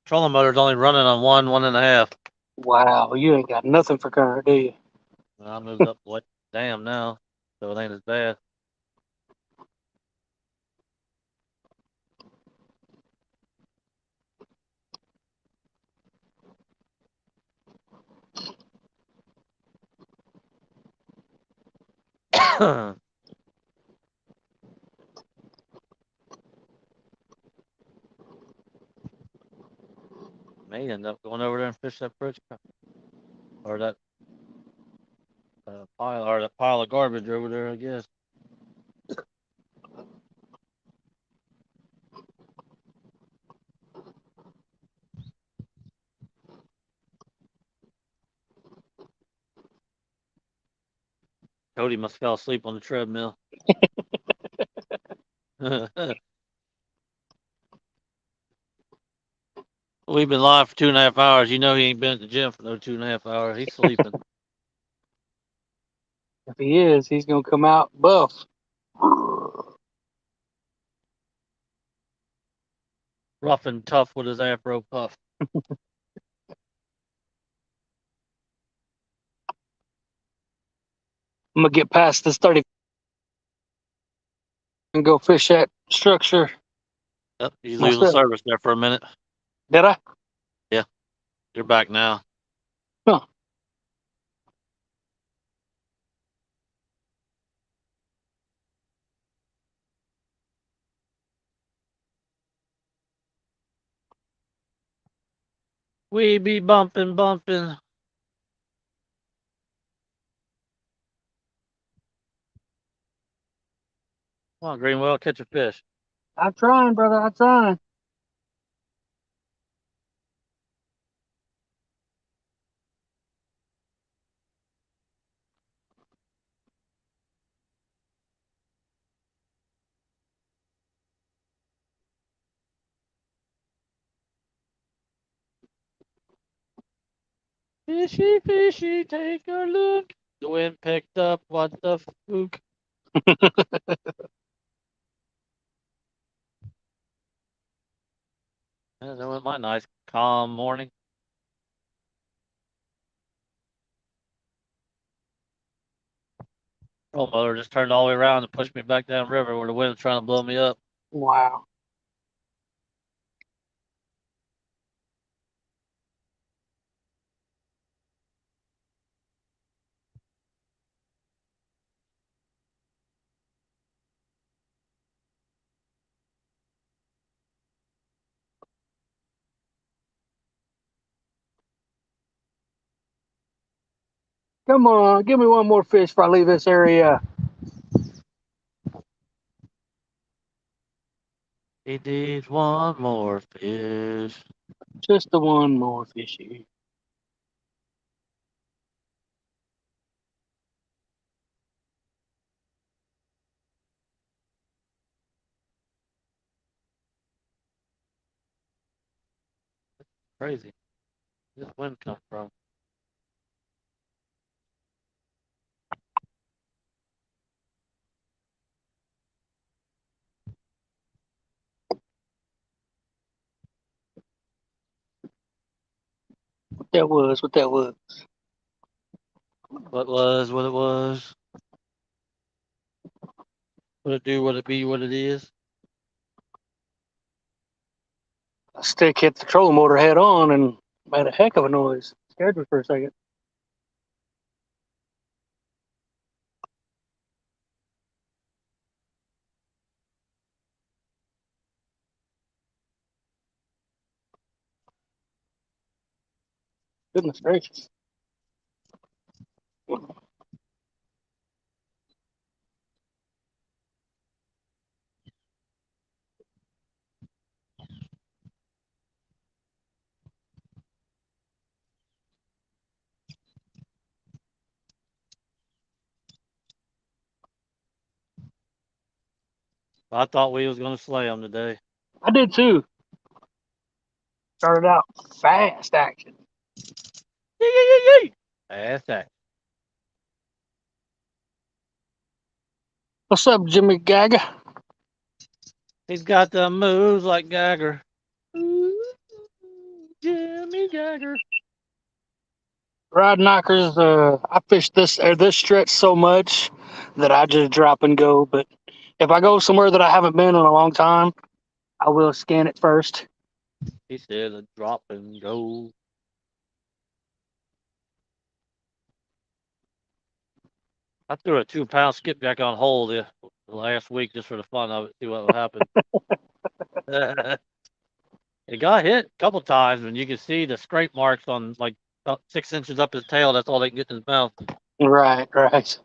Trolling motor's only running on 1.5. Wow, you ain't got nothing for current, do you? I moved up the dam now, so it ain't as bad. May end up going over there and fish that bridge or that pile of garbage over there. I guess. Cody must fell asleep on the treadmill. We've been live for 2.5 hours. You know he ain't been at the gym for no 2.5 hours. He's sleeping. If he is, he's going to come out buff. Rough and tough with his afro puff. I'm going to get past this 30 and go fish that structure Yep, you losing myself. service there for a minute. Did I? Yeah, you're back now. Huh. We be bumping, bumping. Come on, Greenwell, catch a fish. I'm trying, brother. I'm trying. Fishy, fishy, take a look. The wind picked up. What the spook? That was my nice, calm morning. Oh, mother just turned all the way around and pushed me back down river where the wind was trying to blow me up. Wow. Come on. Give me one more fish before I leave this area. He needs one more fish. Just the one more fishy. Crazy. Where's this wind come from? What that was? What that was? What was, what it was. What it do, what it be, what it is. A stick hit the trolling motor head on and made a heck of a noise. Scared me for a second. Goodness gracious. I thought we was gonna slay them today. I did too. Started out fast action. Yee, yee, yee, yee. That's that. What's up, Jimmy Gaga? He's got the moves like Gagger. Ooh, Jimmy Gagger. Rod knockers. I fished this stretch so much that I just drop and go. But if I go somewhere that I haven't been in a long time, I will scan it first. He said a drop and go. I threw a 2 pound skipjack on hold the last week just for the fun of it, see what would happen. It got hit a couple times, and you can see the scrape marks on like about 6 inches up his tail. That's all they can get in his mouth. Right, right.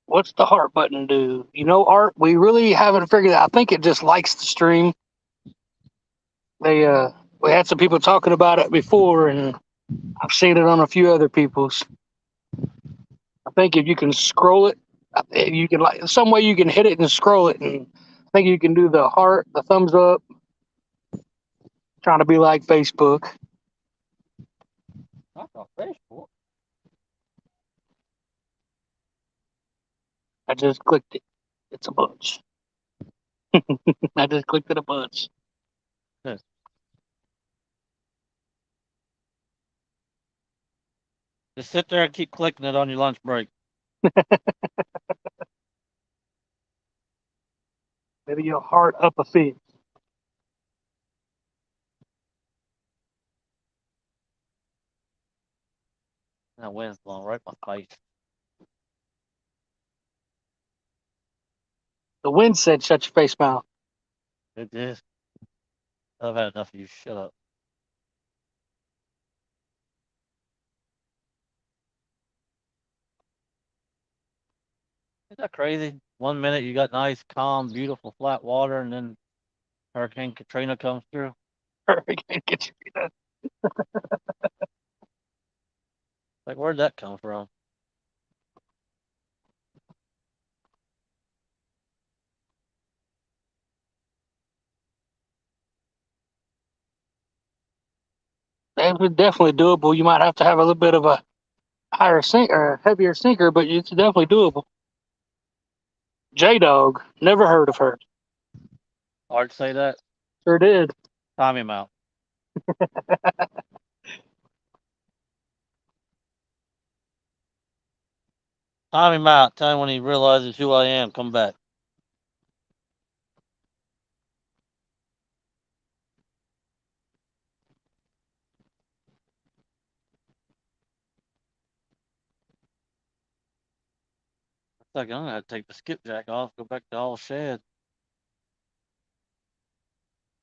What's the heart button do? You know, Art, we really haven't figured out. I think it just likes the stream. They we had some people talking about it before, and I've seen it on a few other people's. I think if you can scroll it, you can like some way you can hit it and scroll it, and I think you can do the heart, the thumbs up, trying to be like Facebook. Not on Facebook. I just clicked it. It's a bunch. I just clicked it a bunch. Just sit there and keep clicking it on your lunch break. Maybe you'll heart up a fish. That wind's blowing right in my face. The wind said, "Shut your face mouth." It is. I've had enough of you. Shut up. Isn't that crazy? 1 minute you got nice, calm, beautiful, flat water, and then Hurricane Katrina comes through. Hurricane Katrina. Like, where'd that come from? That was definitely doable. You might have to have a little bit of a higher sink or heavier sinker, but it's definitely doable. J Dog. Never heard of her. Hard to say that. Sure did. Time him out. Time him out. Tell him when he realizes who I am. Come back. It's like I'm gonna have to take the skipjack off. Go back to all shed.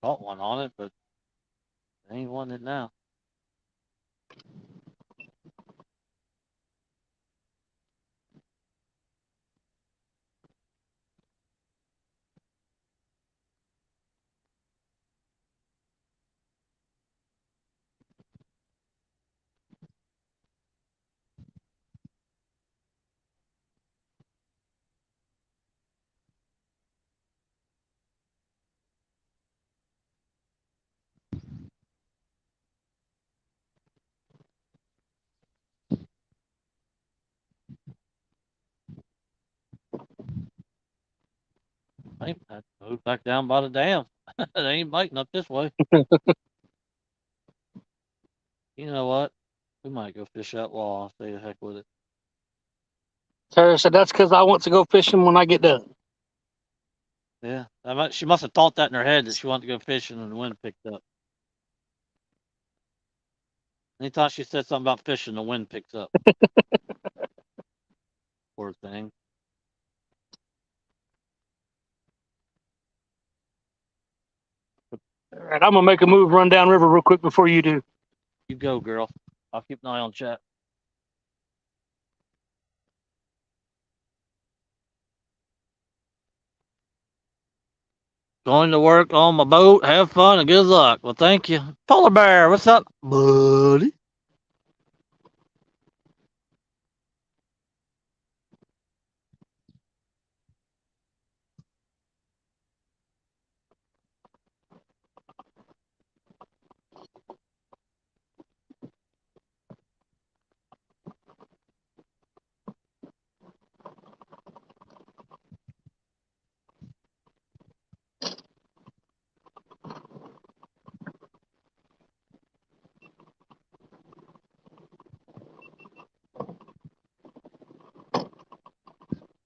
Caught one on it, but there ain't one it now. I had to move back down by the dam. They ain't biting up this way. You know what? We might go fish that wall. I'll stay the heck with it. Tara said that's because I want to go fishing when I get done. Yeah, she must have thought that in her head that she wanted to go fishing and the wind picked up. Anytime she said something about fishing, the wind picks up. Poor thing. All right, I'm gonna make a move, run down river real quick before you do. You go, girl. I'll keep an eye on chat. Going to work on my boat. Have fun and good luck. Well, thank you. Polar bear, what's up, buddy?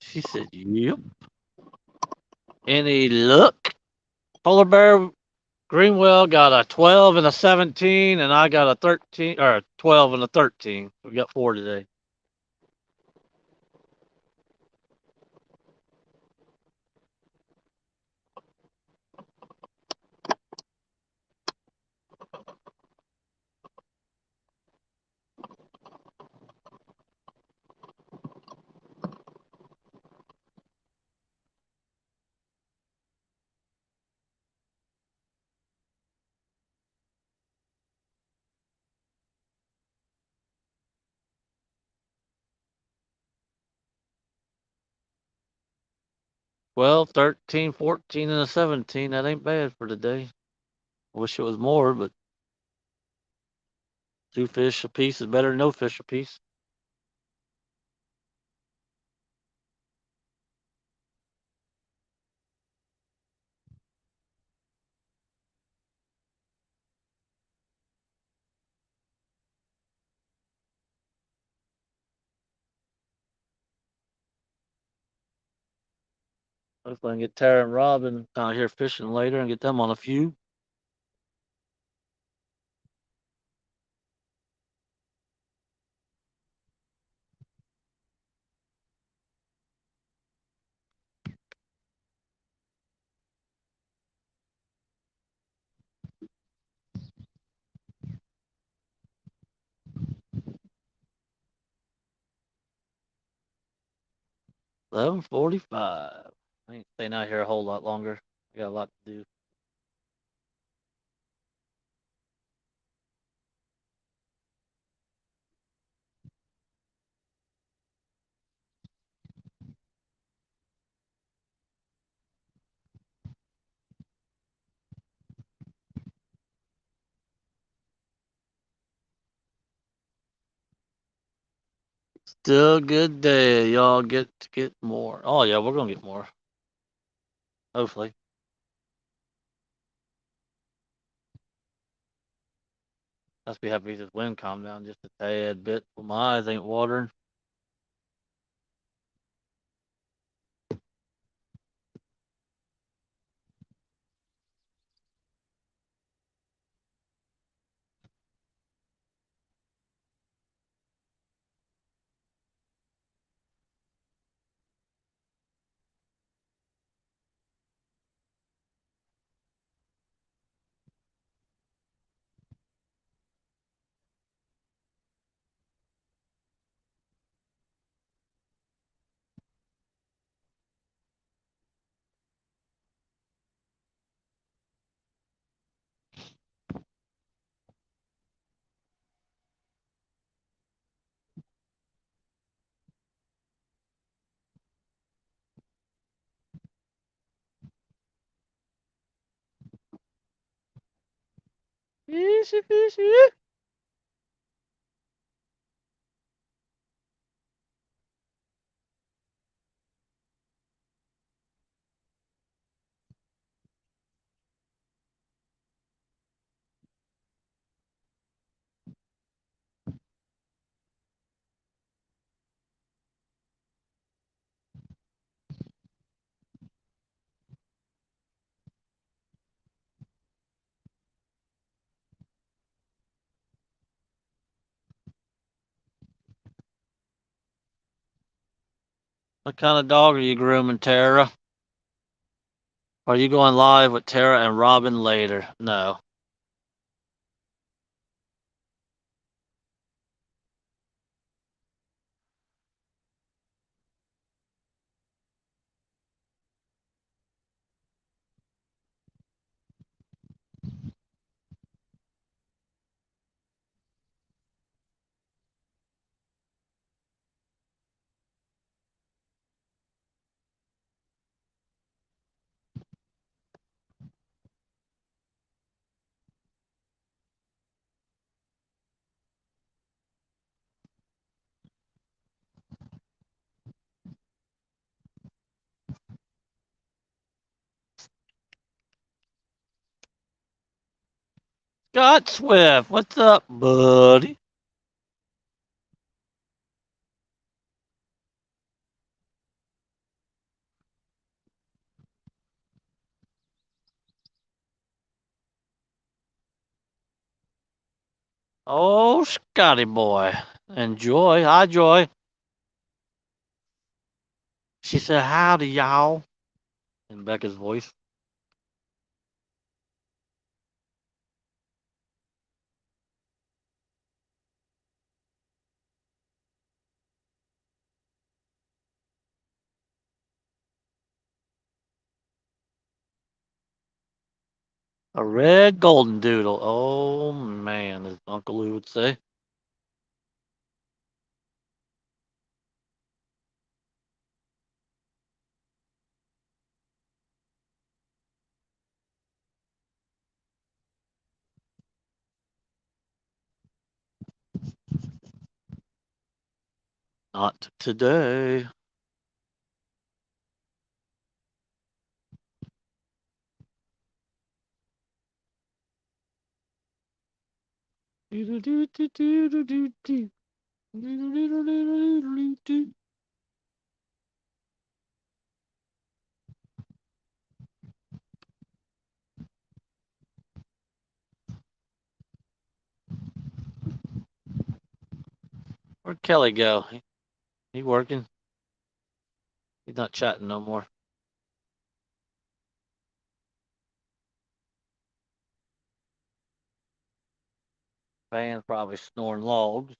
She said, yep. Any luck? Polar bear Greenwell got a 12 and a 17, and I got a 13 or a 12 and a 13. We got 4 today. Well, 13, 14, and a 17. That ain't bad for today. I wish it was more, but 2 fish a piece is better than no fish a piece. Hopefully I can get Tara and Robin out here fishing later and get them on a few. 11:45. I ain't staying out here a whole lot longer. I got a lot to do. Still a good day. Y'all get more. Oh yeah, we're gonna get more. Hopefully. Must be happy this wind calmed down just a tad bit. Well, my eyes ain't watering. Fishy, fishy. What kind of dog are you grooming, Tara? Are you going live with Tara and Robin later? No. Scott Swift, what's up, buddy? Oh, Scotty boy. Enjoy. Hi, Joy. She said, howdy, y'all. In Becca's voice. A red golden doodle. Oh, man, as Uncle Lou would say. Not today. Where'd Kelly go? He working? He's not chatting no more. Fan's probably snoring logs.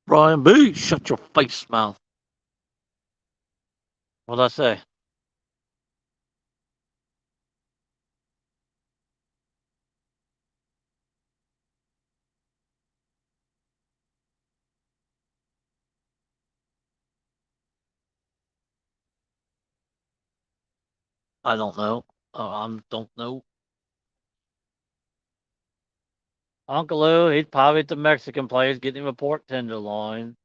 Brian B, shut your face mouth. What'd I say? I don't know. I don't know. Uncle Lou, he's probably at the Mexican place getting him a pork tenderloin.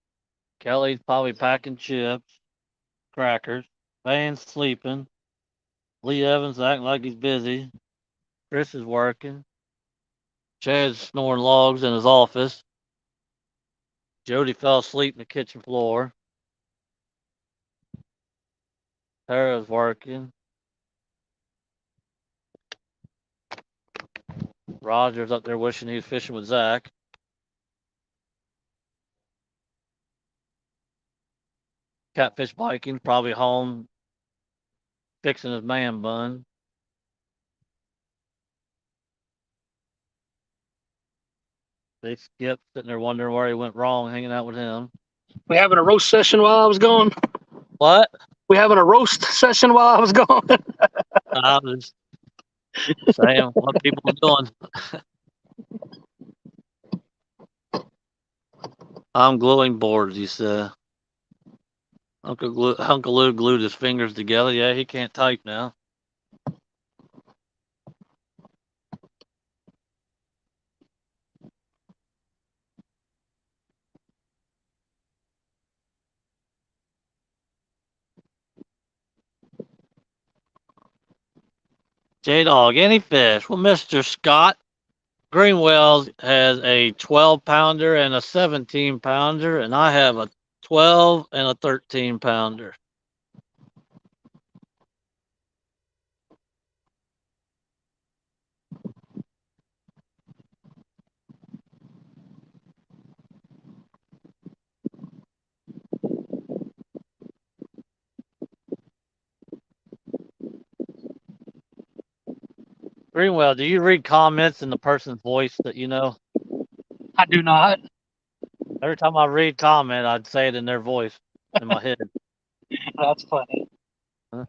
Kelly's probably packing chips, crackers. Van's sleeping. Lee Evans acting like he's busy. Chris is working. Chad's snoring logs in his office. Jody fell asleep in the kitchen floor. Tara's working. Roger's up there wishing he was fishing with Zach. Catfish biking, probably home fixing his man bun. Big Skip sitting there wondering where he went wrong hanging out with him. We having a roast session while I was gone. What? We having a roast session while I was gone. I was saying what people are doing. I'm gluing boards, he said. Uncle Lou glued his fingers together. Yeah, he can't type now. J-Dog, any fish? Well, Mr. Scott, Greenwell has a 12 pounder and a 17 pounder, and I have a 12 and a 13 pounder. Greenwell, do you read comments in the person's voice that you know? I do not. Every time I read comment, I'd say it in their voice in my head. That's funny. Huh?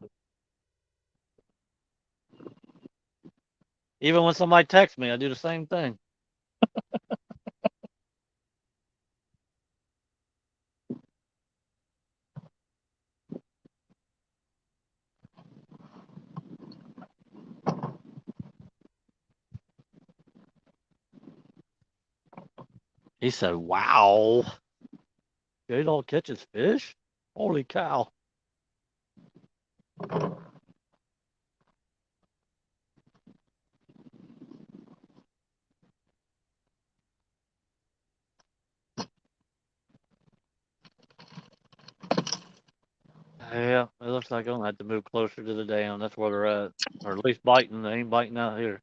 Even when somebody texts me, I do the same thing. He said, "Wow, J-Dog catches fish? Holy cow!" Yeah, it looks like I'm gonna have to move closer to the dam. That's where they're at, or at least biting. They ain't biting out here.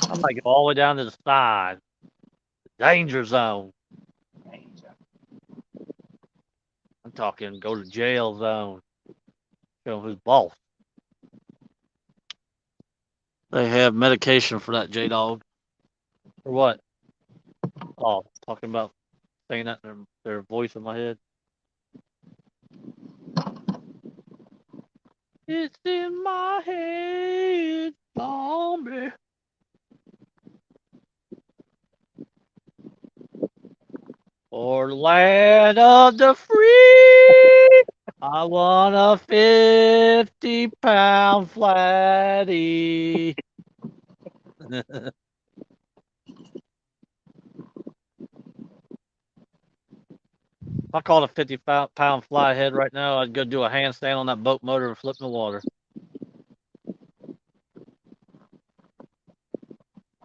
I might go all the way down to the side. Danger zone. I'm talking go to jail zone. Show 'em who's boss. They have medication for that J-Dog. For what? Oh, talking about saying that in their voice in my head. It's in my head, zombie. For the land of the free, I want a 50-pound flatty. If I caught a 50-pound flyhead right now, I'd go do a handstand on that boat motor and flip in the water.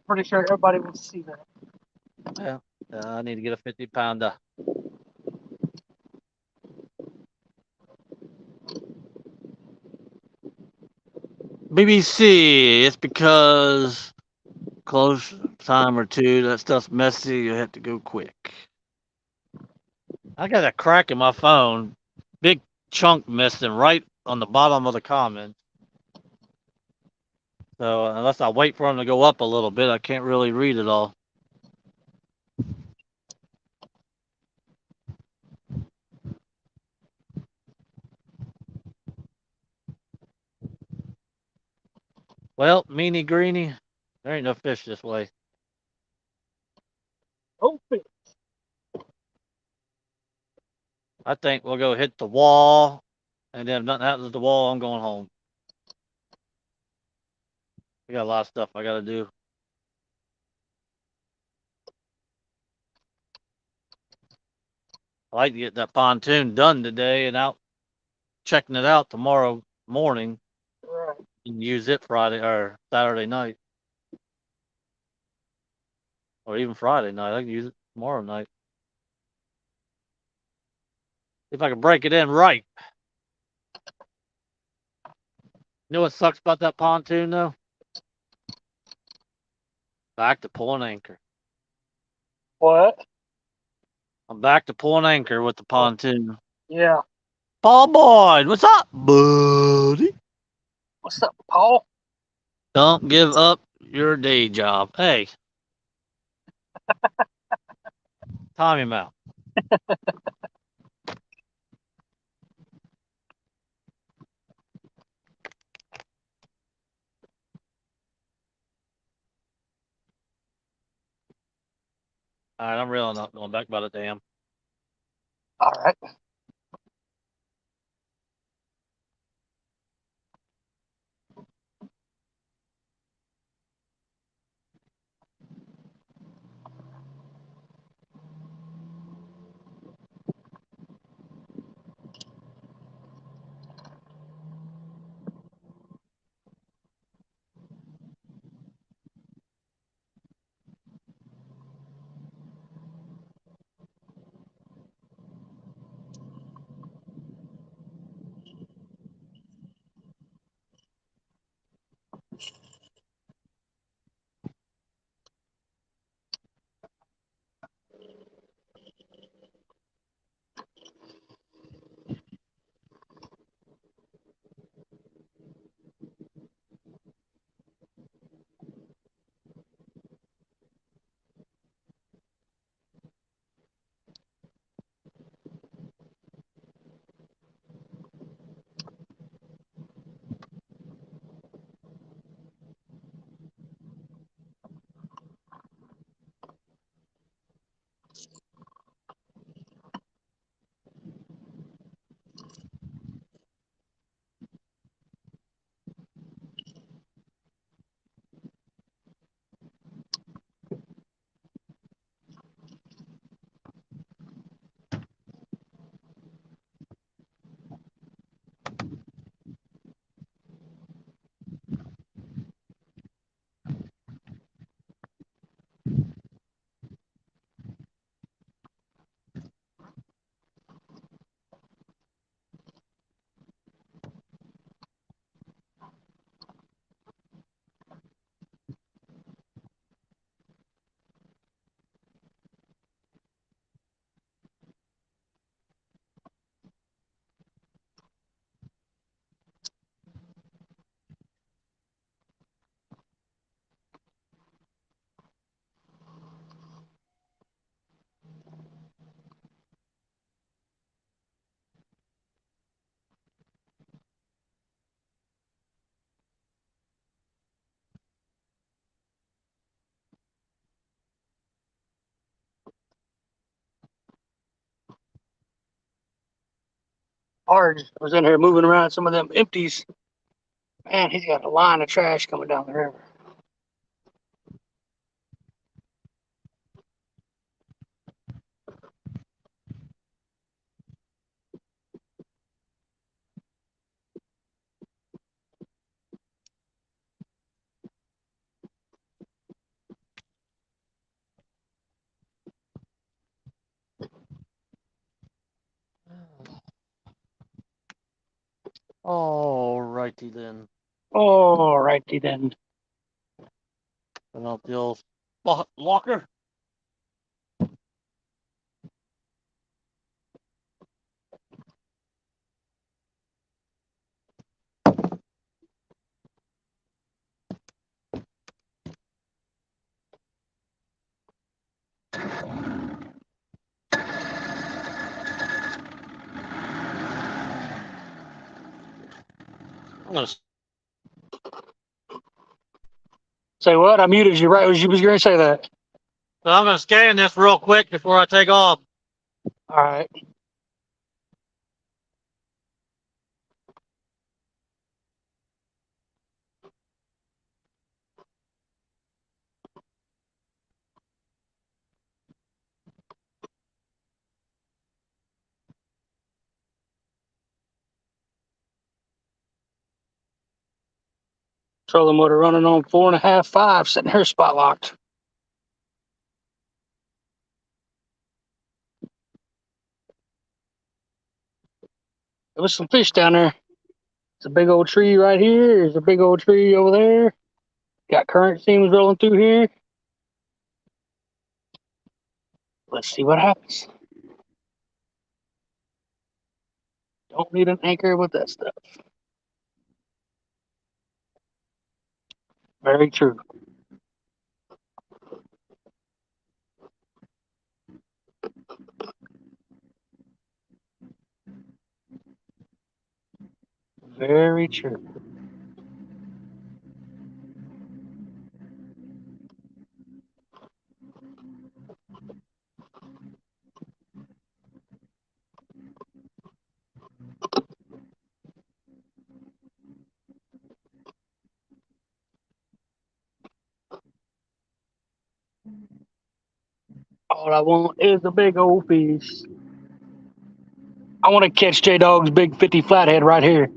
Pretty sure everybody wants to see that. Yeah, I need to get a 50-pounder. BBC, it's because close time or two, that stuff's messy. You have to go quick. I got a crack in my phone, big chunk missing right on the bottom of the comment. So unless I wait for them to go up a little bit, I can't really read it all. Well, meanie greenie, there ain't no fish this way. Oh, I think we'll go hit the wall, and then if nothing happens at the wall, I'm going home. I got a lot of stuff I got to do. I like to get that pontoon done today and out checking it out tomorrow morning Right. and use it Friday or Saturday night. Or even Friday night. I can use it tomorrow night. See if I can break it in right. You know what sucks about that pontoon though? Back to pulling anchor. What? I'm back to pulling anchor with the pontoon. Yeah. Paul Boyd, what's up, buddy? What's up, Paul? Don't give up your day job. Hey, time him out. All right, I'm reeling up, going back by the dam. All right. Hard was in here moving around some of them empties. Man, he's got a line of trash coming down the river. All righty then. All righty then. Turn off the old locker. I'm gonna Say what? I muted you right as you was going to say that. So I'm gonna scan this real quick before I take off. All right. Trolling motor running on 4.5, 5, sitting here spot locked. There was some fish down there. It's a big old tree right here. There's a big old tree over there. Got current seams rolling through here. Let's see what happens. Don't need an anchor with that stuff. Very true. Very true. All I want is a big old fish. I want to catch J Dog's big 50 flathead right here.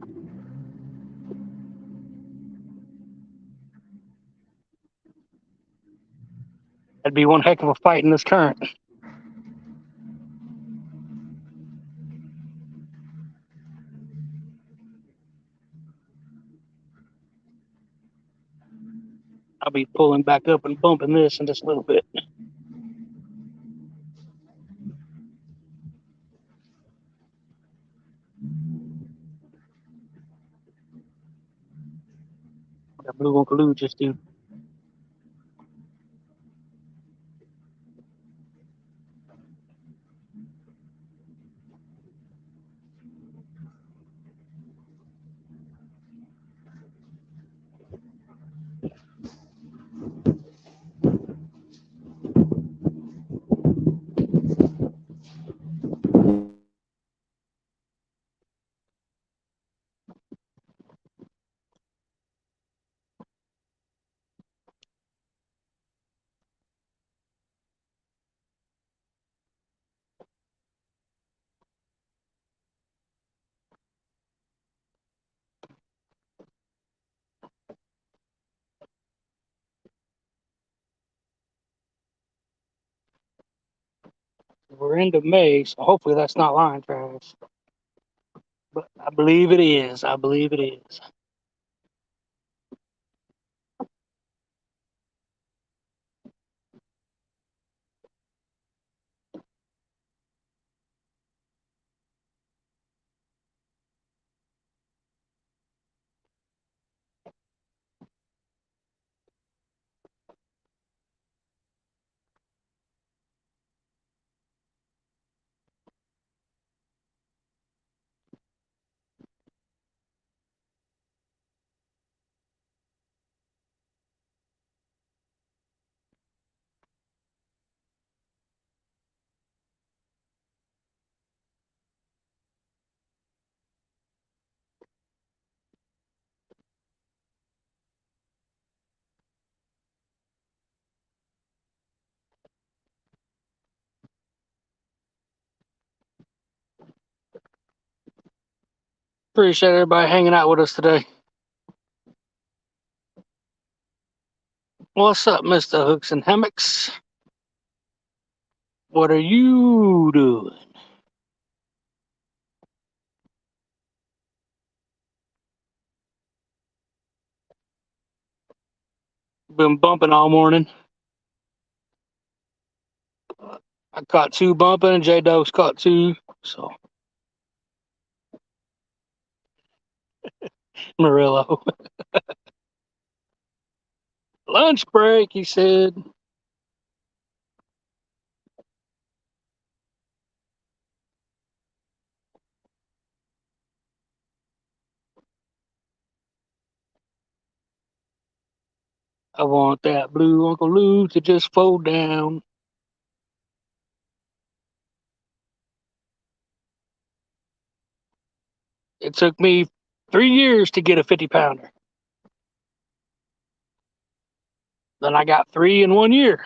That'd be one heck of a fight in this current. I'll be pulling back up and bumping this in just a little bit. That blue Uncle Lou just do. We're into May, so hopefully that's not line trash. But I believe it is. I believe it is. Appreciate everybody hanging out with us today. What's up, Mr. Hooks and Hammocks? What are you doing? Been bumping all morning. I caught 2 bumping, and J Dog's caught 2. So, Murillo. Lunch break, he said. I want that blue Uncle Lou to just fold down. It took me 3 years to get a 50-pounder. Then I got 3 in 1 year.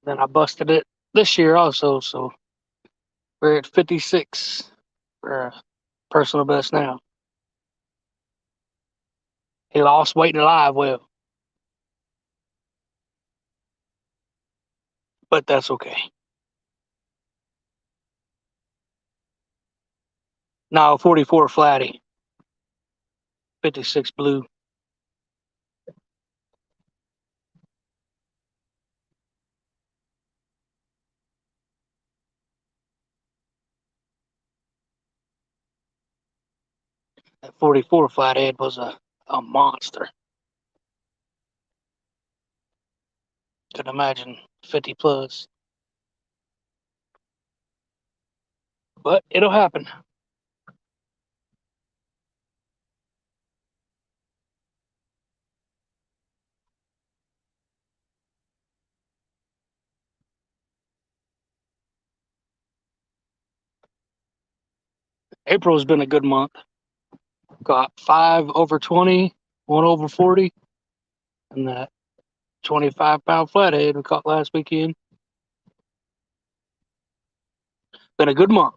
Then I busted it this year also. So we're at 56 for personal best now. He lost weight in a live well, but that's okay. Now 44 flatty, 56 blue. That 44 flathead was a monster. Could imagine 50 plus, but it'll happen. April's been a good month. Got 5 over 20, 1 over 40, and that 25-pound flathead we caught last weekend. Been a good month.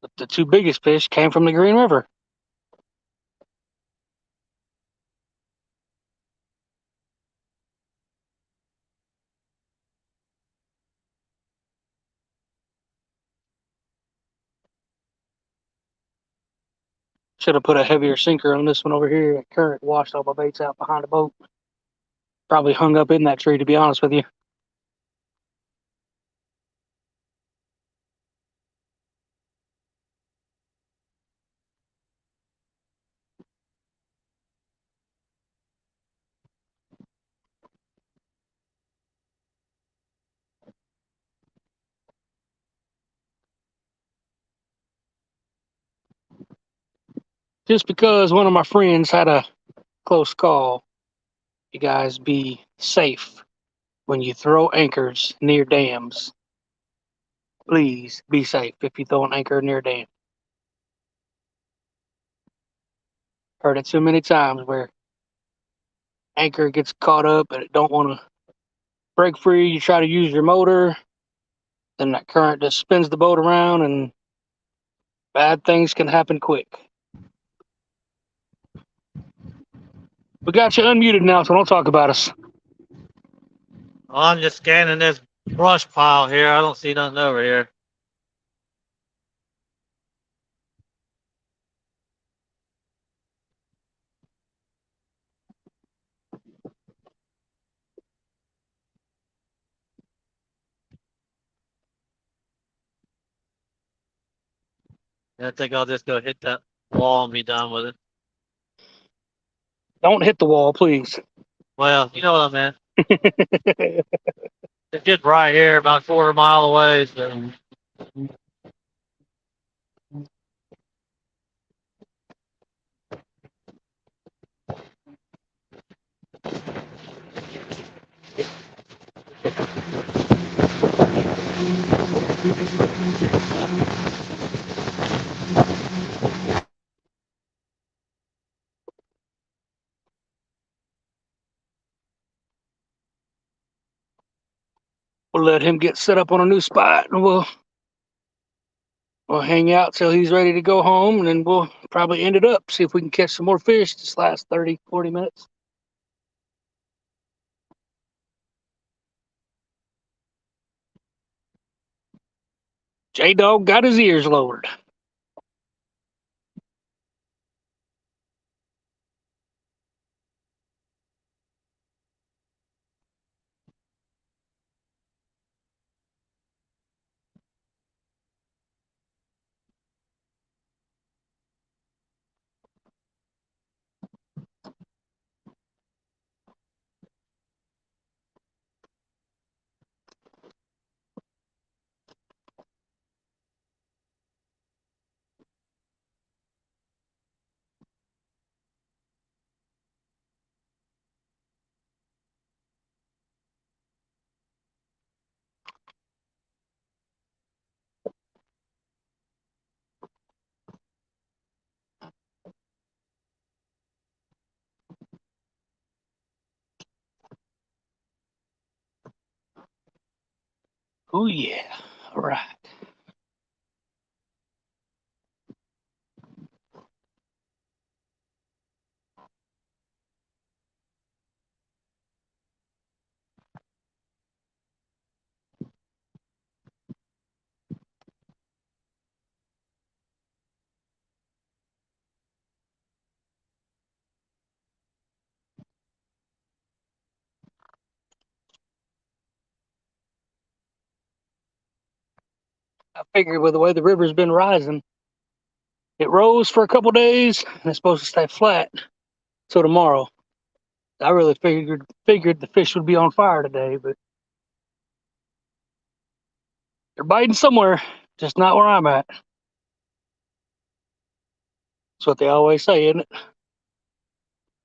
But the two biggest fish came from the Green River. Should have put a heavier sinker on this one over here. That current washed all my baits out behind the boat. Probably hung up in that tree, to be honest with you. Just because one of my friends had a close call, you guys be safe when you throw anchors near dams. Please be safe if you throw an anchor near a dam. Heard it so many times where anchor gets caught up and it don't want to break free. You try to use your motor, then that current just spins the boat around and bad things can happen quick. We got you unmuted now, so don't talk about us. I'm just scanning this brush pile here. I don't see nothing over here. I think I'll just go hit that wall and be done with it. Don't hit the wall, please. Well, you know what I meant. It's just right here, about a quarter mile away. So. We'll let him get set up on a new spot, and we'll hang out till he's ready to go home, and then we'll probably end it up. See if we can catch some more fish this last 30, 40 minutes. J-Dog got his ears lowered. Oh, yeah. All right. I figured with the way the river's been rising, it rose for a couple days and it's supposed to stay flat till tomorrow. I really figured the fish would be on fire today, but they're biting somewhere, just not where I'm at. That's what they always say, isn't it?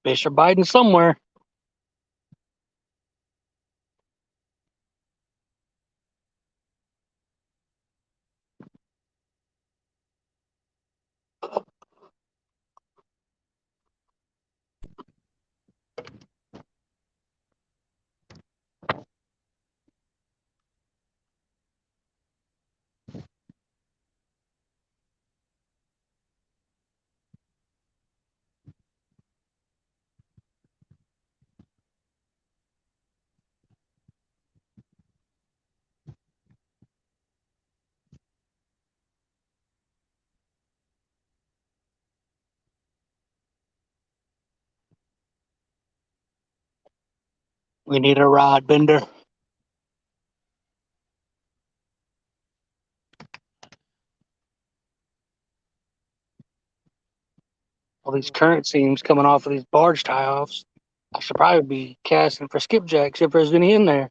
Fish are biting somewhere. We need a rod bender. All these current seams coming off of these barge tie offs. I should probably be casting for skipjacks if there's any in there.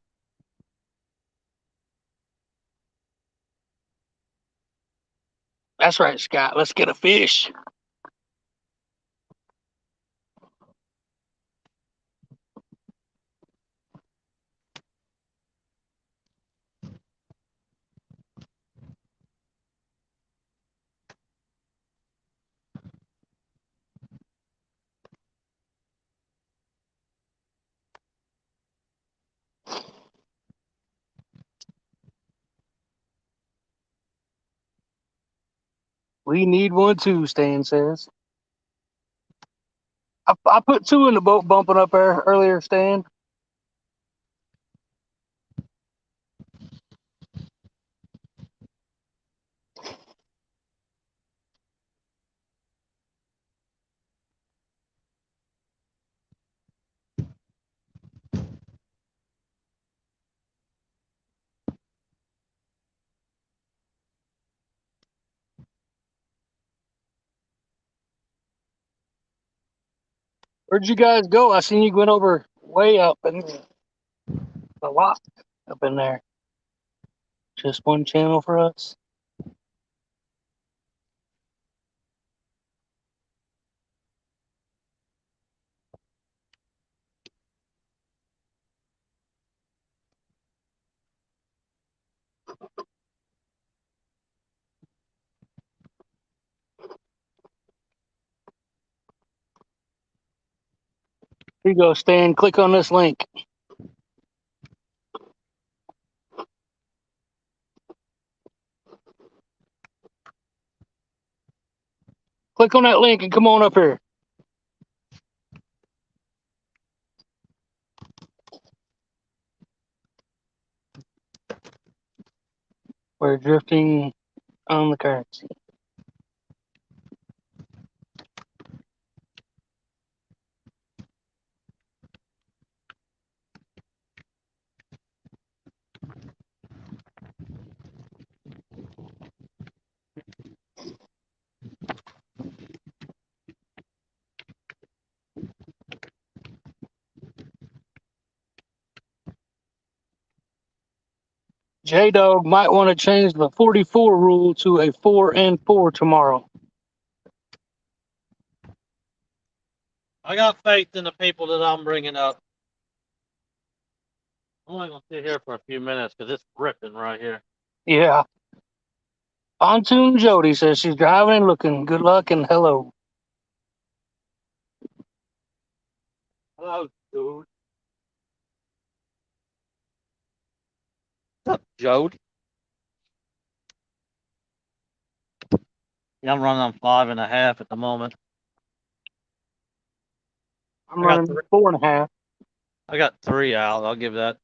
That's right, Scott. Let's get a fish. We need one too, Stan says. I put two in the boat bumping up there earlier, Stan. Where'd you guys go? I seen you went over way up in the lock up in there. Just one channel for us. Here you go, Stan. Click on this link. Click on that link and come on up here. We're drifting on the currency. J Dog might want to change the 44 rule to a 4 and 4 tomorrow. I got faith in the people that I'm bringing up. I'm only gonna sit here for a few minutes because it's ripping right here. Yeah. Pontoon Jody says she's driving and looking. Good luck and hello. Hello, dude. What's up, Jody? Yeah, I'm running on 5.5 at the moment. I'm running 4.5. I got 3 out. I'll give that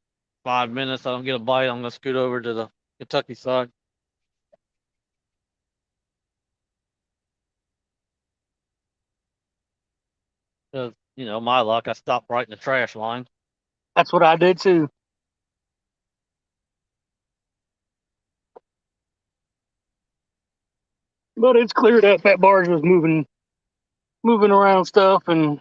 5 minutes. I don't get a bite. I'm gonna scoot over to the Kentucky side. Because, my luck, I stopped right in the trash line. That's what I did too. But it's clear that that barge was moving around stuff. And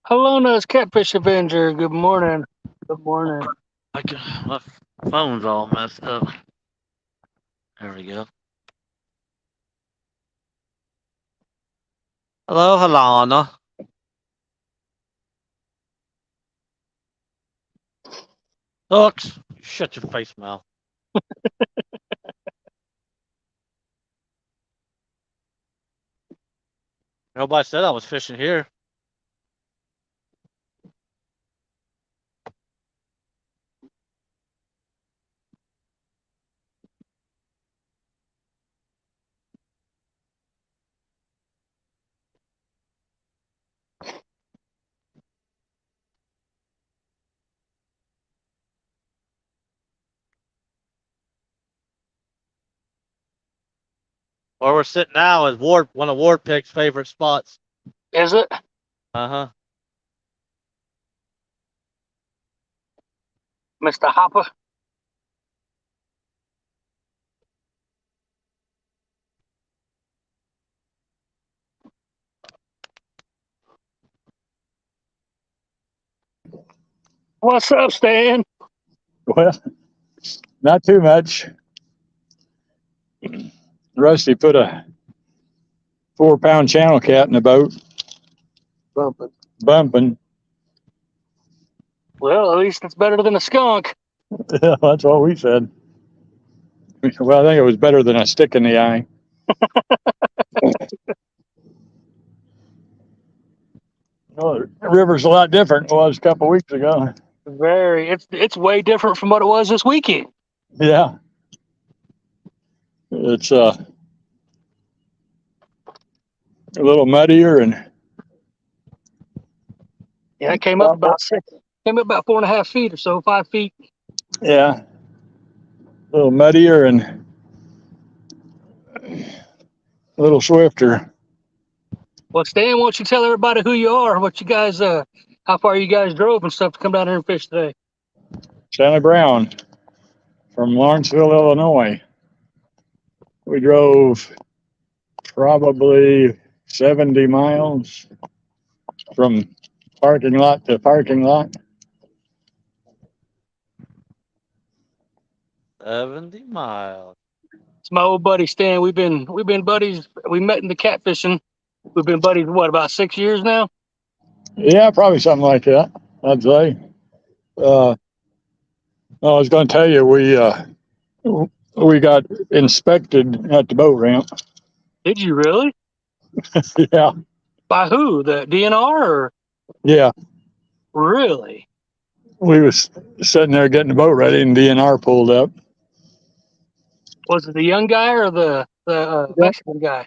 Halona's Catfish Avenger. Good morning. Good morning. My phone's all messed up. There we go. Hello, Halana. Hooks, shut your face mouth. Nobody said I was fishing here. Where we're sitting now is one of Ward Pig's favorite spots. Is it? Uh-huh. Mr. Hopper? What's up, Stan? Well, not too much. Rusty put a 4-pound channel cat in the boat, bumping. Well, at least it's better than a skunk. That's what we said. Well, I think it was better than a stick in the eye. Well, the river's a lot different than it was a couple of weeks ago. Very. It's way different from what it was this weekend. Yeah. It's a little muddier and Yeah, it came up about 4.5 feet or so, 5 feet. yeah, a little muddier and a little swifter. Well, Stan, why don't you tell everybody who you are, what you guys, how far you guys drove and stuff to come down here and fish today? Stanley Brown from Lawrenceville, Illinois. We drove probably 70 miles from parking lot to parking lot. 70 miles. It's my old buddy Stan. We've been buddies. We met in the catfishing. We've been buddies what, about 6 years now? Yeah, probably something like that, I'd say. I was going to tell you, we got inspected at the boat ramp. Did you really? Yeah, By who? The DNR or yeah. really? We was sitting there getting the boat ready, and DNR pulled up. Was it the young guy or the Mexican guy?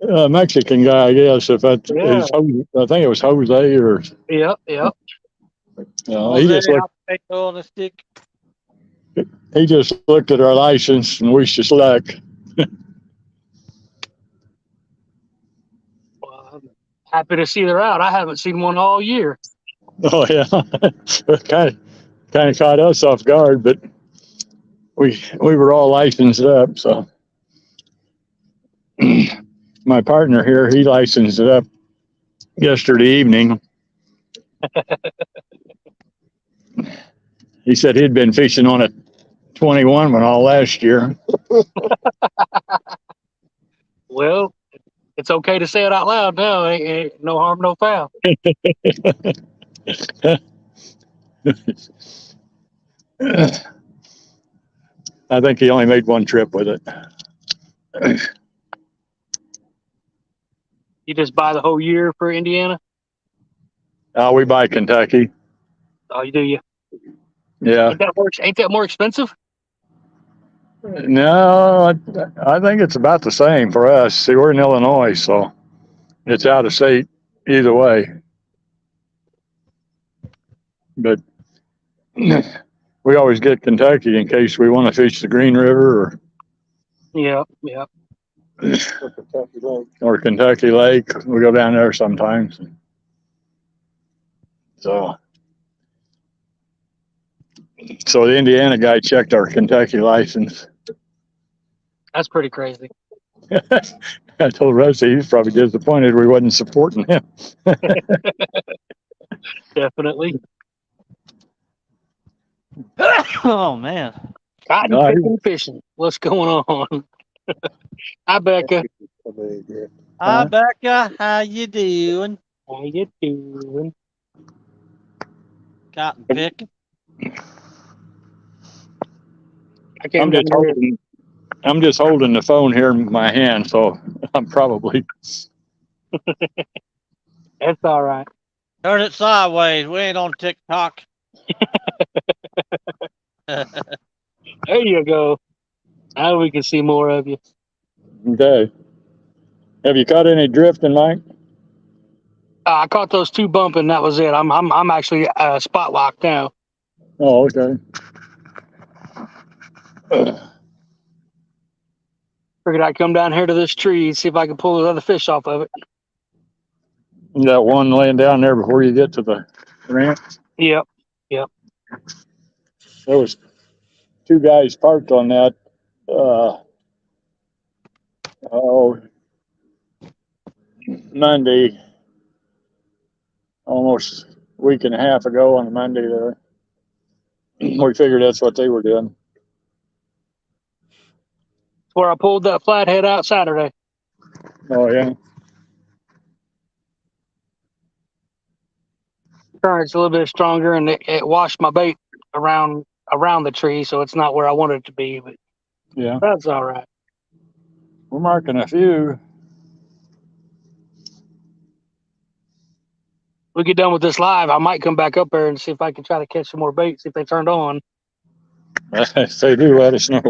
Mexican guy, I guess. If that Yeah. is, I think it was Jose, or Yep. he just looked. On a stick. He just looked at our license and wished us luck. Well, I'm happy to see they're out. I haven't seen one all year. Oh yeah, kind of caught us off guard, but we were all licensed up. So my partner here, he licensed it up yesterday evening. He said he'd been fishing on a 21 one all last year. Well, it's okay to say it out loud now. Ain't no harm, no foul. I think he only made one trip with it. You just buy the whole year for Indiana? We buy Kentucky. Oh, you do, you? Yeah. Ain't that more expensive? No, I think it's about the same for us. See, we're in Illinois, so it's out of state either way. But we always get Kentucky in case we want to fish the Green River Yeah. or Kentucky Lake. We go down there sometimes. So the Indiana guy checked our Kentucky license. That's pretty crazy. I told Rusty he's probably disappointed we wasn't supporting him. Definitely. Oh man. Cotton No, picking fishing. What's going on? Hi, Becca. Hi, Huh? Becca. How you doing? How you doing? Cotton picking. I came down here. I'm just holding the phone here in my hand, so I'm probably That's all right. Turn it sideways. We ain't on TikTok. There you go. Now we can see more of you. okay. Have you caught any drifting, Mike? I caught those two bumping. That was it. I'm actually spot locked now. Oh, okay. Figured I'd come down here to this tree and see if I could pull another fish off of it. You got one laying down there before you get to the ramp. Yep. There was two guys parked on that. Oh, Monday, almost a week and a half ago on a Monday there. We figured that's what they were doing. Where I pulled that flathead out Saturday. Oh yeah. Current's a little bit stronger, and it washed my bait around the tree, so it's not where I wanted it to be. But Yeah. that's all right. We're marking a few. We get done with this live, I might come back up there and see if I can try to catch some more bait, see if they turned on. If they do, let us know.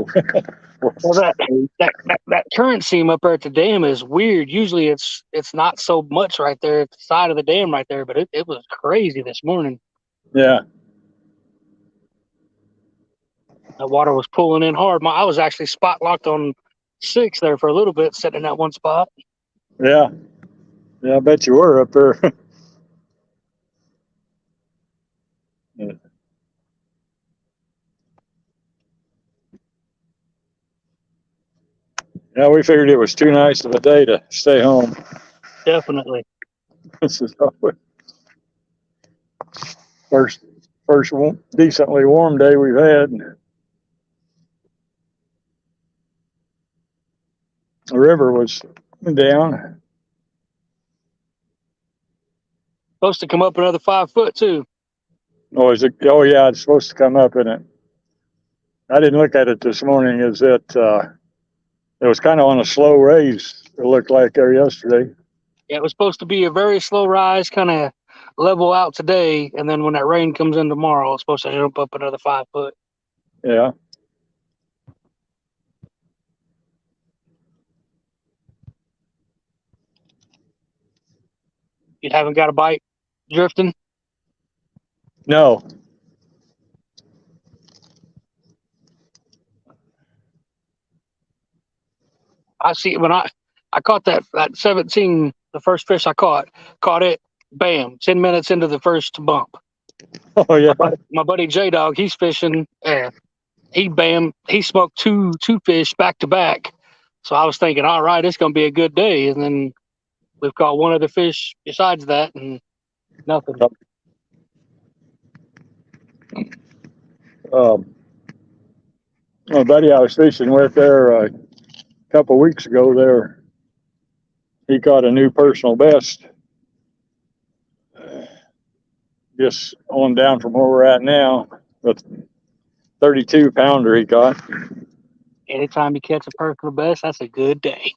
Well, that current seam up there at the dam is weird. Usually it's not so much right there at the side of the dam right there, but it was crazy this morning. Yeah. That water was pulling in hard. I was actually spot locked on 6 there for a little bit, sitting in that one spot. Yeah. Yeah, I bet you were up there. Yeah. Yeah, we figured it was too nice of a day to stay home. Definitely. This is first decently warm day we've had. The river was down. Supposed to come up another 5 foot too. Oh, is it? Oh, yeah, it's supposed to come up, isn't it? I didn't look at it this morning. Is it? It was kind of on a slow raise. It looked like there yesterday. Yeah, it was supposed to be a very slow rise, kind of level out today, and then when that rain comes in tomorrow, it's supposed to jump up another 5 foot. Yeah. You haven't got a bite drifting? No. I see when I caught that 17, the first fish I caught it, bam, 10 minutes into the first bump. Oh, yeah. My buddy J Dog, he's fishing. He smoked two fish back to back. So I was thinking, all right, it's gonna be a good day. And then we've caught one other fish besides that, and nothing. My buddy I was fishing with there a couple weeks ago there, he caught a new personal best just on down from where we're at now. With 32 pounder he caught. Anytime you catch a personal best, that's a good day.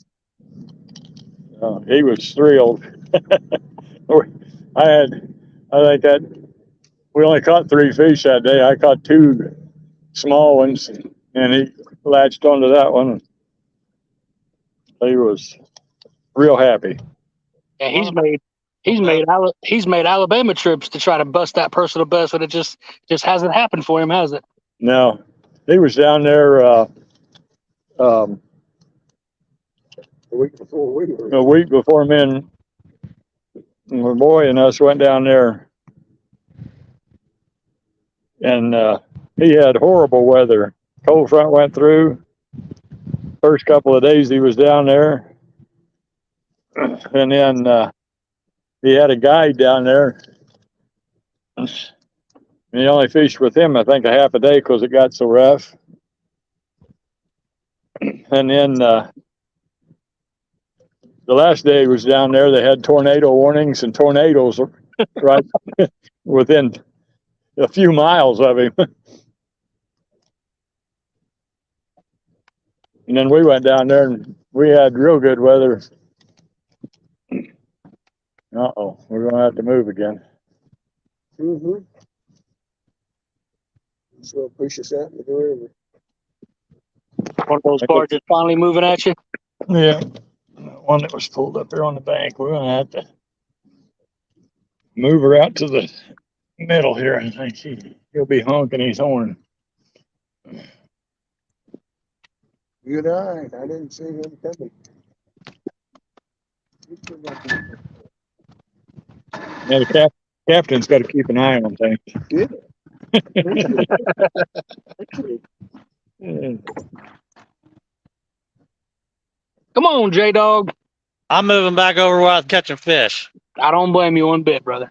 He was thrilled. I think that we only caught 3 fish that day. I caught 2 small ones, and he latched onto that one. He was real happy. Yeah, he's made Alabama trips to try to bust that personal best, but it just hasn't happened for him, has it? No, he was down there a week before me and my boy and us went down there, and he had horrible weather. Cold front went through, first couple of days he was down there, and then he had a guide down there. And he only fished with him, I think, a half a day because it got so rough. And then the last day he was down there, they had tornado warnings and tornadoes right within a few miles of him. And then we went down there and we had real good weather. Uh-oh, we're going to have to move again. Mm-hmm. So push us out in the river. One of those barges finally moving at you. Yeah, one that was pulled up there on the bank. We're going to have to move her out to the middle here. I think he'll be honking his horn. Good eye. I didn't see him coming. Yeah, the captain's got to keep an eye on things. Good. Come on, J Dog. I'm moving back over where I was catching fish. I don't blame you one bit, brother.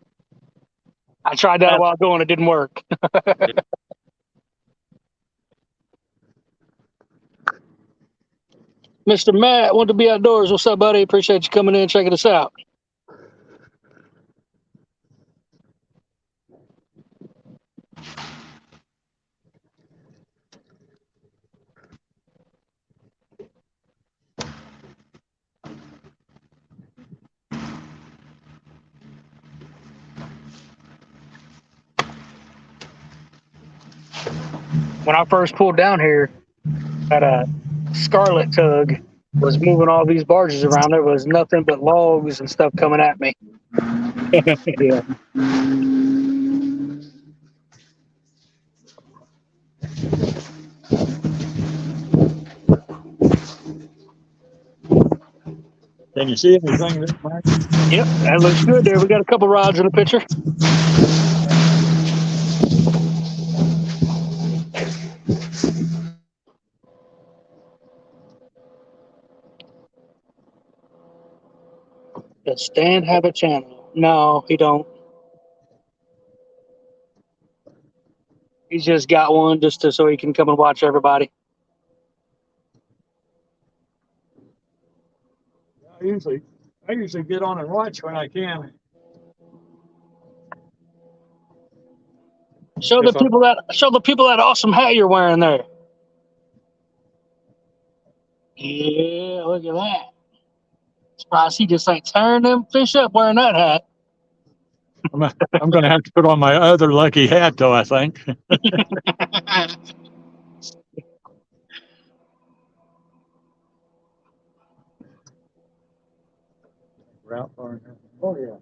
I tried that a while ago and it didn't work. Mr. Matt, want to be outdoors. What's up, buddy? Appreciate you coming in and checking us out. When I first pulled down here, that Scarlet tug was moving all these barges around. There was nothing but logs and stuff coming at me. Yeah. Can you see anything there, Mike? Yep, that looks good there. We got a couple rods in the picture. Does Stan have a channel? No, he don't. He's just got one just so he can come and watch everybody. I usually get on and watch when I can. Show the people that awesome hat you're wearing there. Yeah, look at that. Surprised he just ain't tearing them fish up wearing that hat. I'm going to have to put on my other lucky hat, though, I think. Oh, yeah.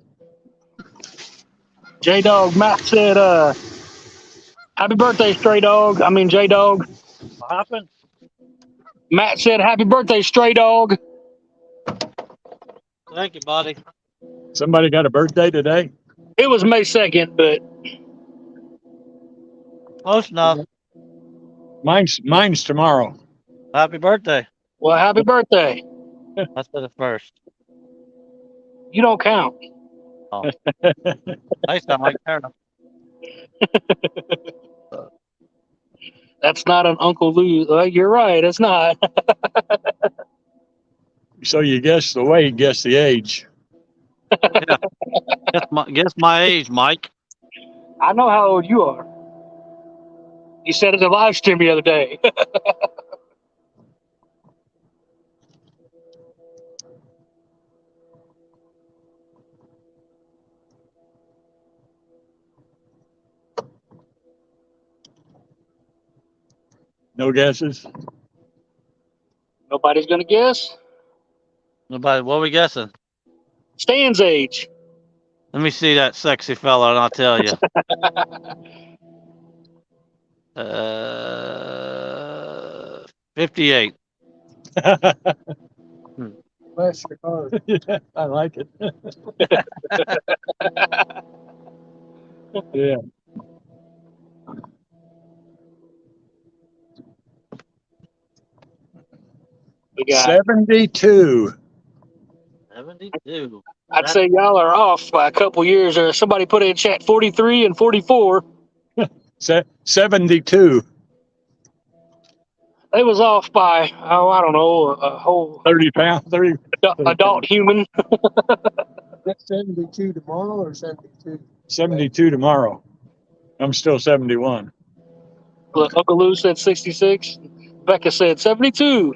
J Dog, Matt said, happy birthday, Stray Dog. I mean, J Dog. What happened? Matt said, happy birthday, Stray Dog. Thank you, buddy. Somebody got a birthday today? It was May 2nd, but Close enough. Mine's tomorrow. Happy birthday. well, happy birthday. I said it first. You don't count. Nice time, Mike Turner. That's not an Uncle Lou. You're right. It's not. So you guess the weight, guess the age. Yeah. Guess my age, Mike. I know how old you are. You said it in a live stream the other day. No guesses? Nobody's going to guess. Nobody. What are we guessing? Stan's age. Let me see that sexy fella, and I'll tell you. 58. Bless your heart. Yeah, I like it. Yeah. We got. 72. 72. I'd say y'all are off by a couple years. Or somebody put in chat 43 and 44. 72. They was off by I don't know, a whole 30 pounds. 30. adult human. 72 tomorrow or 72? 72 tomorrow. I'm still 71. Look, Uncle Lou said 66. Becca said 72.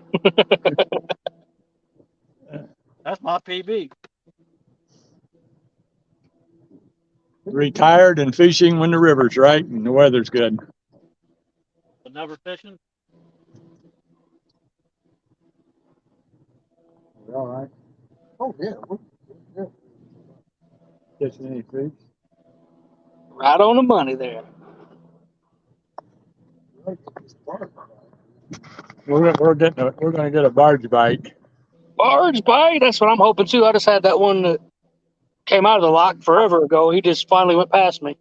That's my PB. Retired and fishing when the river's right and the weather's good. But never fishing. All right. Oh, yeah. Yeah. Catching any fish? Right on the money there. Right. It's dark. We're going to get a barge bite. Barge bite. That's what I'm hoping too. I just had that one that came out of the lock forever ago. He just finally went past me.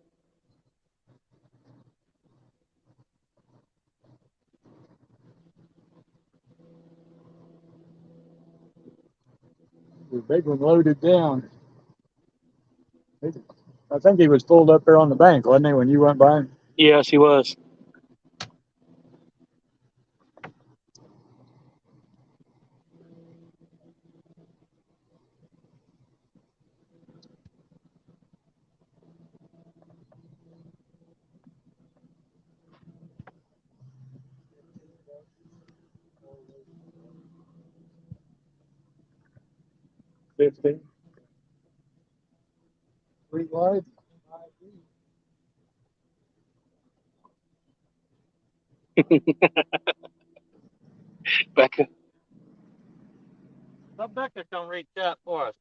The big one loaded down. I think he was pulled up there on the bank, wasn't he, when you went by? Yes, he was. $15. 3 wide. Becca. Let Becca come reach out for us.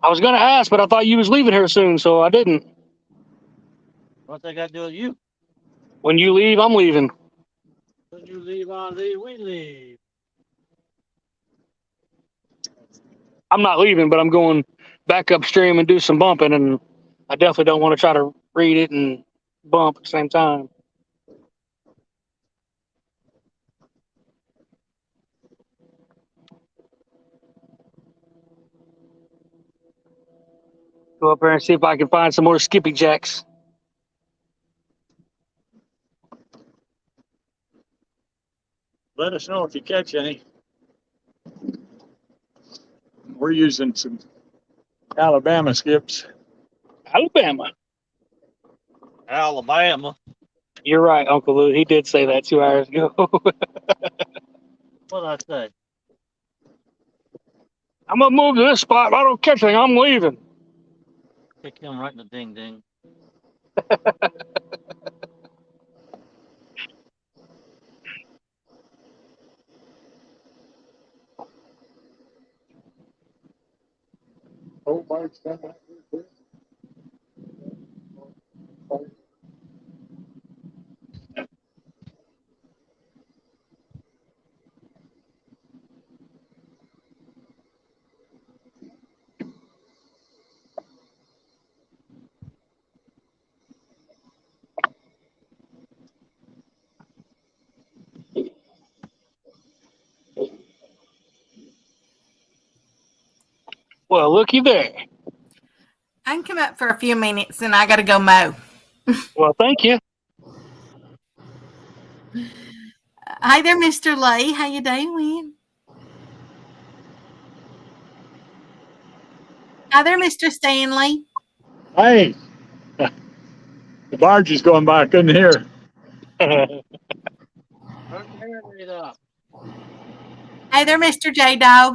I was gonna ask, but I thought you was leaving here soon, so I didn't. What's that got to do with you? When you leave, I'm leaving. When you leave, I leave, we leave. I'm not leaving, but I'm going back upstream and do some bumping, and I definitely don't want to try to read it and bump at the same time. Go up there and see if I can find some more skippy jacks. Let us know if you catch any. We're using some Alabama skips. Alabama. Alabama. You're right, Uncle Lou. He did say that 2 hours ago. What'd I say? I'm gonna move to this spot. If I don't catch anything, I'm leaving. Kick him right in the ding ding. Oh, Mark's done that. Well, looky there. I can come up for a few minutes and I got to go mow. Well, thank you. Hi there, Mr. Lay. How you doing? Hi there, Mr. Stanley. Hey, the barge is going by. I couldn't hear. Turn your rate up. Hey there, Mr. J Dog.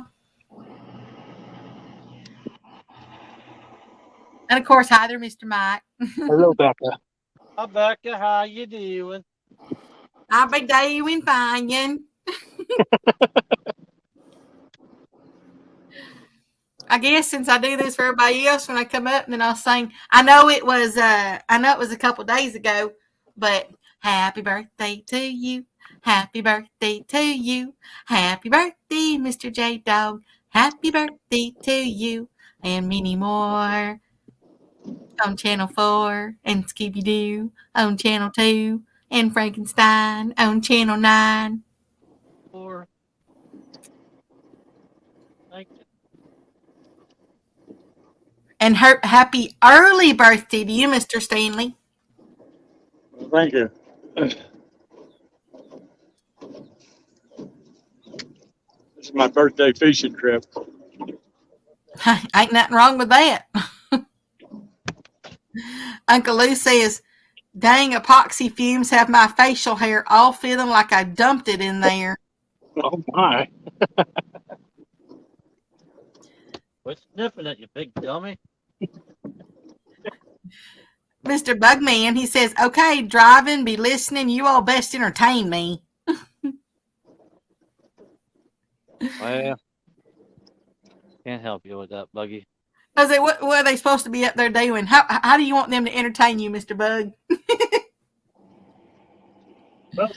And of course, hi there, Mr. Mike. Hello, Becca. Hi, Becca. How you doing? I'll be doing fine. I guess since I do this for everybody else, when I come up, then I'll sing. I know it was a couple days ago, but happy birthday to you. Happy birthday to you. Happy birthday, Mr. J Dog. Happy birthday to you. And many more on Channel 4 and Scooby Doo on Channel 2 and Frankenstein on Channel 9. And happy early birthday to you, Mr. Stanley. Well, thank you. This is my birthday fishing trip. Ain't nothing wrong with that. Uncle Lou says, dang, epoxy fumes have my facial hair all feeling like I dumped it in there. Oh my! Quit sniffing it, you big dummy. Mr. Bugman, he says, okay, driving, be listening. You all best entertain me. Well, can't help you with that, Buggy. I say, what are they supposed to be up there doing? How do you want them to entertain you, Mr. Bug? Well,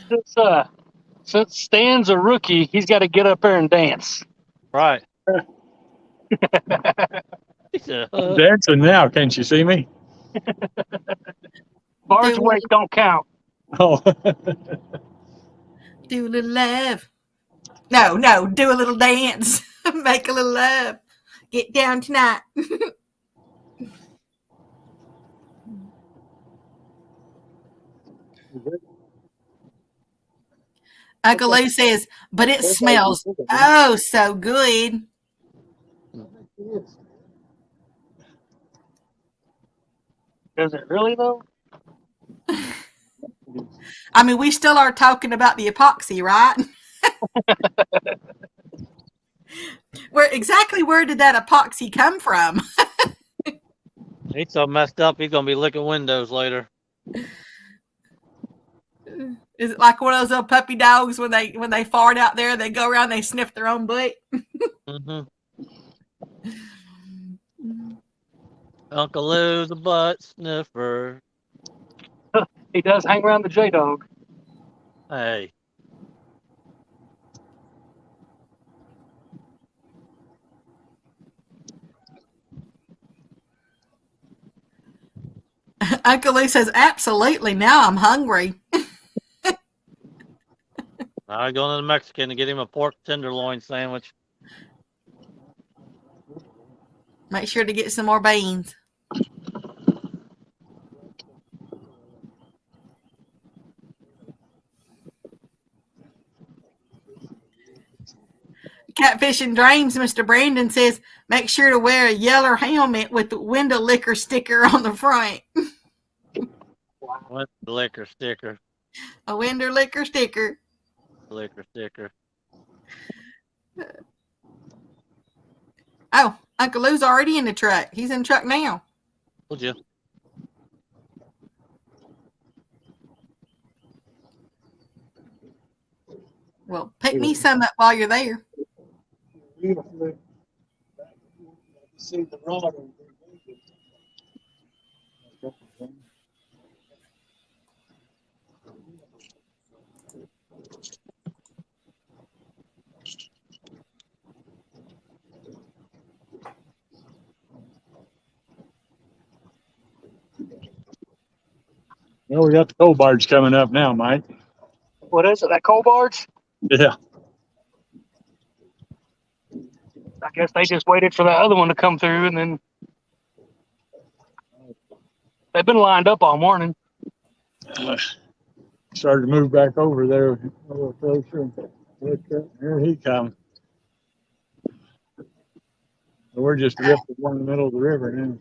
since Stan's a rookie, he's got to get up there and dance. Right. He said, I'm dancing now. Can't you see me? Barge weight don't count. Oh. Do a little love. No, do a little dance. Make a little love. Get down tonight. Uncle Lou says, but it smells oh so good. Does it really though? I mean, we still are talking about the epoxy, right? Where did that epoxy come from? he's so messed up, he's going to be licking windows later. Is it like one of those little puppy dogs when they fart out there, they go around, they sniff their own butt? Mm-hmm. Uncle Lou's a butt sniffer. He does hang around the J-Dog. Hey. Uncle Lou says, absolutely. Now I'm hungry. I'm going to the Mexican to get him a pork tenderloin sandwich. Make sure to get some more beans. Catfish and Dreams, Mr. Brandon says, make sure to wear a yellow helmet with the window liquor sticker on the front. What's the liquor sticker? A window liquor sticker. Liquor sticker. Oh, Uncle Lou's already in the truck. He's in the truck now. Told you. Well, pick me some up while you're there. Beautifully. See the rod on Well, we got the coal barge coming up now, Mike. What is it? That coal barge? Yeah. I guess they just waited for that other one to come through, and then they've been lined up all morning. Started to move back over there a little closer. Here he comes. We're just drifting in the middle of the river now.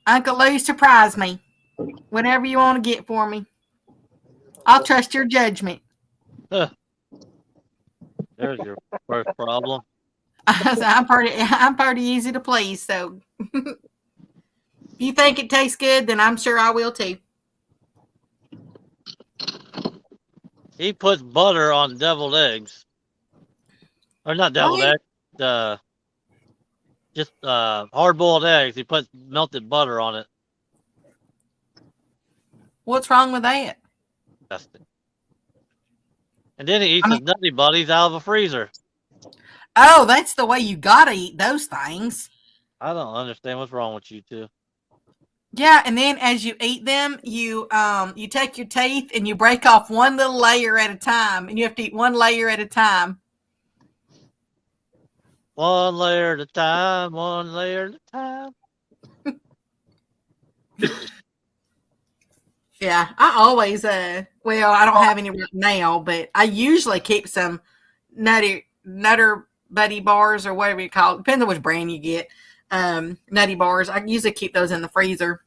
Uncle Lou, surprise me. Whatever you want to get for me. I'll trust your judgment. Huh. There's your first problem. I'm pretty easy to please, so if you think it tastes good, then I'm sure I will too. He puts butter on deviled eggs. Or not deviled eggs. Just hard-boiled eggs. He puts melted butter on it. What's wrong with that? Disgusting. And then he eats his Nutty Buddies out of a freezer. Oh, that's the way you gotta eat those things. I don't understand what's wrong with you two. Yeah, and then as you eat them, you take your teeth and you break off one little layer at a time, and you have to eat one layer at a time. One layer at a time, one layer at a time. Yeah, I always well, I don't have any right now, but I usually keep some nutter buddy bars or whatever you call it. Depends on which brand you get. Nutty bars. I usually keep those in the freezer.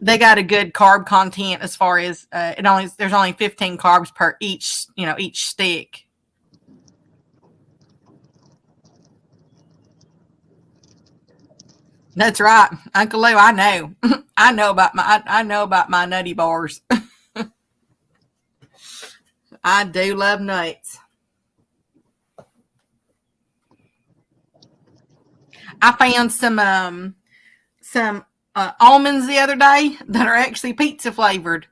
They got a good carb content as far as there's only 15 carbs per each stick. That's right, Uncle Lou. I know. I know about my nutty bars. I do love nuts. I found some almonds the other day that are actually pizza flavored.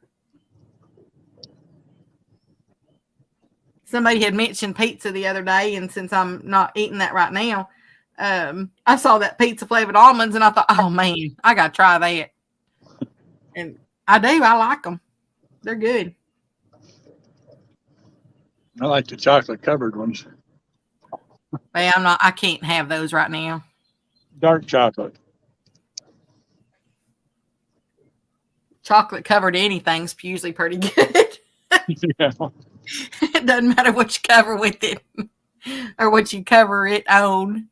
Somebody had mentioned pizza the other day, and since I'm not eating that right now, I saw that pizza flavored almonds, and I thought, oh man, I gotta try that. And I do. I like them. They're good. I like the chocolate covered ones. But I'm not. I can't have those right now. Dark chocolate. Chocolate covered anything's usually pretty good. Yeah. It doesn't matter what you cover with it or what you cover it on.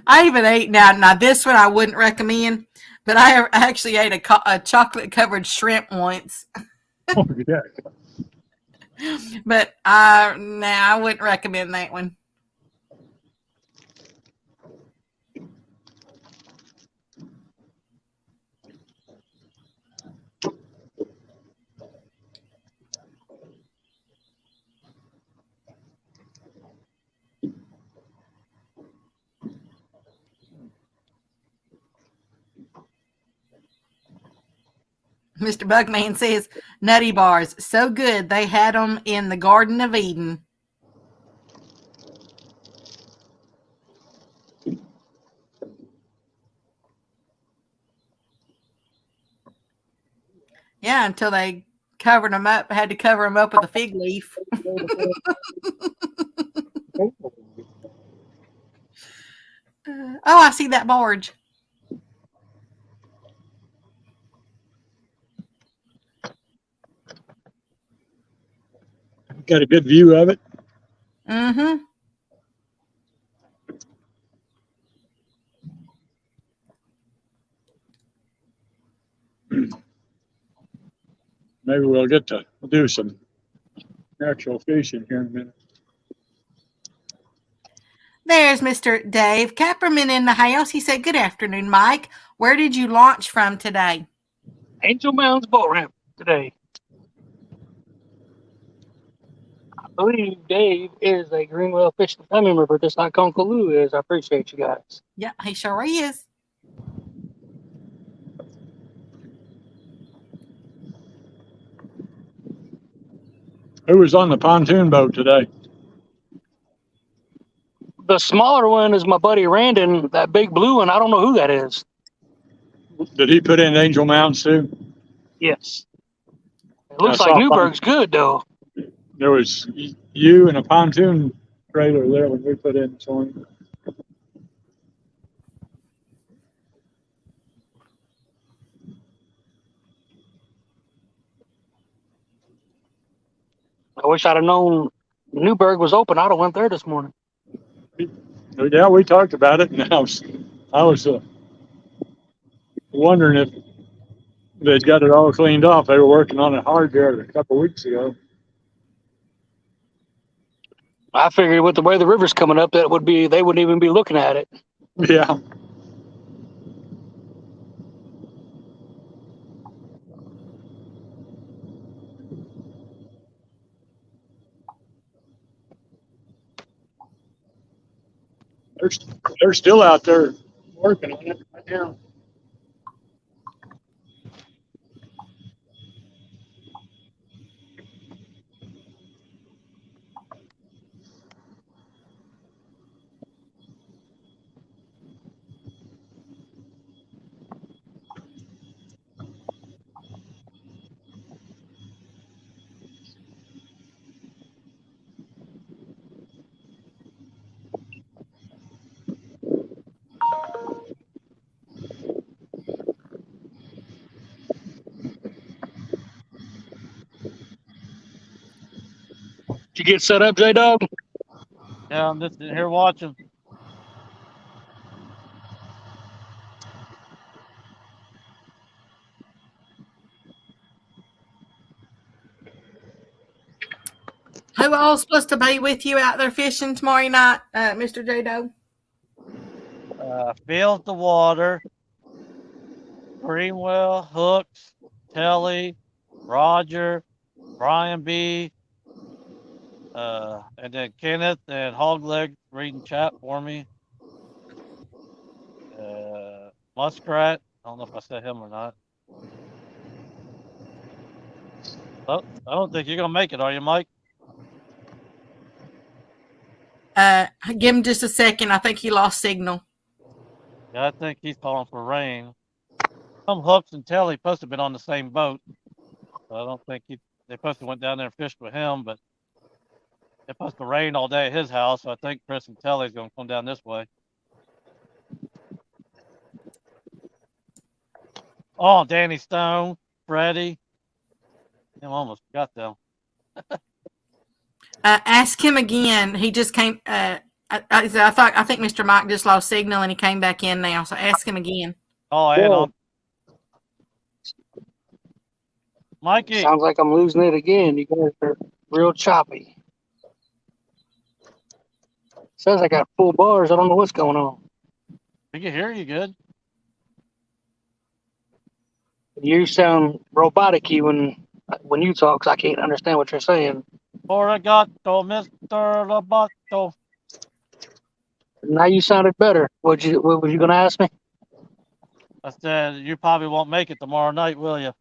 I even ate now this one I wouldn't recommend, but I actually ate a chocolate covered shrimp once. Oh, yeah. But I wouldn't recommend that one. Mr. Bugman says, nutty bars, so good they had them in the Garden of Eden. Yeah, until they covered them up, had to cover them up with a fig leaf. I see that barge. Got a good view of it. Mm-hmm. Maybe we'll get to do some actual fishing here in a minute. There's Mr. Dave Capperman in the house. He said, good afternoon, Mike. Where did you launch from today? Angel Mound's boat ramp today. I believe Dave is a Greenwell Fishing family member, just like Uncle Lou is. I appreciate you guys. Yeah, he sure is. Who was on the pontoon boat today? The smaller one is my buddy Randon. That big blue one, I don't know who that is. Did he put in Angel Mounds too? Yes. It looks I like saw Newberg's good, though. There was you and a pontoon trailer there when we put in this one. I wish I'd have known Newberg was open. I'd have went there this morning. Yeah, we talked about it, and I was wondering if they'd got it all cleaned off. They were working on it hard there a couple of weeks ago. I figured with the way the river's coming up, they wouldn't even be looking at it. Yeah. They're still out there working on it right now. Did you get set up, J Dog? Yeah, I'm just sitting here watching. Who all's supposed to be with you out there fishing tomorrow night, Mr. J Doe? Fills the water. Greenwell, Hooks, Telly, Roger, Brian B, and then Kenneth and Hogleg reading chat for me. Muskrat, I don't know if I said him or not. Oh, I don't think you're gonna make it, are you, Mike? Give him just a second. I think he lost signal. Yeah, I think he's calling for rain. Some Hooks and Telly supposed to have been on the same boat. So I don't think they supposed to went down there and fished with him, but it's supposed to rain all day at his house, so I think Chris and Telly's gonna come down this way. Oh, Danny Stone, Freddie. I almost got them. Ask him again. He just came. I think Mr. Mike just lost signal and he came back in now. So ask him again. Oh, hang on. Mikey. Sounds like I'm losing it again. You guys are real choppy. Says I got full bars. I don't know what's going on. We can hear you good. You sound robotic-y when you talk, 'cause I can't understand what you're saying. Origato, Mr. Lobato. Now you sounded better. What was you gonna ask me? I said you probably won't make it tomorrow night, will you?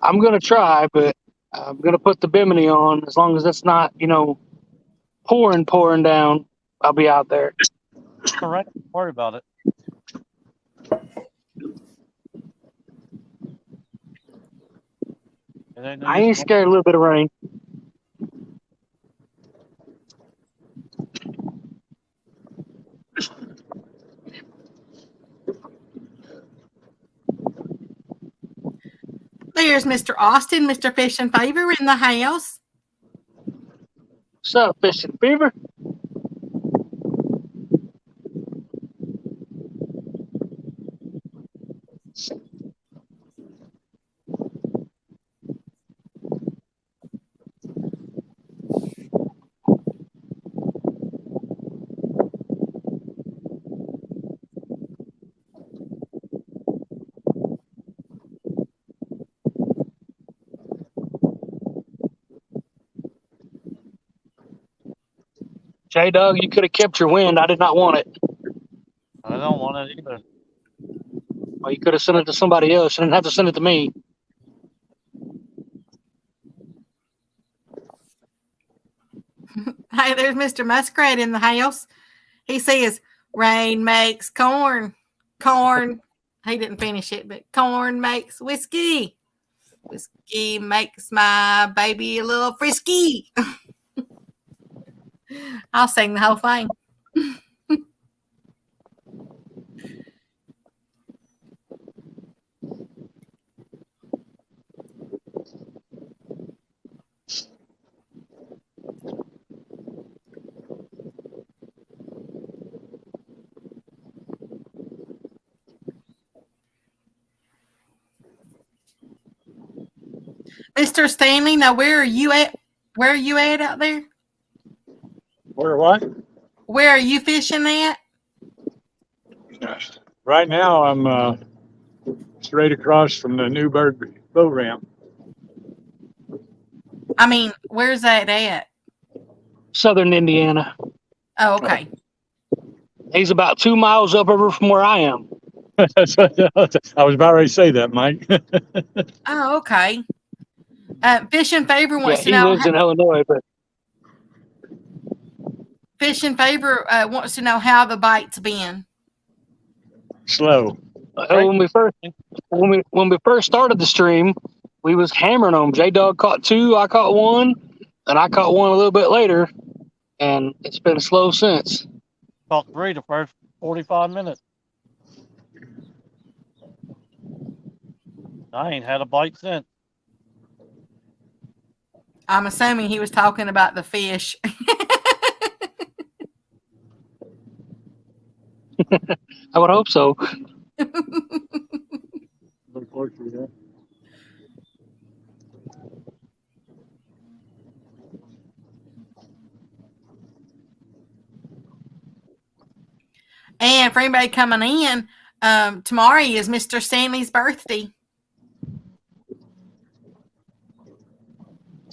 I'm gonna try, but I'm gonna put the bimini on. As long as it's not, pouring down, I'll be out there. Correct. Don't worry about it. I ain't scared a little bit of rain. There's Mr. Austin, Mr. Fish and Favor in the house. What's up, Fishing Fever? J-Dog, you could have kept your wind. I did not want it. I don't want it either. Well, you could have sent it to somebody else. You didn't have to send it to me. Hey, there's Mr. Muskrat in the house. He says, rain makes corn. Corn. He didn't finish it, but corn makes whiskey. Whiskey makes my baby a little frisky. I'll sing the whole thing. Mr. Stanley, now where are you at? Where are you at out there? Where what? Where are you fishing at? Right now, I'm straight across from the Newburgh boat ramp. I mean, where's that at? Southern Indiana. Oh, okay. He's about 2 miles upriver from where I am. I was about ready to say that, Mike. Oh, okay. Fish and Favor wants to He know. lives in Illinois, but Fish and Favor wants to know how the bite's been. Slow. when we first started the stream, we was hammering them. J-Dog caught 2, I caught 1, and I caught 1 a little bit later, and it's been slow since. Caught 3 the first 45 minutes. I ain't had a bite since. I'm assuming he was talking about the fish. I would hope so. Look closer, yeah. And for anybody coming in, tomorrow is Mr. Stanley's birthday.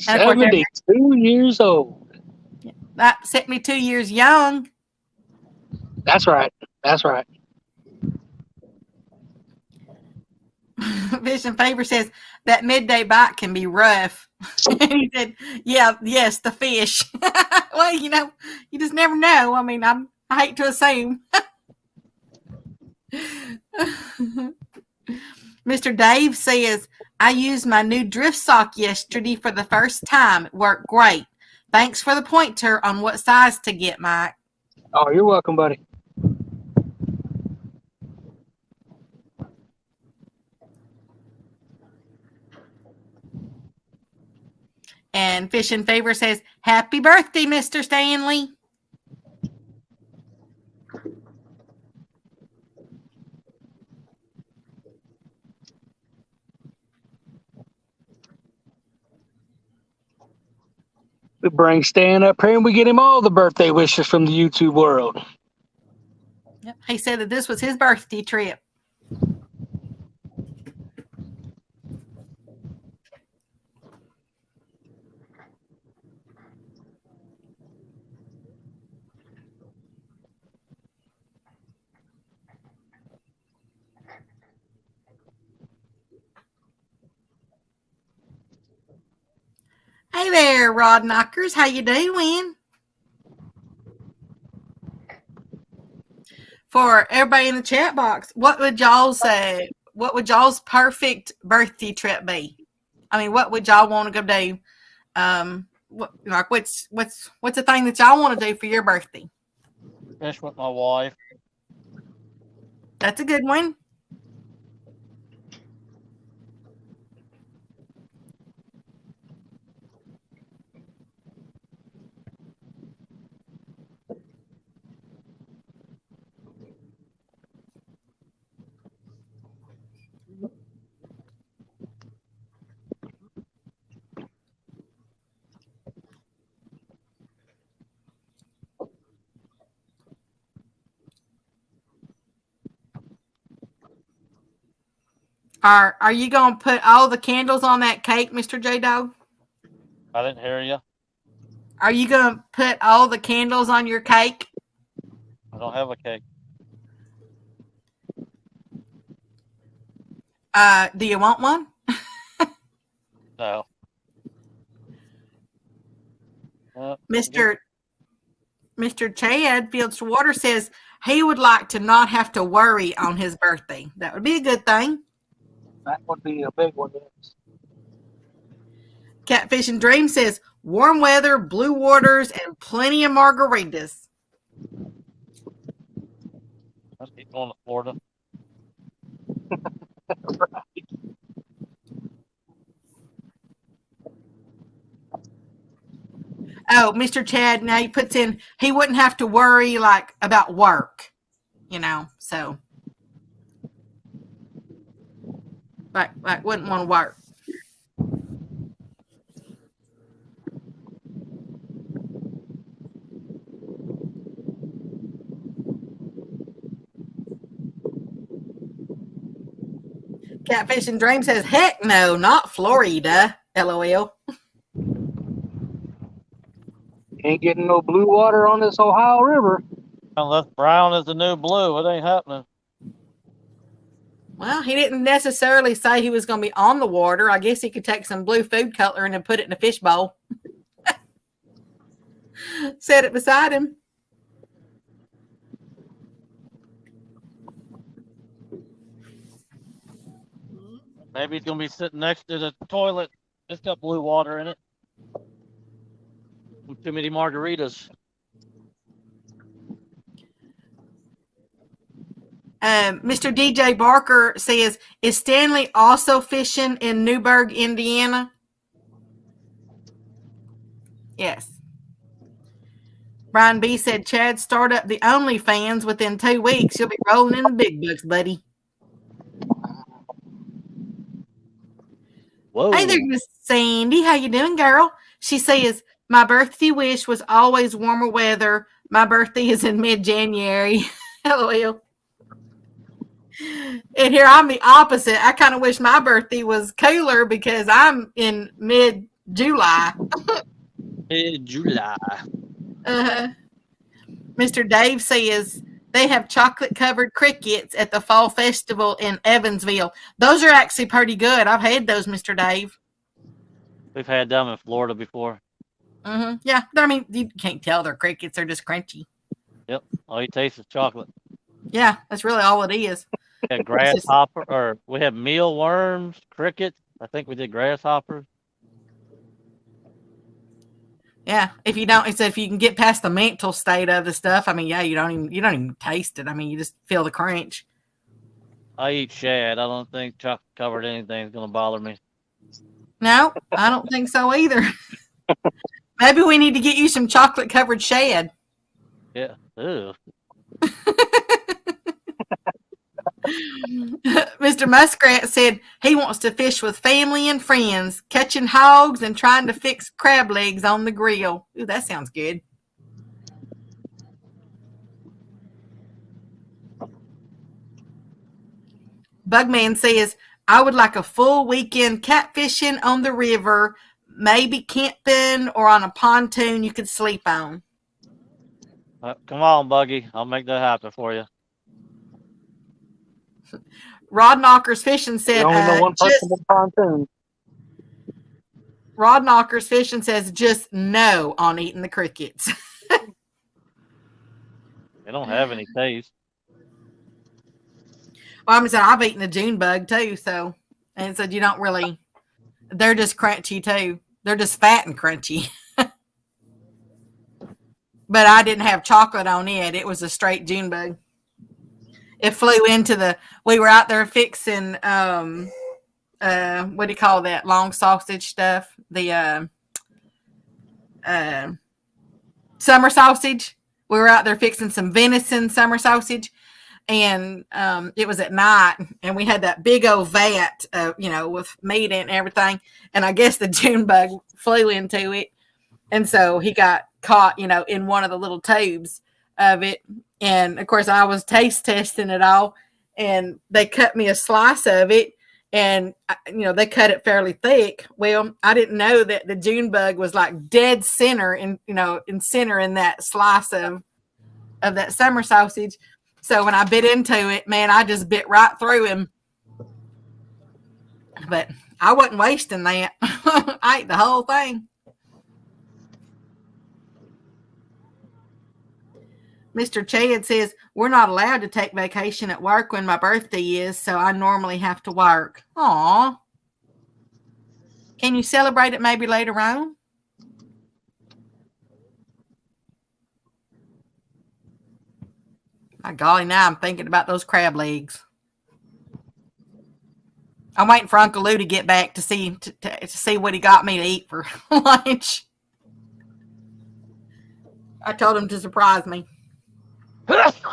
And of course, 72 years old. that 72 years young. That's right. That's right. Vision Favor says that midday bite can be rough. He said, yes, the fish. Well, you just never know. I mean, I hate to assume. Mr. Dave says, I used my new drift sock yesterday for the first time. It worked great. Thanks for the pointer on what size to get, Mike. Oh, you're welcome, buddy. And Fish in Favor says, happy birthday, Mr. Stanley. We bring Stan up here and we get him all the birthday wishes from the YouTube world. Yep. He said that this was his birthday trip. Hey there, Rod Knockers. How you doing? For everybody in the chat box, what would y'all say? What would y'all's perfect birthday trip be? I mean, what would y'all want to go do? What's the thing that y'all want to do for your birthday? Fish with my wife. That's a good one. Are you gonna put all the candles on that cake, Mr. J Dog? I didn't hear you. Are you gonna put all the candles on your cake? I don't have a cake. Do you want one? No. Mr. Chad Fields to Water says he would like to not have to worry on his birthday. That would be a good thing. That would be a big one. Yes. Catfish and Dream says warm weather, blue waters, and plenty of margaritas. Let's keep going to Florida. Right. Oh, Mr. Chad, now he puts in he wouldn't have to worry like about work, so like wouldn't want to work. Catfish and Dream says, heck no, not Florida. LOL. Ain't getting no blue water on this Ohio River. Unless brown is the new blue, it ain't happening. Well, he didn't necessarily say he was going to be on the water. I guess he could take some blue food coloring and put it in a fish bowl. Set it beside him. Maybe he's going to be sitting next to the toilet. It's got blue water in it. Too many margaritas. Mr. DJ Barker says, is Stanley also fishing in Newburgh, Indiana? Yes. Brian B said, Chad, start up the OnlyFans within 2 weeks. You'll be rolling in the big bucks, buddy. Whoa. Hey there, Miss Sandy. How you doing, girl? She says, my birthday wish was always warmer weather. My birthday is in mid-January. LOL. And here I'm the opposite. I kind of wish my birthday was cooler because I'm in mid-July. July. Mr. Dave says they have chocolate-covered crickets at the Fall Festival in Evansville. Those are actually pretty good. I've had those, Mr. Dave. We've had them in Florida before. Mm-hmm. Yeah, I mean, you can't tell they're crickets. They're just crunchy. Yep. All you taste is chocolate. Yeah, that's really all it is. We had grasshopper, or we had mealworms, crickets. I think we did grasshoppers. Yeah, if you don't, it's if you can get past the mental state of the stuff. I mean, yeah, you don't even taste it. I mean, you just feel the crunch. I eat shad. I don't think chocolate covered anything is gonna bother me. No, I don't think so either. Maybe we need to get you some chocolate covered shad. Yeah. Ew. Mr. Muskrat said he wants to fish with family and friends, catching hogs and trying to fix crab legs on the grill. Ooh, that sounds good. Bugman says, I would like a full weekend catfishing on the river, maybe camping or on a pontoon you could sleep on. Come on, Buggy. I'll make that happen for you. Rod Knockers Fishing said, You only know one person with pontoon. Rod Knockers Fishing says, just no on eating the crickets. They don't have any taste. Well, I'm saying I've eaten a June bug too, so and said you don't really. They're just crunchy too. They're just fat and crunchy. But I didn't have chocolate on it. It was a straight June bug. It flew into the. We were out there fixing what do you call that long sausage stuff? The summer sausage. We were out there fixing some venison summer sausage. And it was at night, and we had that big old vat, with meat and everything. And I guess the June bug flew into it, and so he got caught, in one of the little tubes of it. And of course, I was taste testing it all, and they cut me a slice of it, and they cut it fairly thick. Well, I didn't know that the June bug was like dead center in that slice of that summer sausage. So when I bit into it, man, I just bit right through him. But I wasn't wasting that. I ate the whole thing. Mr. Chad says, we're not allowed to take vacation at work when my birthday is, so I normally have to work. Aw. Can you celebrate it maybe later on? My golly, now I'm thinking about those crab legs. I'm waiting for Uncle Lou to get back to see what he got me to eat for lunch. I told him to surprise me.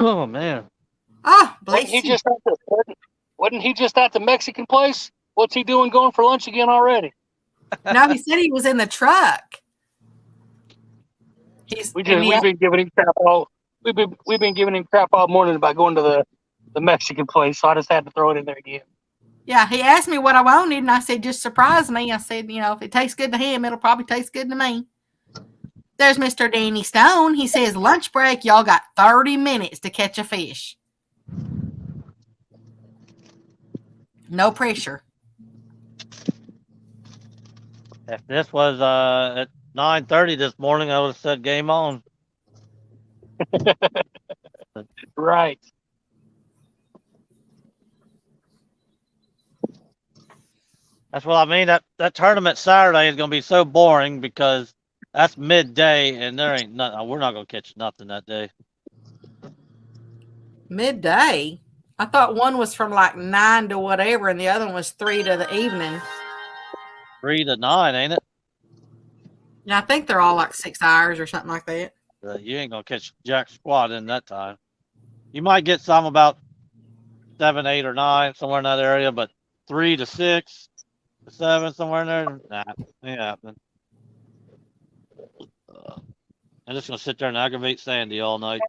Oh man! Oh, bless you. Wasn't he just at the Mexican place? What's he doing going for lunch again already? No, he said he was in the truck. We've been giving him crap all. We've been giving him crap all morning about going to the Mexican place, so I just had to throw it in there again. Yeah, he asked me what I wanted, and I said, just surprise me. I said, if it tastes good to him, it'll probably taste good to me. There's Mr. Danny Stone. He says, lunch break, y'all got 30 minutes to catch a fish. No pressure. If this was at 9:30 this morning, I would have said game on. Right. That's what I mean. That tournament Saturday is going to be so boring because that's midday and there ain't nothing. We're not going to catch nothing that day. Midday? I thought one was from like 9 to whatever, and the other one was 3 to the evening. 3 to 9, ain't it? Yeah, I think they're all like 6 hours or something like that. You ain't gonna catch jack squat in that time. You might get some about 7, 8, or 9 somewhere in that area, but 3 to 6 to 7 somewhere in there, nah, ain't happening. I'm just gonna sit there and aggravate Sandy all night.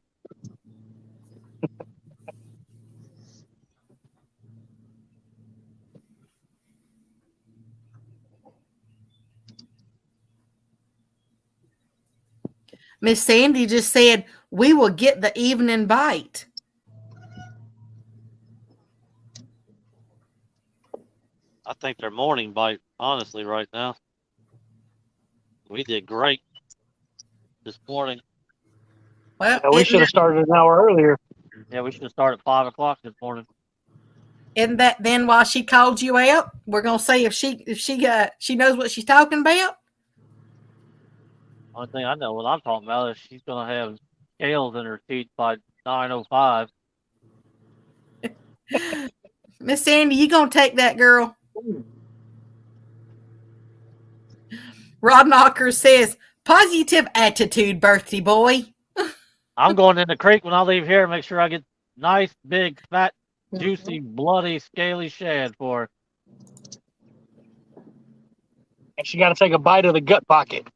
Miss Sandy just said, we will get the evening bite. I think they're morning bite, honestly, right now. We did great this morning. Well, Yeah, we should have started an hour earlier. Yeah, we should have started at 5 o'clock this morning. isn't that then why she called you out? We're gonna see if she knows what she's talking about. Only thing I know what I'm talking about is she's gonna have scales in her teeth by 9:05. Miss Sandy, you gonna take that girl? Rod Knocker says, positive attitude, birthday boy. I'm going in the creek when I leave here. Make sure I get nice, big, fat, juicy, bloody, scaly shad for her. And she got to take a bite of the gut pocket.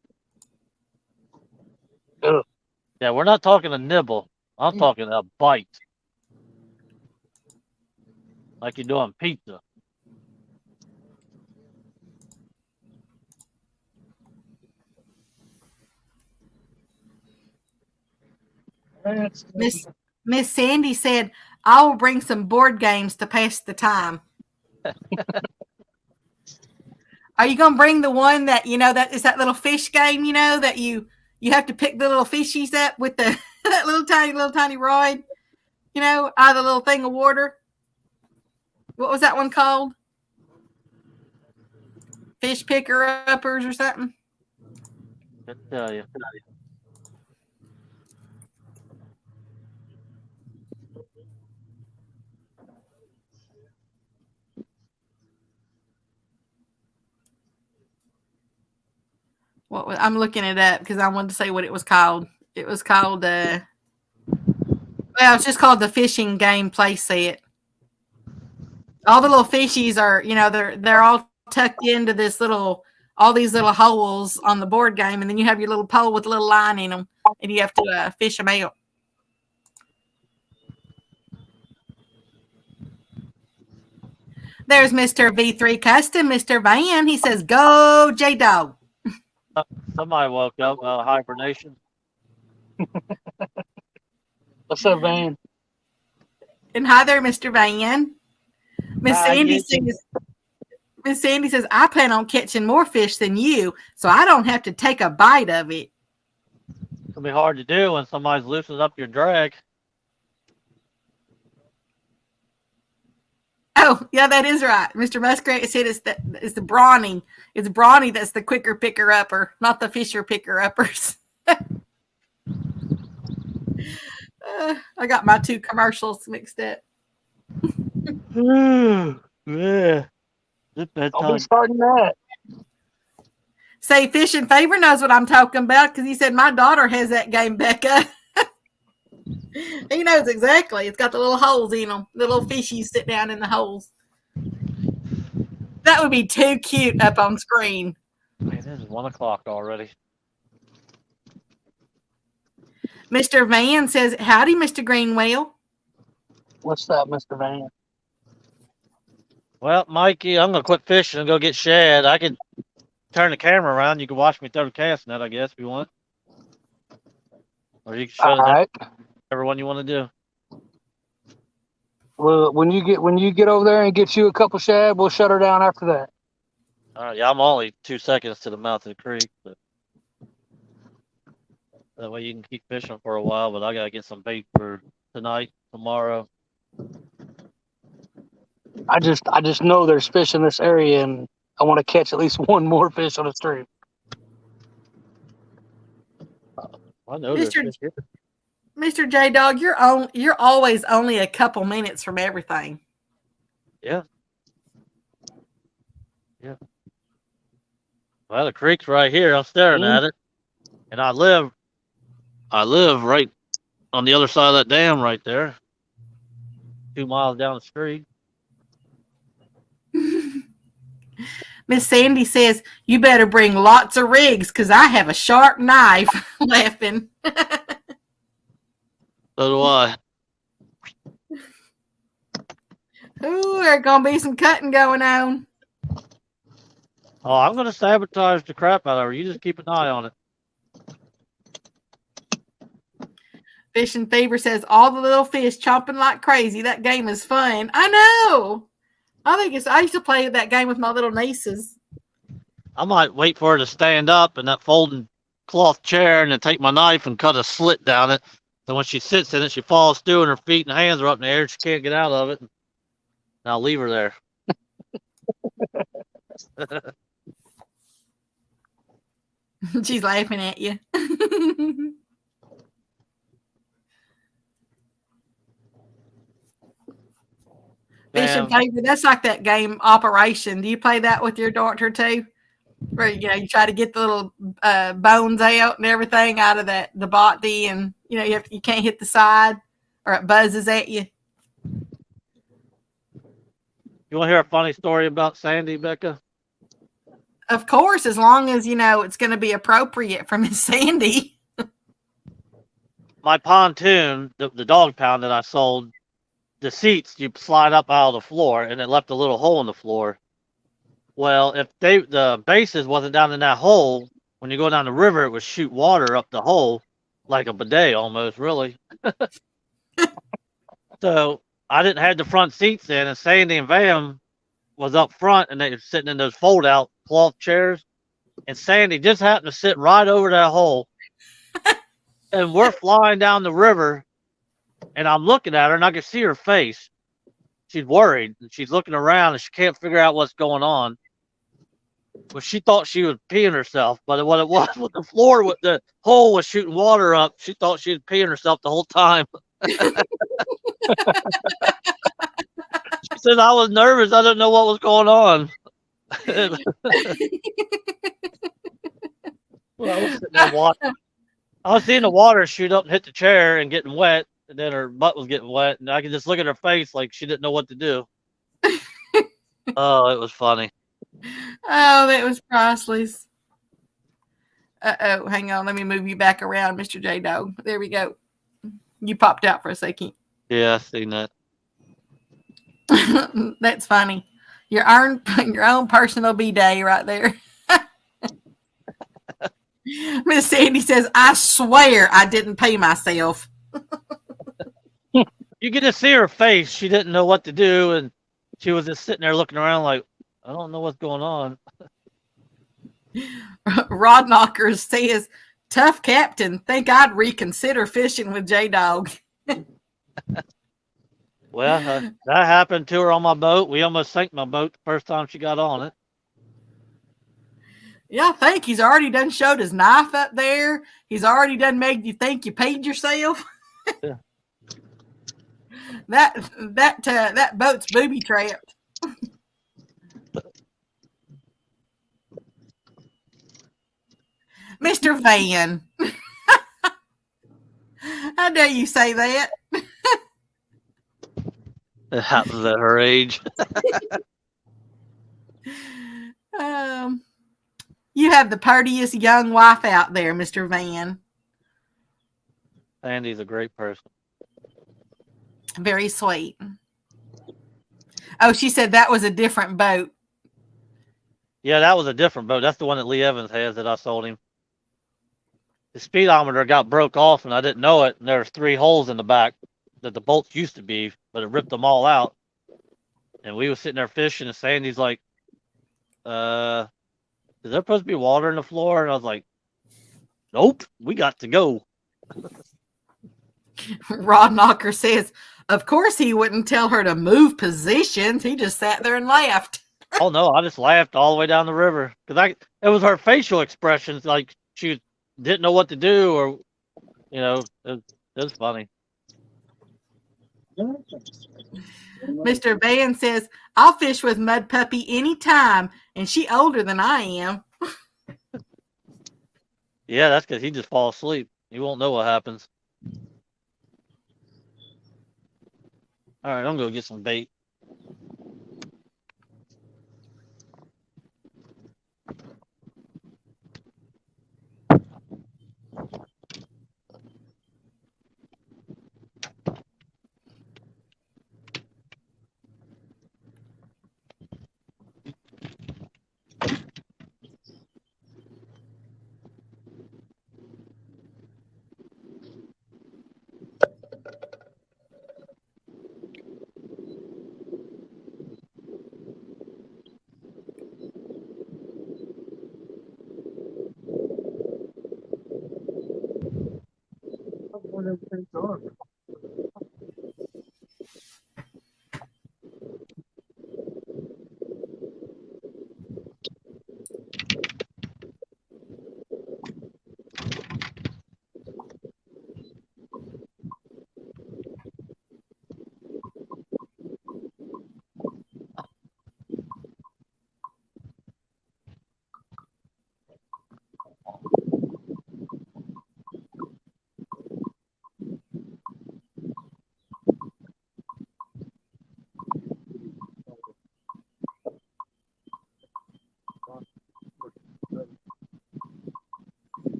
Ugh. Yeah, we're not talking a nibble. I'm talking a bite. Like you do on pizza. Miss Sandy said, I will bring some board games to pass the time. Are you gonna bring the one that that is that little fish game, that you have to pick the little fishies up with the that little tiny rod, out of the little thing of water? What was that one called? Fish picker uppers or something? I tell you. I'm looking it up because I wanted to say what it was called. It was called it's just called the fishing game play set. All the little fishies are, they're all tucked into all these little holes on the board game, and then you have your little pole with a little line in them, and you have to fish them out. There's Mr. V3 Custom, Mr. Van. He says, go J-Dog. Somebody woke up hibernation. What's up, Van? And hi there, Mr. Van. Miss Sandy says, I plan on catching more fish than you, so I don't have to take a bite of it. It's gonna be hard to do when somebody's loosening up your drag. Oh, yeah, that is right. Mr. Muskrat said it's the brawny. It's brawny that's the quicker picker upper, not the fisher picker uppers. I got my two commercials mixed up. Yeah. I'll be starting that. Say Fish and Favor knows what I'm talking about because he said my daughter has that game, Becca. He knows exactly. It's got the little holes in them. The little fishies sit down in the holes. That would be too cute up on screen. Man, it is 1 o'clock already. Mr. Van says, howdy, Mr. Greenwell. What's up, Mr. Van? Well, Mikey, I'm going to quit fishing and go get shad. I can turn the camera around. You can watch me throw the cast net, I guess, if you want. Or you can show right. whatever one you want to do. Well, when you get over there and get you a couple shad, we'll shut her down after that. All right, yeah, I'm only 2 seconds to the mouth of the creek, but that way you can keep fishing for a while. But I gotta get some bait for tonight, tomorrow. I just know there's fish in this area, and I want to catch at least one more fish on the stream. I know there's fish here. Mr. J Dog, you're always only a couple minutes from everything. Yeah. Yeah. Well, the creek's right here. I'm staring at it, and I live right on the other side of that dam right there, 2 miles down the street. Miss Sandy says, you better bring lots of rigs because I have a sharp knife. Laughing. So do I. Ooh, there's going to be some cutting going on. Oh, I'm going to sabotage the crap out of her. You just keep an eye on it. Fish and Fever says, all the little fish chomping like crazy. That game is fun. I know. I used to play that game with my little nieces. I might wait for her to stand up in that folding cloth chair and then take my knife and cut a slit down it. So when she sits in it, she falls through and her feet and hands are up in the air. She can't get out of it. And I'll leave her there. She's laughing at you. Fish and Fever, that's like that game Operation. Do you play that with your daughter too? Where you try to get the little bones out and everything out of the body, and you can't hit the side or it buzzes at you. You want to hear a funny story about Sandy, Becca? Of course, as long as it's going to be appropriate for Miss Sandy. My pontoon, the dog pound that I sold, the seats you slide up out of the floor, and it left a little hole in the floor. Well, if the bases wasn't down in that hole, when you go down the river, it would shoot water up the hole like a bidet almost, really. So I didn't have the front seats in, and Sandy and Vam was up front, and they were sitting in those fold-out cloth chairs, and Sandy just happened to sit right over that hole, and we're flying down the river, and I'm looking at her, and I can see her face. She's worried, and she's looking around, and she can't figure out what's going on. Well, she thought she was peeing herself, but what it was with the floor, with the hole was shooting water up, she thought she was peeing herself the whole time. She said, I was nervous. I didn't know what was going on. Well, I was sitting there watching. I was seeing the water shoot up and hit the chair and getting wet, and then her butt was getting wet, and I could just look at her face like she didn't know what to do. Oh, it was funny. Oh, that was priceless. Hang on. Let me move you back around, Mr. J Dog. There we go. You popped out for a second. Yeah, I seen that. That's funny. Your own personal B-day right there. Miss Sandy says, I swear I didn't pay myself. You get to see her face. She didn't know what to do, and she was just sitting there looking around like, I don't know what's going on. Rod Knockers says, tough captain. Think I'd reconsider fishing with J-Dog. Well, that happened to her on my boat. We almost sank my boat the first time she got on it. Yeah, I think he's already done showed his knife up there. He's already done made you think you paid yourself. Yeah. That boat's booby trapped. Mr. Van. How dare you say that? It happens at her age. You have the prettiest young wife out there, Mr. Van. Sandy's a great person. Very sweet. Oh, she said that was a different boat. Yeah, that was a different boat. That's the one that Lee Evans has that I sold him. The speedometer got broke off, and I didn't know it. And there was 3 holes in the back that the bolts used to be, but it ripped them all out. And we were sitting there fishing, and Sandy's like, is there supposed to be water in the floor? And I was like, nope, we got to go. Rod Knocker says, of course he wouldn't tell her to move positions. He just sat there and laughed. Oh, no, I just laughed all the way down the river. Because it was her facial expressions, like she didn't know what to do, or, it was funny. Mr. Van says, I'll fish with Mud Puppy anytime, and she older than I am. Yeah, that's because he just fall asleep. He won't know what happens. All right, I'm gonna go get some bait.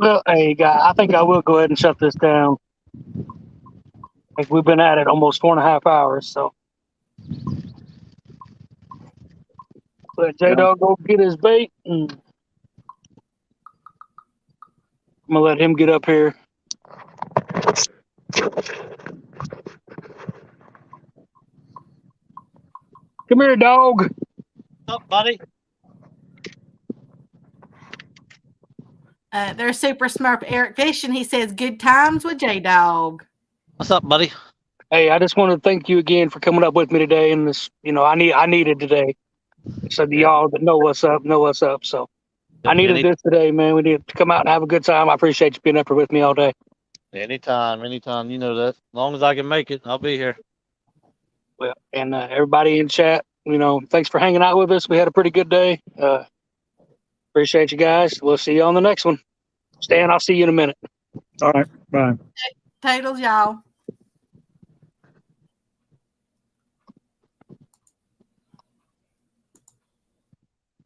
Well, hey, guy, I think I will go ahead and shut this down. Like we've been at it almost 4.5 hours, so let J Dog go get his bait, and I'm gonna let him get up here. Come here, dog. What's up, buddy? There's Super Smurf Eric Fish, and he says, "Good times with J Dog." What's up, buddy? Hey, I just want to thank you again for coming up with me today. And this, I needed today. So y'all that know what's up, know what's up. So I needed this today, man. We need to come out and have a good time. I appreciate you being up here with me all day. Anytime. You know that. As long as I can make it, I'll be here. Well, and everybody in chat, thanks for hanging out with us. We had a pretty good day. Appreciate you guys. We'll see you on the next one. Stan, I'll see you in a minute. All right, bye. Totals, y'all.